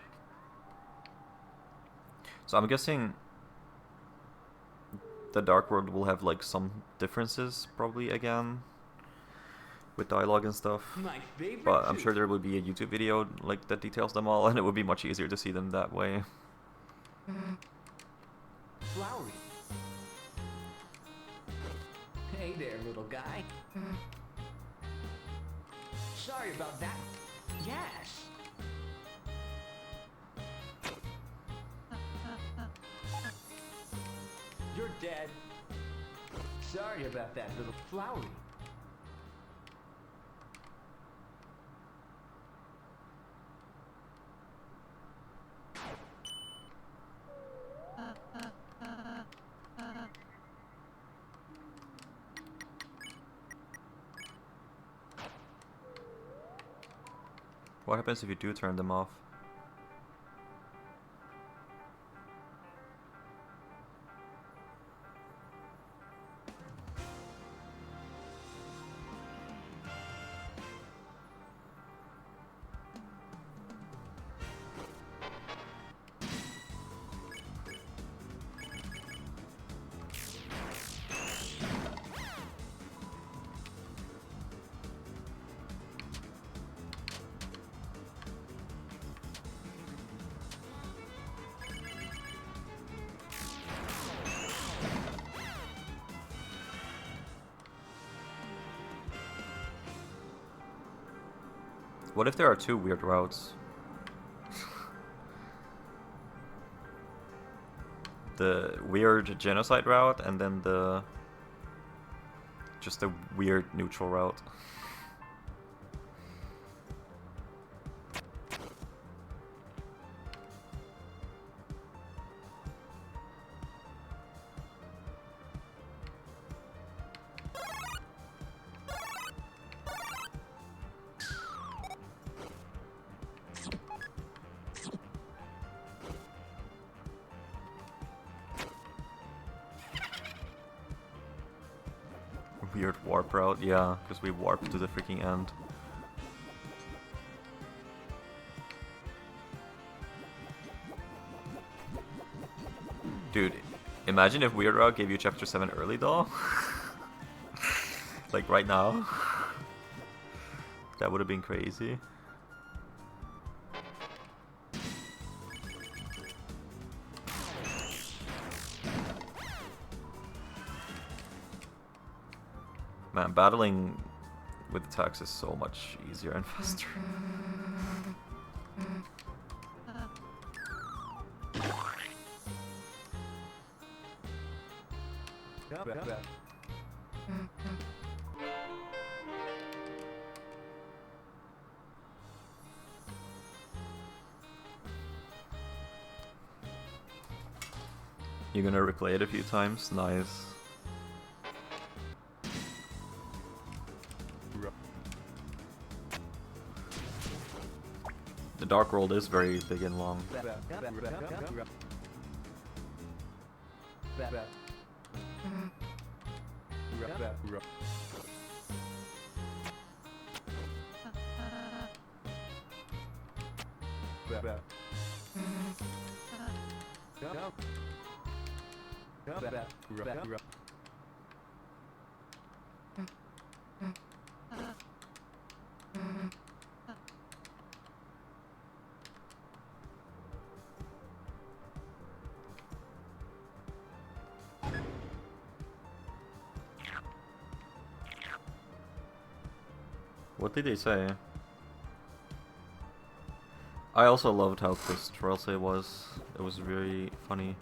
So I'm guessing the Dark World will have like some differences probably again with dialogue and stuff. My favorite But I'm tooth. sure there will be a YouTube video like that details them all, and it would be much easier to see them that way. Flowery. Hey there, little guy. Sorry about that. Yes. You're dead. Sorry about that, little flowery. What happens if you do turn them off? What if there are two weird routes? The weird genocide route and then the just the weird neutral route. Weird warp route, yeah, because we warp to the freaking end. Dude, imagine if Weird Route gave you Chapter 7 early though. Like right now. That would have been crazy. Man, battling with attacks is so much easier and faster. You're gonna replay it a few times? Nice. The Dark World is very big and long. What did they say? I also loved how Chris Trelsey was. It was very funny.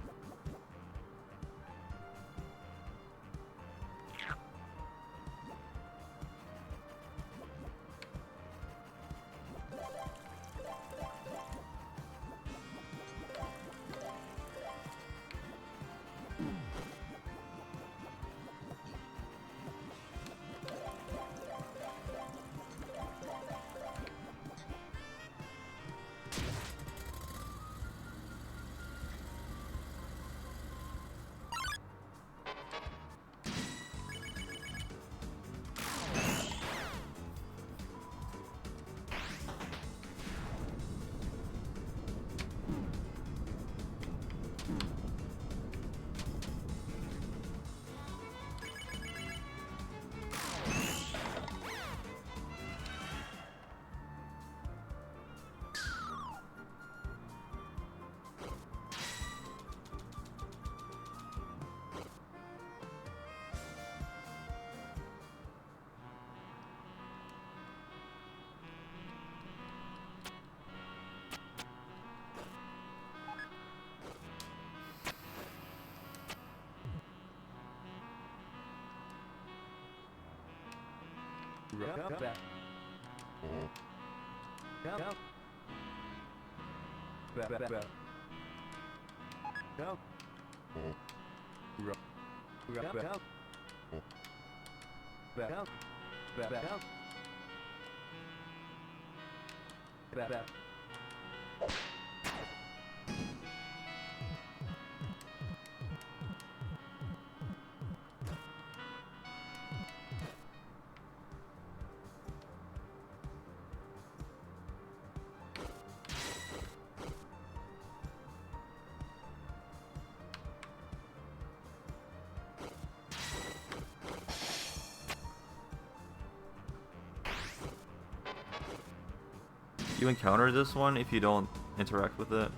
You encounter this one if you don't interact with it.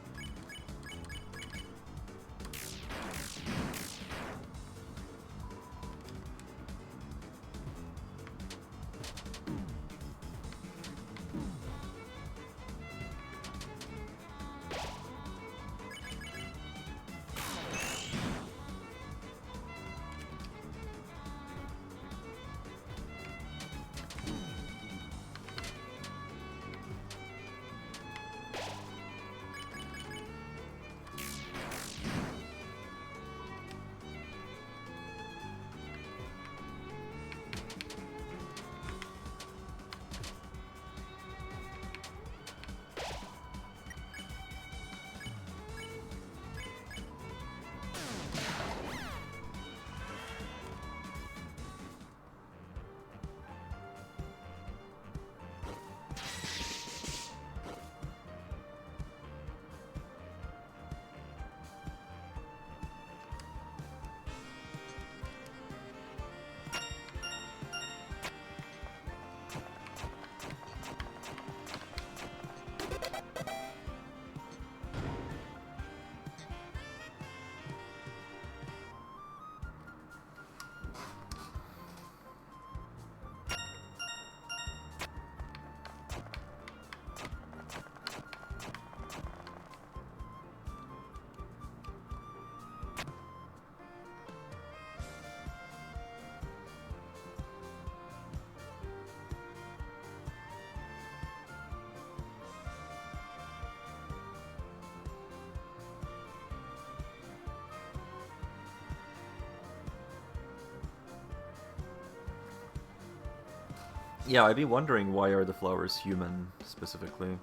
Yeah, I'd be wondering why are the flowers human, specifically.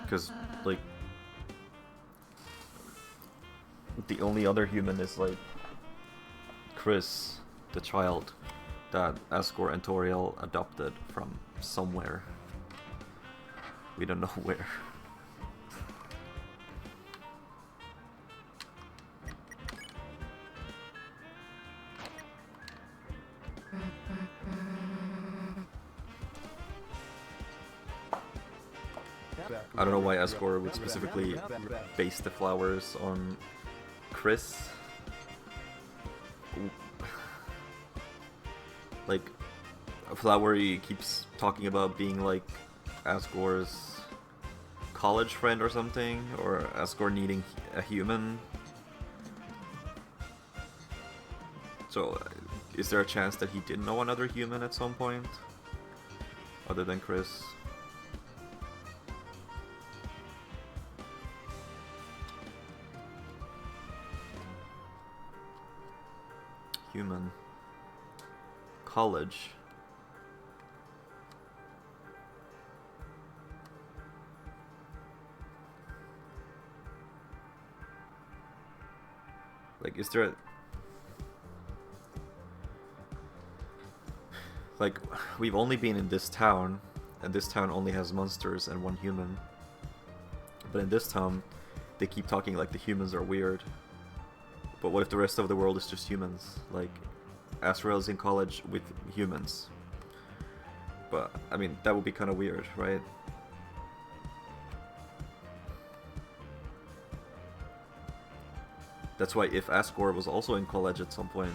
Because, like, the only other human is, like, Chris, the child that Asgore and Toriel adopted from somewhere. We don't know where. I don't know why Asgore would specifically base the flowers on Chris. Like, Flowery keeps talking about being like Asgore's college friend or something, or Asgore needing a human. So, is there a chance that he did know another human at some point? Other than Chris? Human. College. Like, is there a... Like, we've only been in this town, and this town only has monsters and one human. But in this town, they keep talking like the humans are weird. But what if the rest of the world is just humans? Like, Azrael's in college with humans. But, I mean, that would be kind of weird, right? That's why if Asgore was also in college at some point,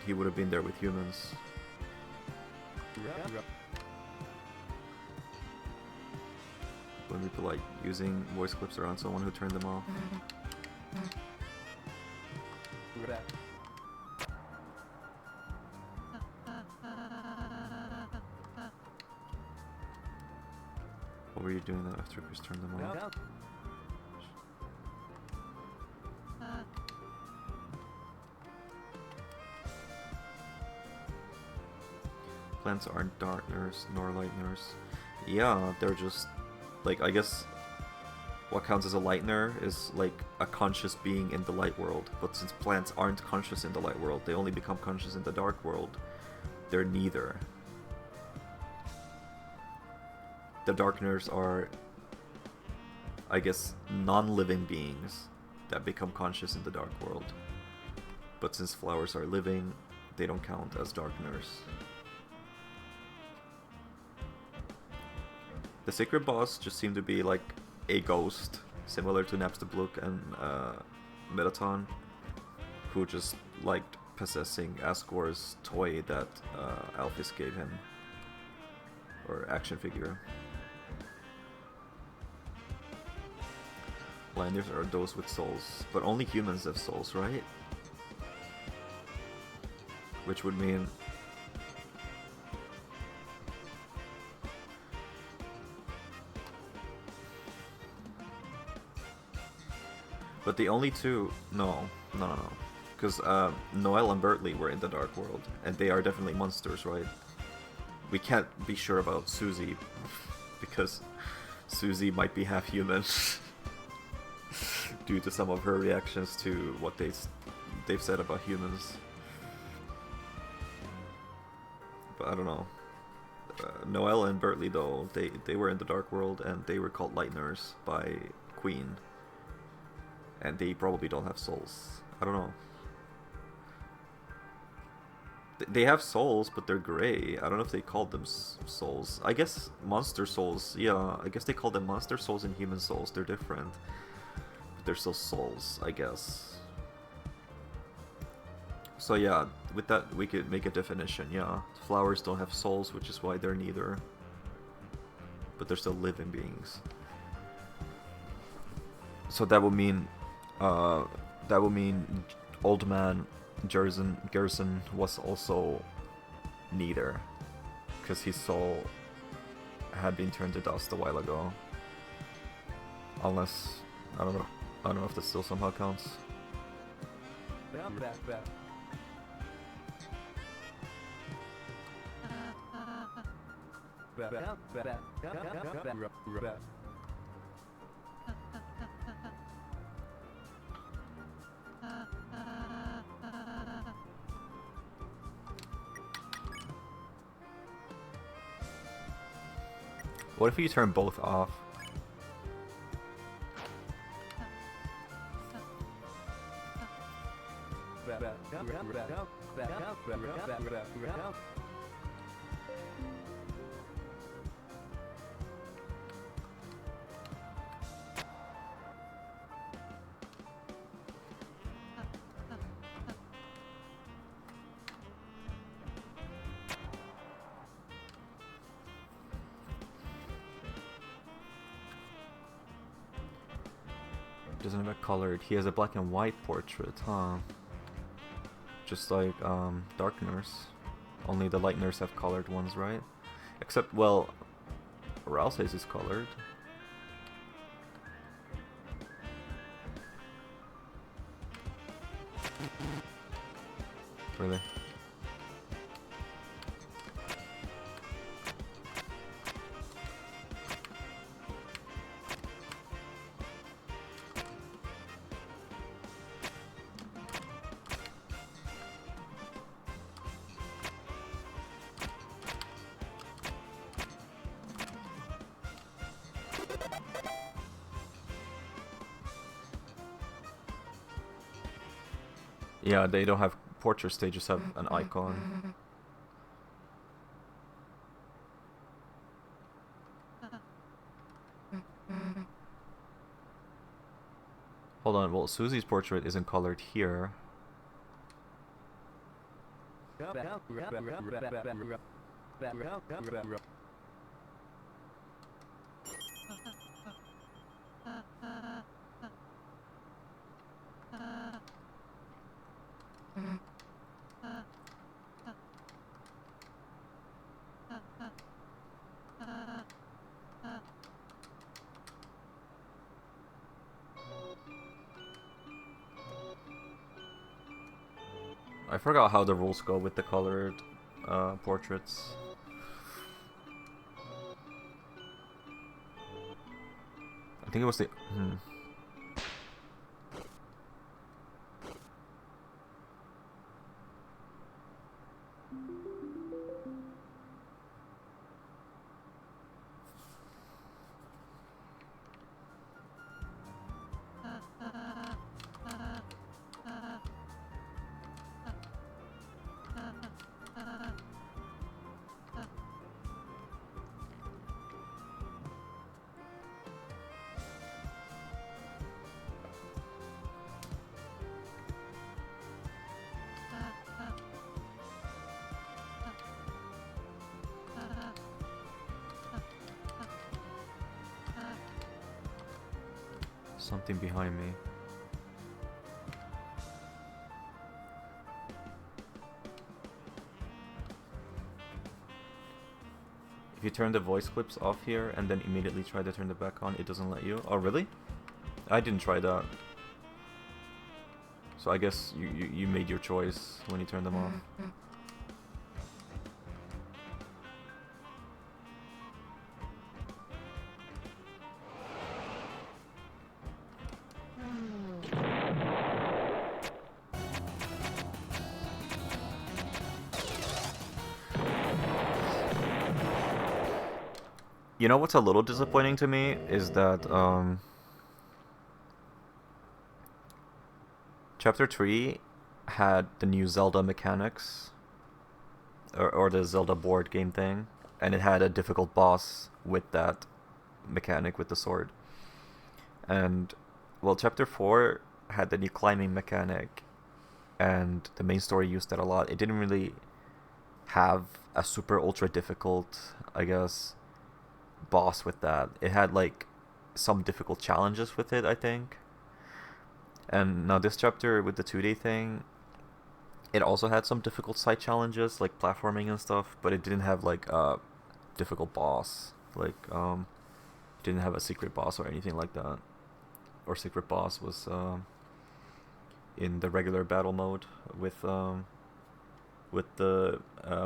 he would have been there with humans. When people like using voice clips around someone who turned them off. What were you doing then after Chris turned them on? Plants aren't darkeners nor lighteners. Yeah, they're just like, I guess what counts as a lightener is like a conscious being in the light world. But since plants aren't conscious in the light world, they only become conscious in the dark world. They're neither. The darkeners are, I guess, non-living beings that become conscious in the dark world. But since flowers are living, they don't count as darkeners. The secret boss just seemed to be like a ghost, similar to Napstablook and Metaton, who just liked possessing Asgore's toy that Alphys gave him, or action figure. Blinders are those with souls, but only humans have souls, right? Which would mean but the only two... No. Because Noelle and Bertley were in the Dark World, and they are definitely monsters, right? We can't be sure about Susie, because Susie might be half human, due to some of her reactions to what they've said about humans. But I don't know. Noelle and Bertley, though, they were in the Dark World, and they were called Lighteners by Queen. And they probably don't have souls. I don't know. They have souls, but they're gray. I don't know if they called them souls. I guess monster souls. Yeah, I guess they call them monster souls and human souls. They're different. But they're still souls, I guess. So yeah, with that we could make a definition. Yeah, flowers don't have souls, which is why they're neither. But they're still living beings. So that would mean... Old Man Gerson was also neither, because his soul had been turned to dust a while ago. Unless, I don't know if that still somehow counts. What if you turn both off? Doesn't have it colored. He has a black and white portrait, huh? Just like Darkeners. Only the Lighteners have colored ones, right? Except, well, Ralsei's is colored. Really? Yeah, they don't have portraits, they just have an icon. Hold on, well, Susie's portrait isn't colored here. I forgot how the rules go with the colored portraits. I think it was the... Something behind me. If you turn the voice clips off here and then immediately try to turn it back on, it doesn't let you. Oh, really? I didn't try that. So I guess you made your choice when you turned them off. You know what's a little disappointing to me is that Chapter 3 had the new Zelda mechanics, or the Zelda board game thing, and it had a difficult boss with that mechanic with the sword. And, well, Chapter 4 had the new climbing mechanic, and the main story used that a lot. It didn't really have a super ultra difficult, I guess, boss with that. It had like some difficult challenges with it, I think. And now this chapter with the 2D thing, it also had some difficult side challenges like platforming and stuff, but it didn't have like a difficult boss. Like it didn't have a secret boss or anything like that. Or secret boss was in the regular battle mode with the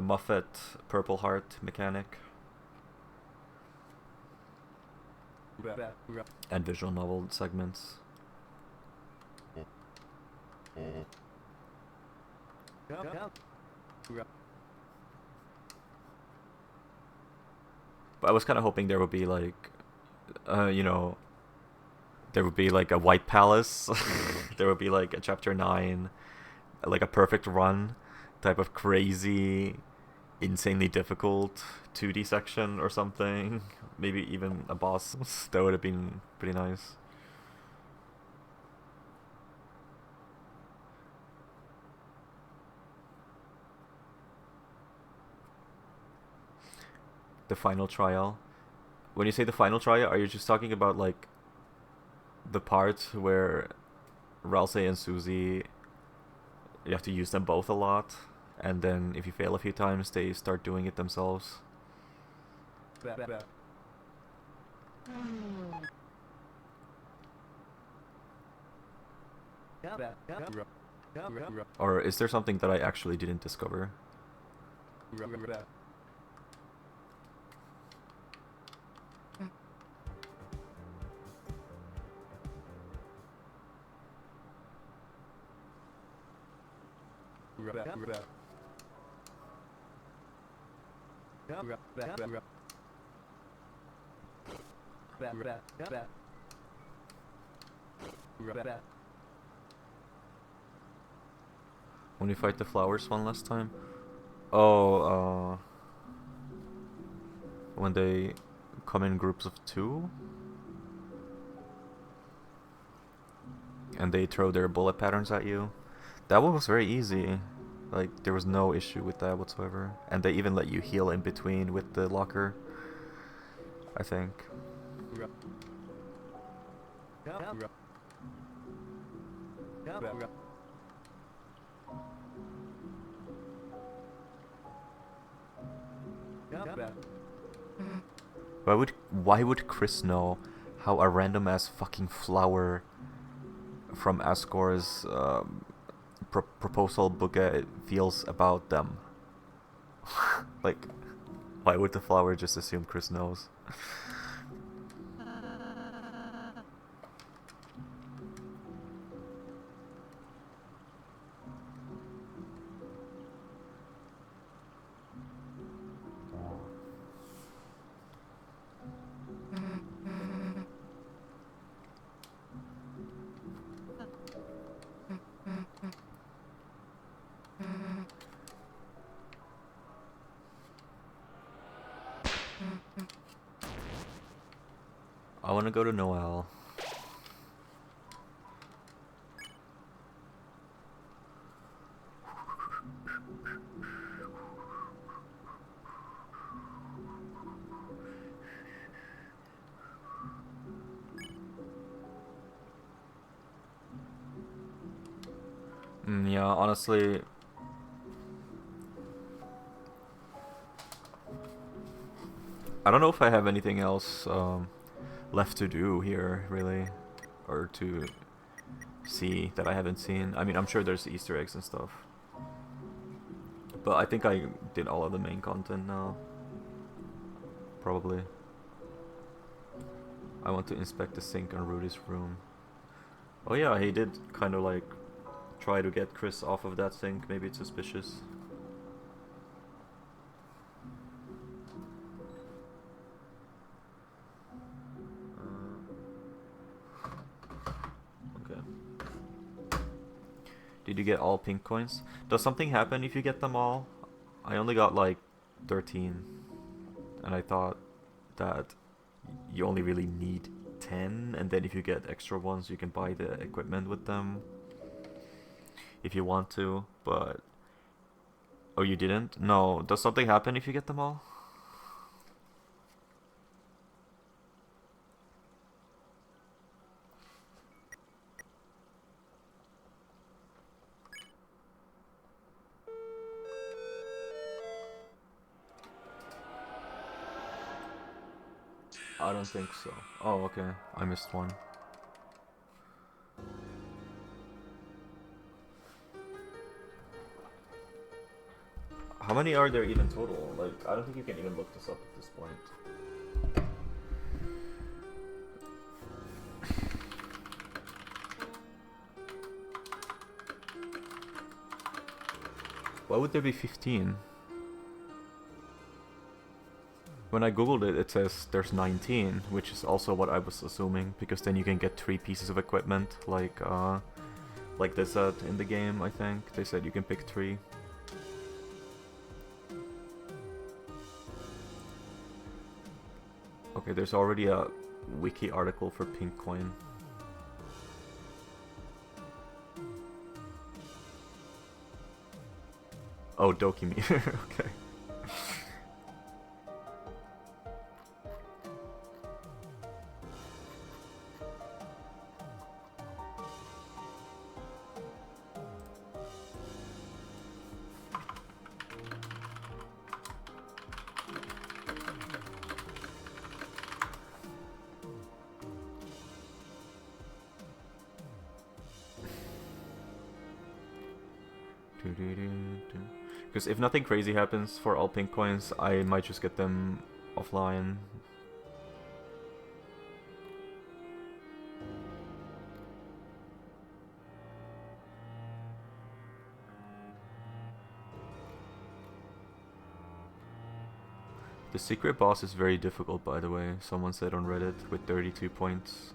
Muffet Purple Heart mechanic. And visual novel segments. But I was kind of hoping there would be like, you know, there would be like a White Palace. There would be like a Chapter 9, like a perfect run type of crazy, insanely difficult 2D section or something. Maybe even a boss. That would have been pretty nice. The final trial. When you say the final trial, are you just talking about like the part where Ralsei and Susie, you have to use them both a lot, and then if you fail a few times, they start doing it themselves? Or is there something that I actually didn't discover? When you fight the flowers one last time? Oh, when they come in groups of 2? And they throw their bullet patterns at you? That one was very easy. Like, there was no issue with that whatsoever. And they even let you heal in between with the locker, I think. Why would Chris know how a random ass fucking flower from Asgore's proposal book feels about them. Like, why would the flower just assume Chris knows? I want to go to Noel. Yeah, honestly, I don't know if I have anything else left to do here, really, or to see that I haven't seen. I mean, I'm sure there's Easter eggs and stuff, but I think I did all of the main content now. Probably. I want to inspect the sink on Rudy's room. Oh yeah, he did kind of like try to get Chris off of that sink. Maybe it's suspicious. Okay. Did you get all pink coins? Does something happen if you get them all? I only got like 13. And I thought that you only really need 10, and then if you get extra ones you can buy the equipment with them if you want to, but... Oh, you didn't? No. Does something happen if you get them all? I don't think so. Oh, okay. I missed one. How many are there even total? Like, I don't think you can even look this up at this point. Why would there be 15? When I googled it, it says there's 19, which is also what I was assuming, because then you can get 3 pieces of equipment, like they said in the game, I think. They said you can pick 3. Okay, there's already a wiki article for pink coin. Oh, Doki meter, okay. Because if nothing crazy happens for all pink coins, I might just get them offline. The secret boss is very difficult, by the way, someone said on Reddit, with 32 points.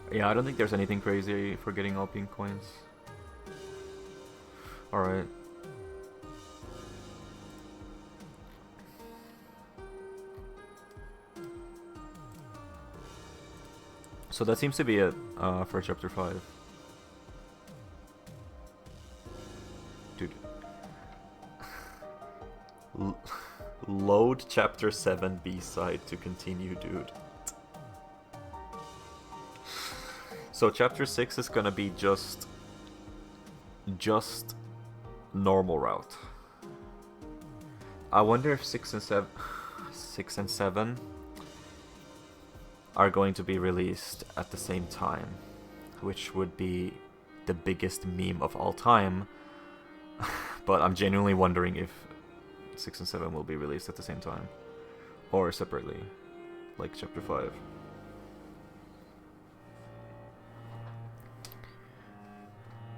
Yeah, I don't think there's anything crazy for getting all pink coins. Alright. So that seems to be it for chapter 5. Dude. Road Chapter 7 B-side to continue, dude. So Chapter 6 is gonna be just normal route. I wonder if 6 and 7 are going to be released at the same time, which would be the biggest meme of all time. But I'm genuinely wondering if 6 and 7 will be released at the same time, or separately, like Chapter 5.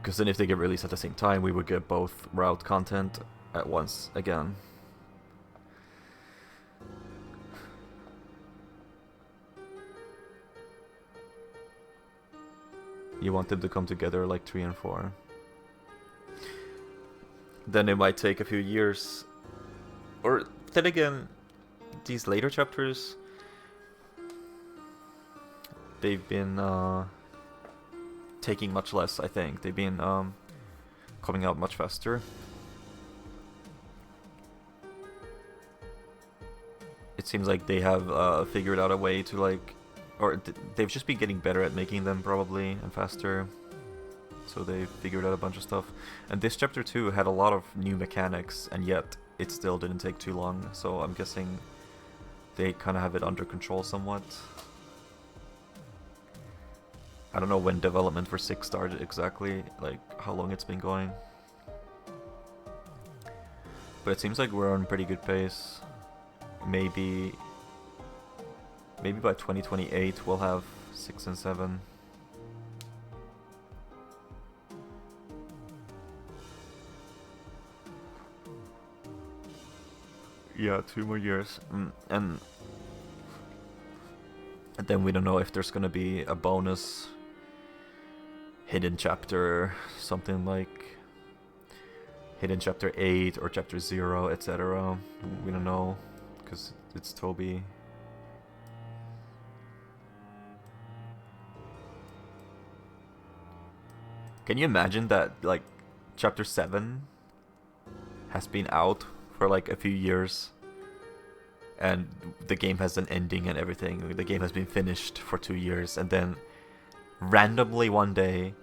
Because then if they get released at the same time, we would get both route content at once again. You want them to come together like 3 and 4. Then it might take a few years. Or then again, these later chapters, they've been taking much less, I think. They've been coming out much faster. It seems like they have figured out a way to like, or they've just been getting better at making them probably, and faster. So they figured out a bunch of stuff. And this chapter 2 had a lot of new mechanics, and yet it still didn't take too long. So I'm guessing they kind of have it under control somewhat. I don't know when development for 6 started exactly, like how long it's been going. But it seems like we're on pretty good pace. Maybe by 2028 we'll have 6 and 7. Yeah, 2 more years. And then we don't know if there's gonna be a bonus hidden chapter, something like hidden chapter 8 or chapter 0, etc. We don't know, because it's Toby. Can you imagine that, like, chapter 7 has been out for like a few years, and the game has an ending and everything. The game has been finished for 2 years, and then randomly one day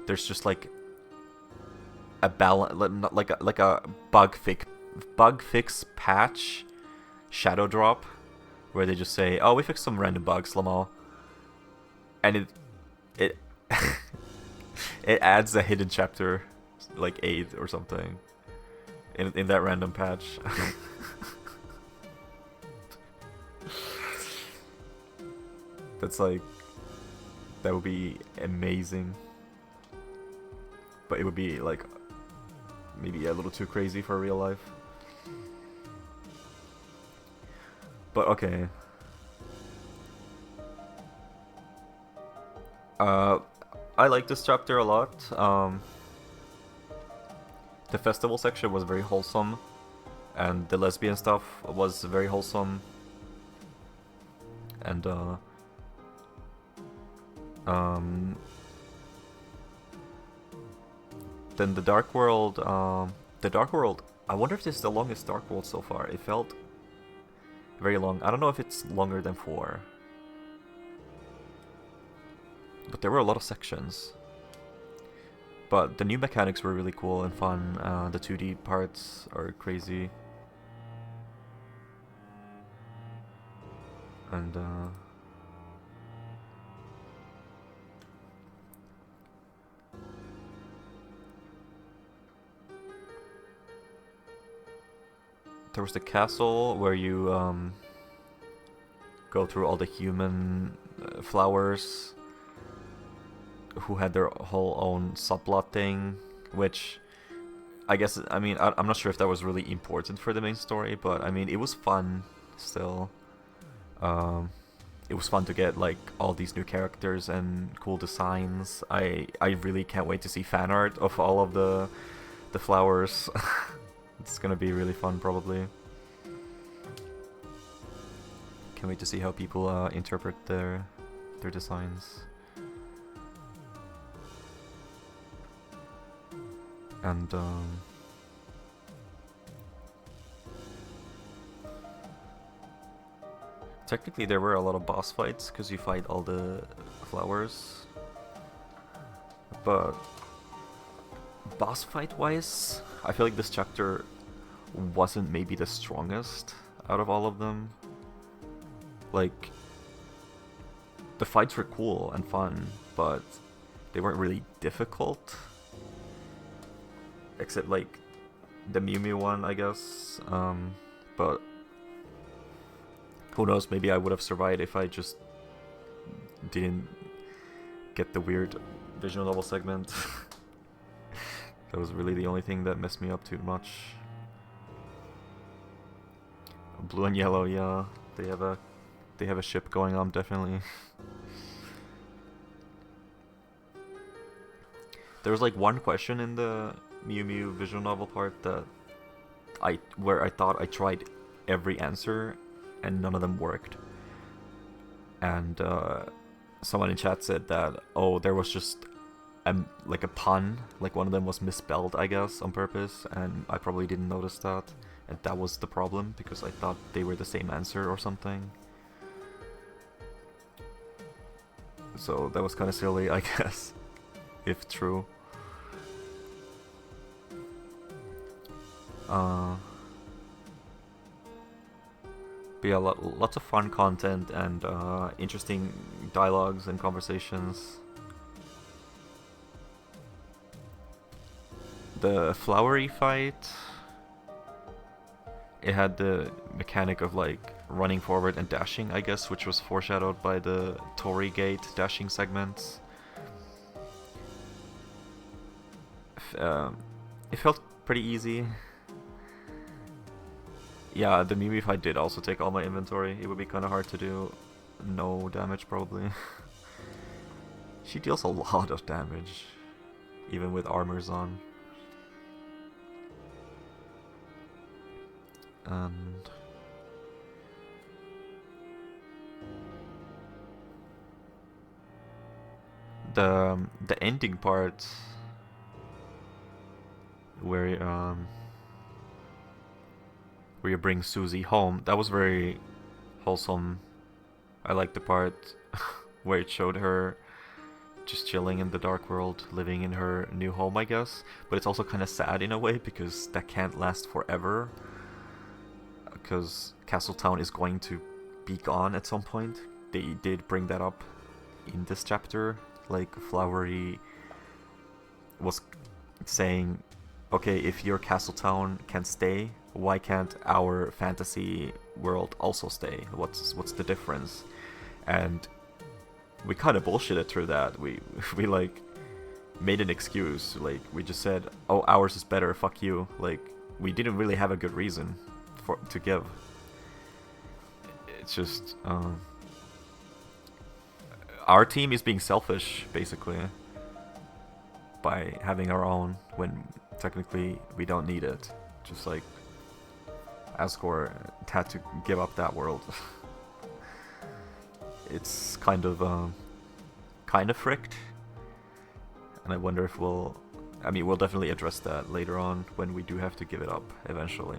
there's just like a like a bug fix patch shadow drop where they just say, "Oh, we fixed some random bugs, Lamal," and it it adds a hidden chapter like 8 or something in that random patch. That's like, that would be amazing, but it would be like maybe a little too crazy for real life. But okay. I like this chapter a lot. The festival section was very wholesome, and the lesbian stuff was very wholesome. And then the Dark World, I wonder if this is the longest Dark World so far. It felt very long. I don't know if it's longer than 4. But there were a lot of sections. But the new mechanics were really cool and fun. The 2D parts are crazy. And there was the castle where you go through all the human flowers who had their whole own subplot thing, which I guess, I mean, I'm not sure if that was really important for the main story, but I mean, it was fun still. It was fun to get like all these new characters and cool designs. I really can't wait to see fan art of all of the flowers. It's gonna be really fun, probably. Can't wait to see how people interpret their designs. And Technically, there were a lot of boss fights because you fight all the flowers. But boss fight wise, I feel like this chapter wasn't maybe the strongest out of all of them. Like, the fights were cool and fun, but they weren't really difficult. Except like the Mew Mew one, I guess. But who knows, maybe I would have survived if I just didn't get the weird visual novel segment. That was really the only thing that messed me up too much. Blue and yellow, yeah, they have a ship going on, definitely. There was like one question in the Mew Mew visual novel part that where I thought I tried every answer and none of them worked. And someone in chat said that, oh, there was just like a pun, like one of them was misspelled, I guess, on purpose, and I probably didn't notice that, and that was the problem because I thought they were the same answer or something. So that was kind of silly, I guess, if true. But yeah, lots of fun content and interesting dialogues and conversations. The flowery fight, it had the mechanic of like running forward and dashing, I guess, which was foreshadowed by the Torii Gate dashing segments. It felt pretty easy. Yeah, the Mew Mew fight did also take all my inventory. It would be kind of hard to do no damage, probably. She deals a lot of damage, even with armors on. And the ending part where you bring Susie home, that was very wholesome. I liked the part where it showed her just chilling in the dark world, living in her new home, I guess. But it's also kind of sad in a way because that can't last forever. Because Castletown is going to be gone at some point. They did bring that up in this chapter. Like, Flowery was saying, okay, if your Castletown can stay, why can't our fantasy world also stay? What's the difference? And we kind of bullshitted through that. We like made an excuse. Like, we just said, oh, ours is better, fuck you. Like, we didn't really have a good reason to give. It's just our team is being selfish, basically, by having our own when technically we don't need it. Just like Asgore had to give up that world. It's kind of fricked, and I wonder if we'll definitely address that later on when we do have to give it up eventually.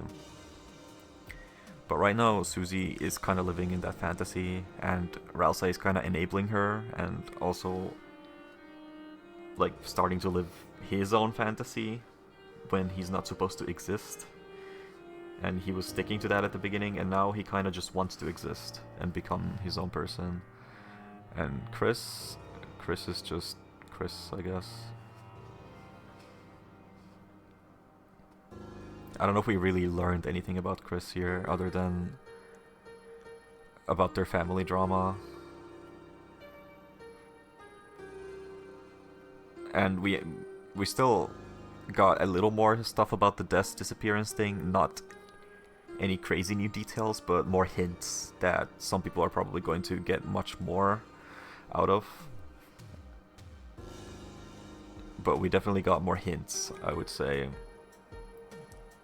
But right now, Susie is kind of living in that fantasy, and Ralsei is kind of enabling her, and also like starting to live his own fantasy when he's not supposed to exist. And he was sticking to that at the beginning, and now he kind of just wants to exist and become his own person. And Chris is just Chris, I guess. I don't know if we really learned anything about Chris here, other than about their family drama. And we still got a little more stuff about the Death's disappearance thing, not any crazy new details, but more hints that some people are probably going to get much more out of. But we definitely got more hints, I would say.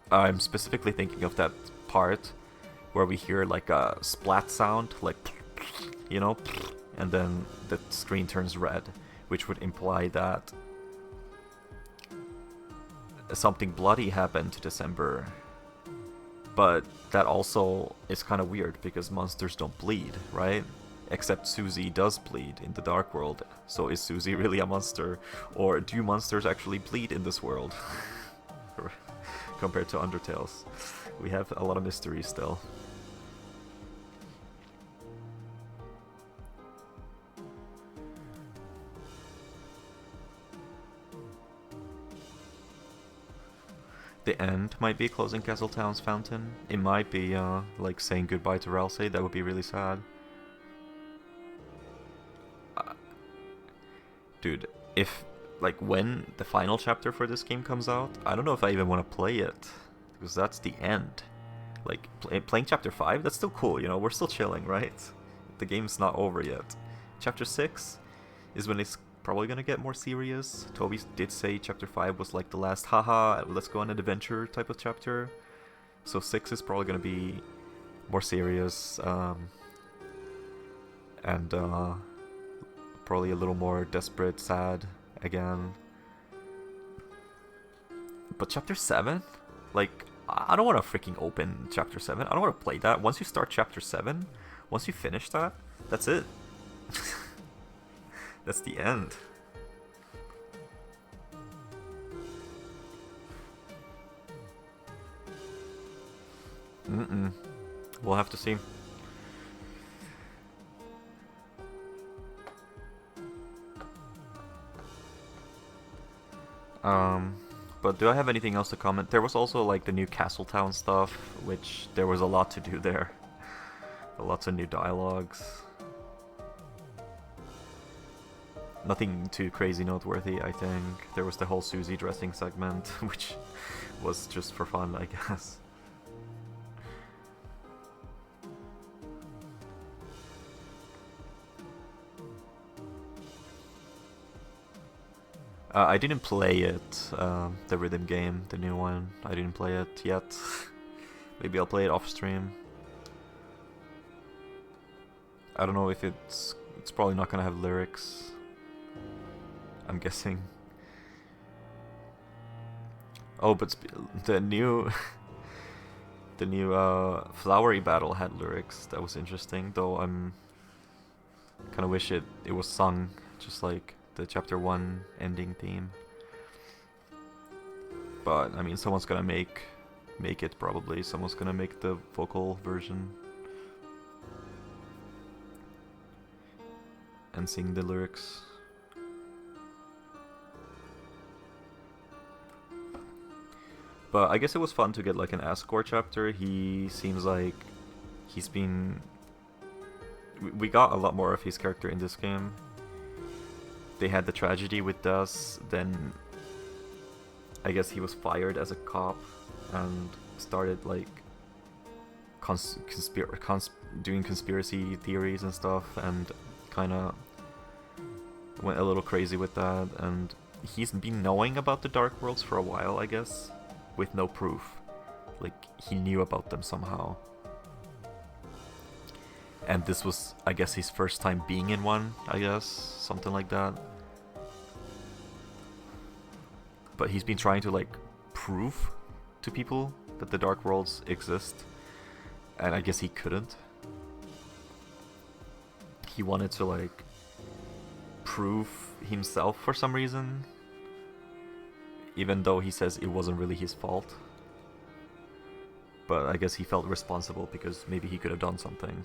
I'm specifically thinking of that part where we hear like a splat sound, like, you know, and then the screen turns red, which would imply that something bloody happened to December. But that also is kind of weird because monsters don't bleed, right? Except Susie does bleed in the Dark World. So is Susie really a monster? Or do monsters actually bleed in this world? Compared to Undertales. We have a lot of mystery still. The end might be closing Castletown's fountain. It might be like saying goodbye to Ralsei. That would be really sad. Dude, if like when the final chapter for this game comes out, I don't know if I even want to play it, because that's the end. Like playing chapter 5, that's still cool, you know, we're still chilling, right? The game's not over yet. Chapter 6 is when it's probably gonna get more serious. Toby did say chapter 5 was like the last haha, let's go on an adventure type of chapter. So 6 is probably gonna be more serious, and probably a little more desperate, sad again. But chapter 7? Like, I don't want to freaking open chapter 7. I don't want to play that. Once you start chapter 7, once you finish that, that's it. That's the end. We'll have to see. But do I have anything else to comment? There was also like the new Castletown stuff, which there was a lot to do there. Lots of new dialogues. Nothing too crazy noteworthy, I think. There was the whole Susie dressing segment, which was just for fun, I guess. I didn't play it, the rhythm game, the new one. I didn't play it yet. Maybe I'll play it off stream. I don't know if it's probably not gonna have lyrics, I'm guessing. Oh, but the new the new flowery battle had lyrics. That was interesting, though. I'm kind of wish it was sung just like the chapter 1 ending theme. But I mean, someone's gonna make it probably. Someone's gonna make the vocal version and sing the lyrics. But I guess it was fun to get like an Asgore chapter. He seems like he's been... We got a lot more of his character in this game. They had the tragedy with Das, then I guess he was fired as a cop and started like doing conspiracy theories and stuff, and kind of went a little crazy with that. And he's been knowing about the Dark Worlds for a while, I guess, with no proof. Like, he knew about them somehow. And this was, I guess, his first time being in one, I guess, something like that. But he's been trying to, like, prove to people that the Dark Worlds exist. And I guess he couldn't. He wanted to, like, prove himself for some reason. Even though he says it wasn't really his fault. But I guess he felt responsible because maybe he could have done something.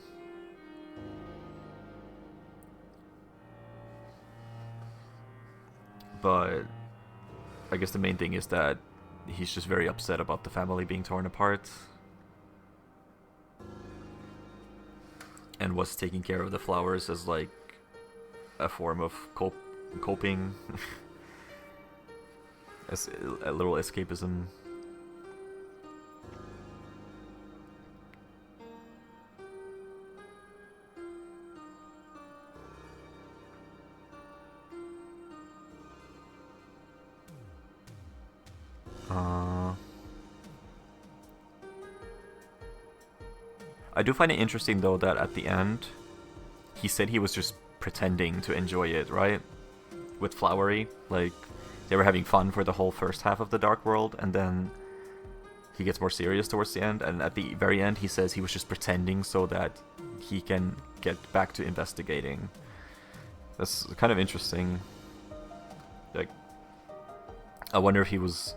But I guess the main thing is that he's just very upset about the family being torn apart. And was taking care of the flowers as like a form of coping. As a little escapism. I do find it interesting though that at the end he said he was just pretending to enjoy it, right? With Flowery, like they were having fun for the whole first half of the Dark World, and then he gets more serious towards the end, and at the very end he says he was just pretending so that he can get back to investigating. That's kind of interesting. Like, I wonder if he was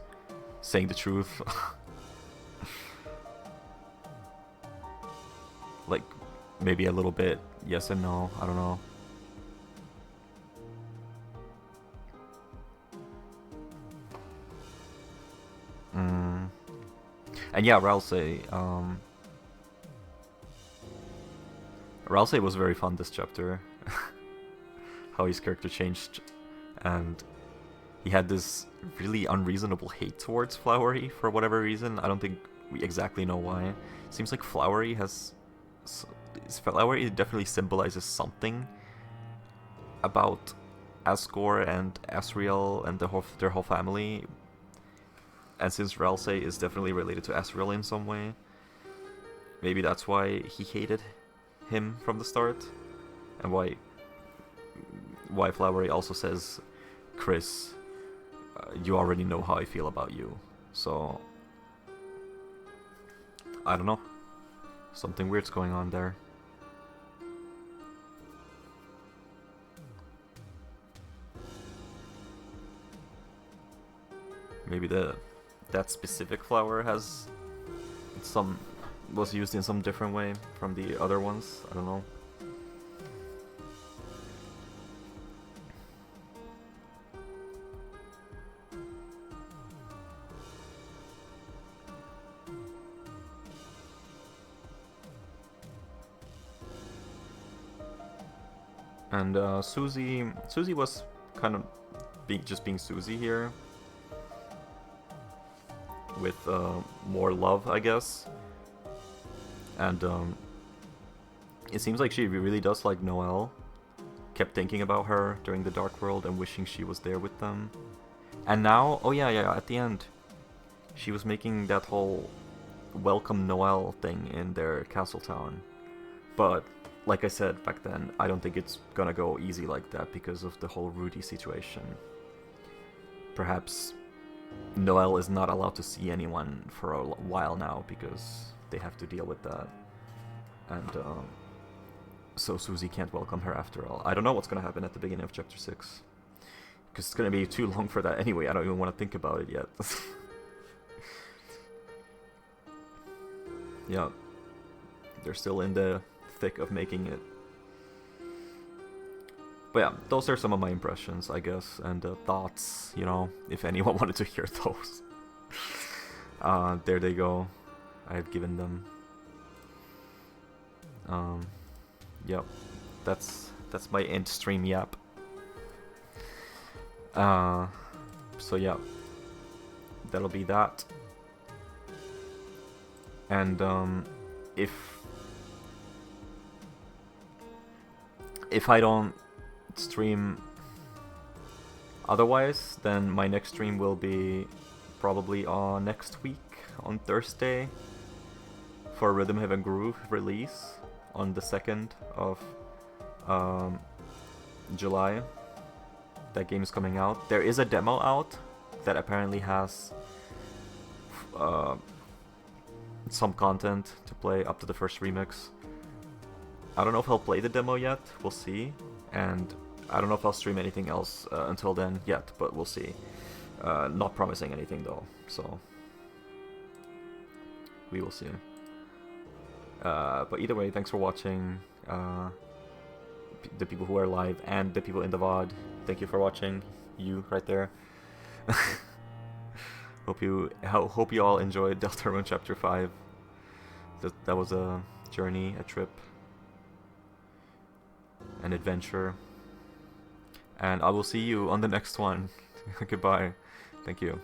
saying the truth. Like, maybe a little bit yes and no, I don't know. And yeah, Ralsei was very fun this chapter. How his character changed, and he had this really unreasonable hate towards Flowery for whatever reason. I don't think we exactly know why. Seems like Flowery definitely symbolizes something about Asgore and Asriel and their whole family. And since Ralsei is definitely related to Asriel in some way, maybe that's why he hated him from the start, and why Flowery also says, Chris, you already know how I feel about you. So, I don't know. Something weird's going on there. Maybe that specific flower was used in some different way from the other ones. I don't know. And Susie was kind of just being Susie here, with more love, I guess. And it seems like she really does like Noelle. Kept thinking about her during the Dark World and wishing she was there with them. And now, oh yeah, at the end, she was making that whole welcome Noelle thing in their castle town. But like I said back then, I don't think it's gonna go easy like that because of the whole Rudy situation. Perhaps Noelle is not allowed to see anyone for a while now because they have to deal with that. And so Susie can't welcome her after all. I don't know what's gonna happen at the beginning of chapter 6. Because it's gonna be too long for that anyway, I don't even want to think about it yet. Yeah. They're still in the thick of making it. But yeah, those are some of my impressions, I guess, and thoughts, you know, if anyone wanted to hear those. There they go. I have given them. Yep. That's my end stream yap. So yeah. That'll be that. And if I don't stream otherwise, then my next stream will be probably on next week on Thursday for Rhythm Heaven Groove release on the 2nd of July. That game is coming out. There is a demo out that apparently has some content to play up to the first remix. I don't know if I'll play the demo yet, we'll see. And I don't know if I'll stream anything else until then yet, but we'll see. Not promising anything though, so we will see. But either way, thanks for watching. The people who are live and the people in the VOD, thank you for watching. You right there. Hope you all enjoyed Deltarune Chapter 5. That was a journey, a trip, an adventure. And I will see you on the next one. Goodbye. Thank you.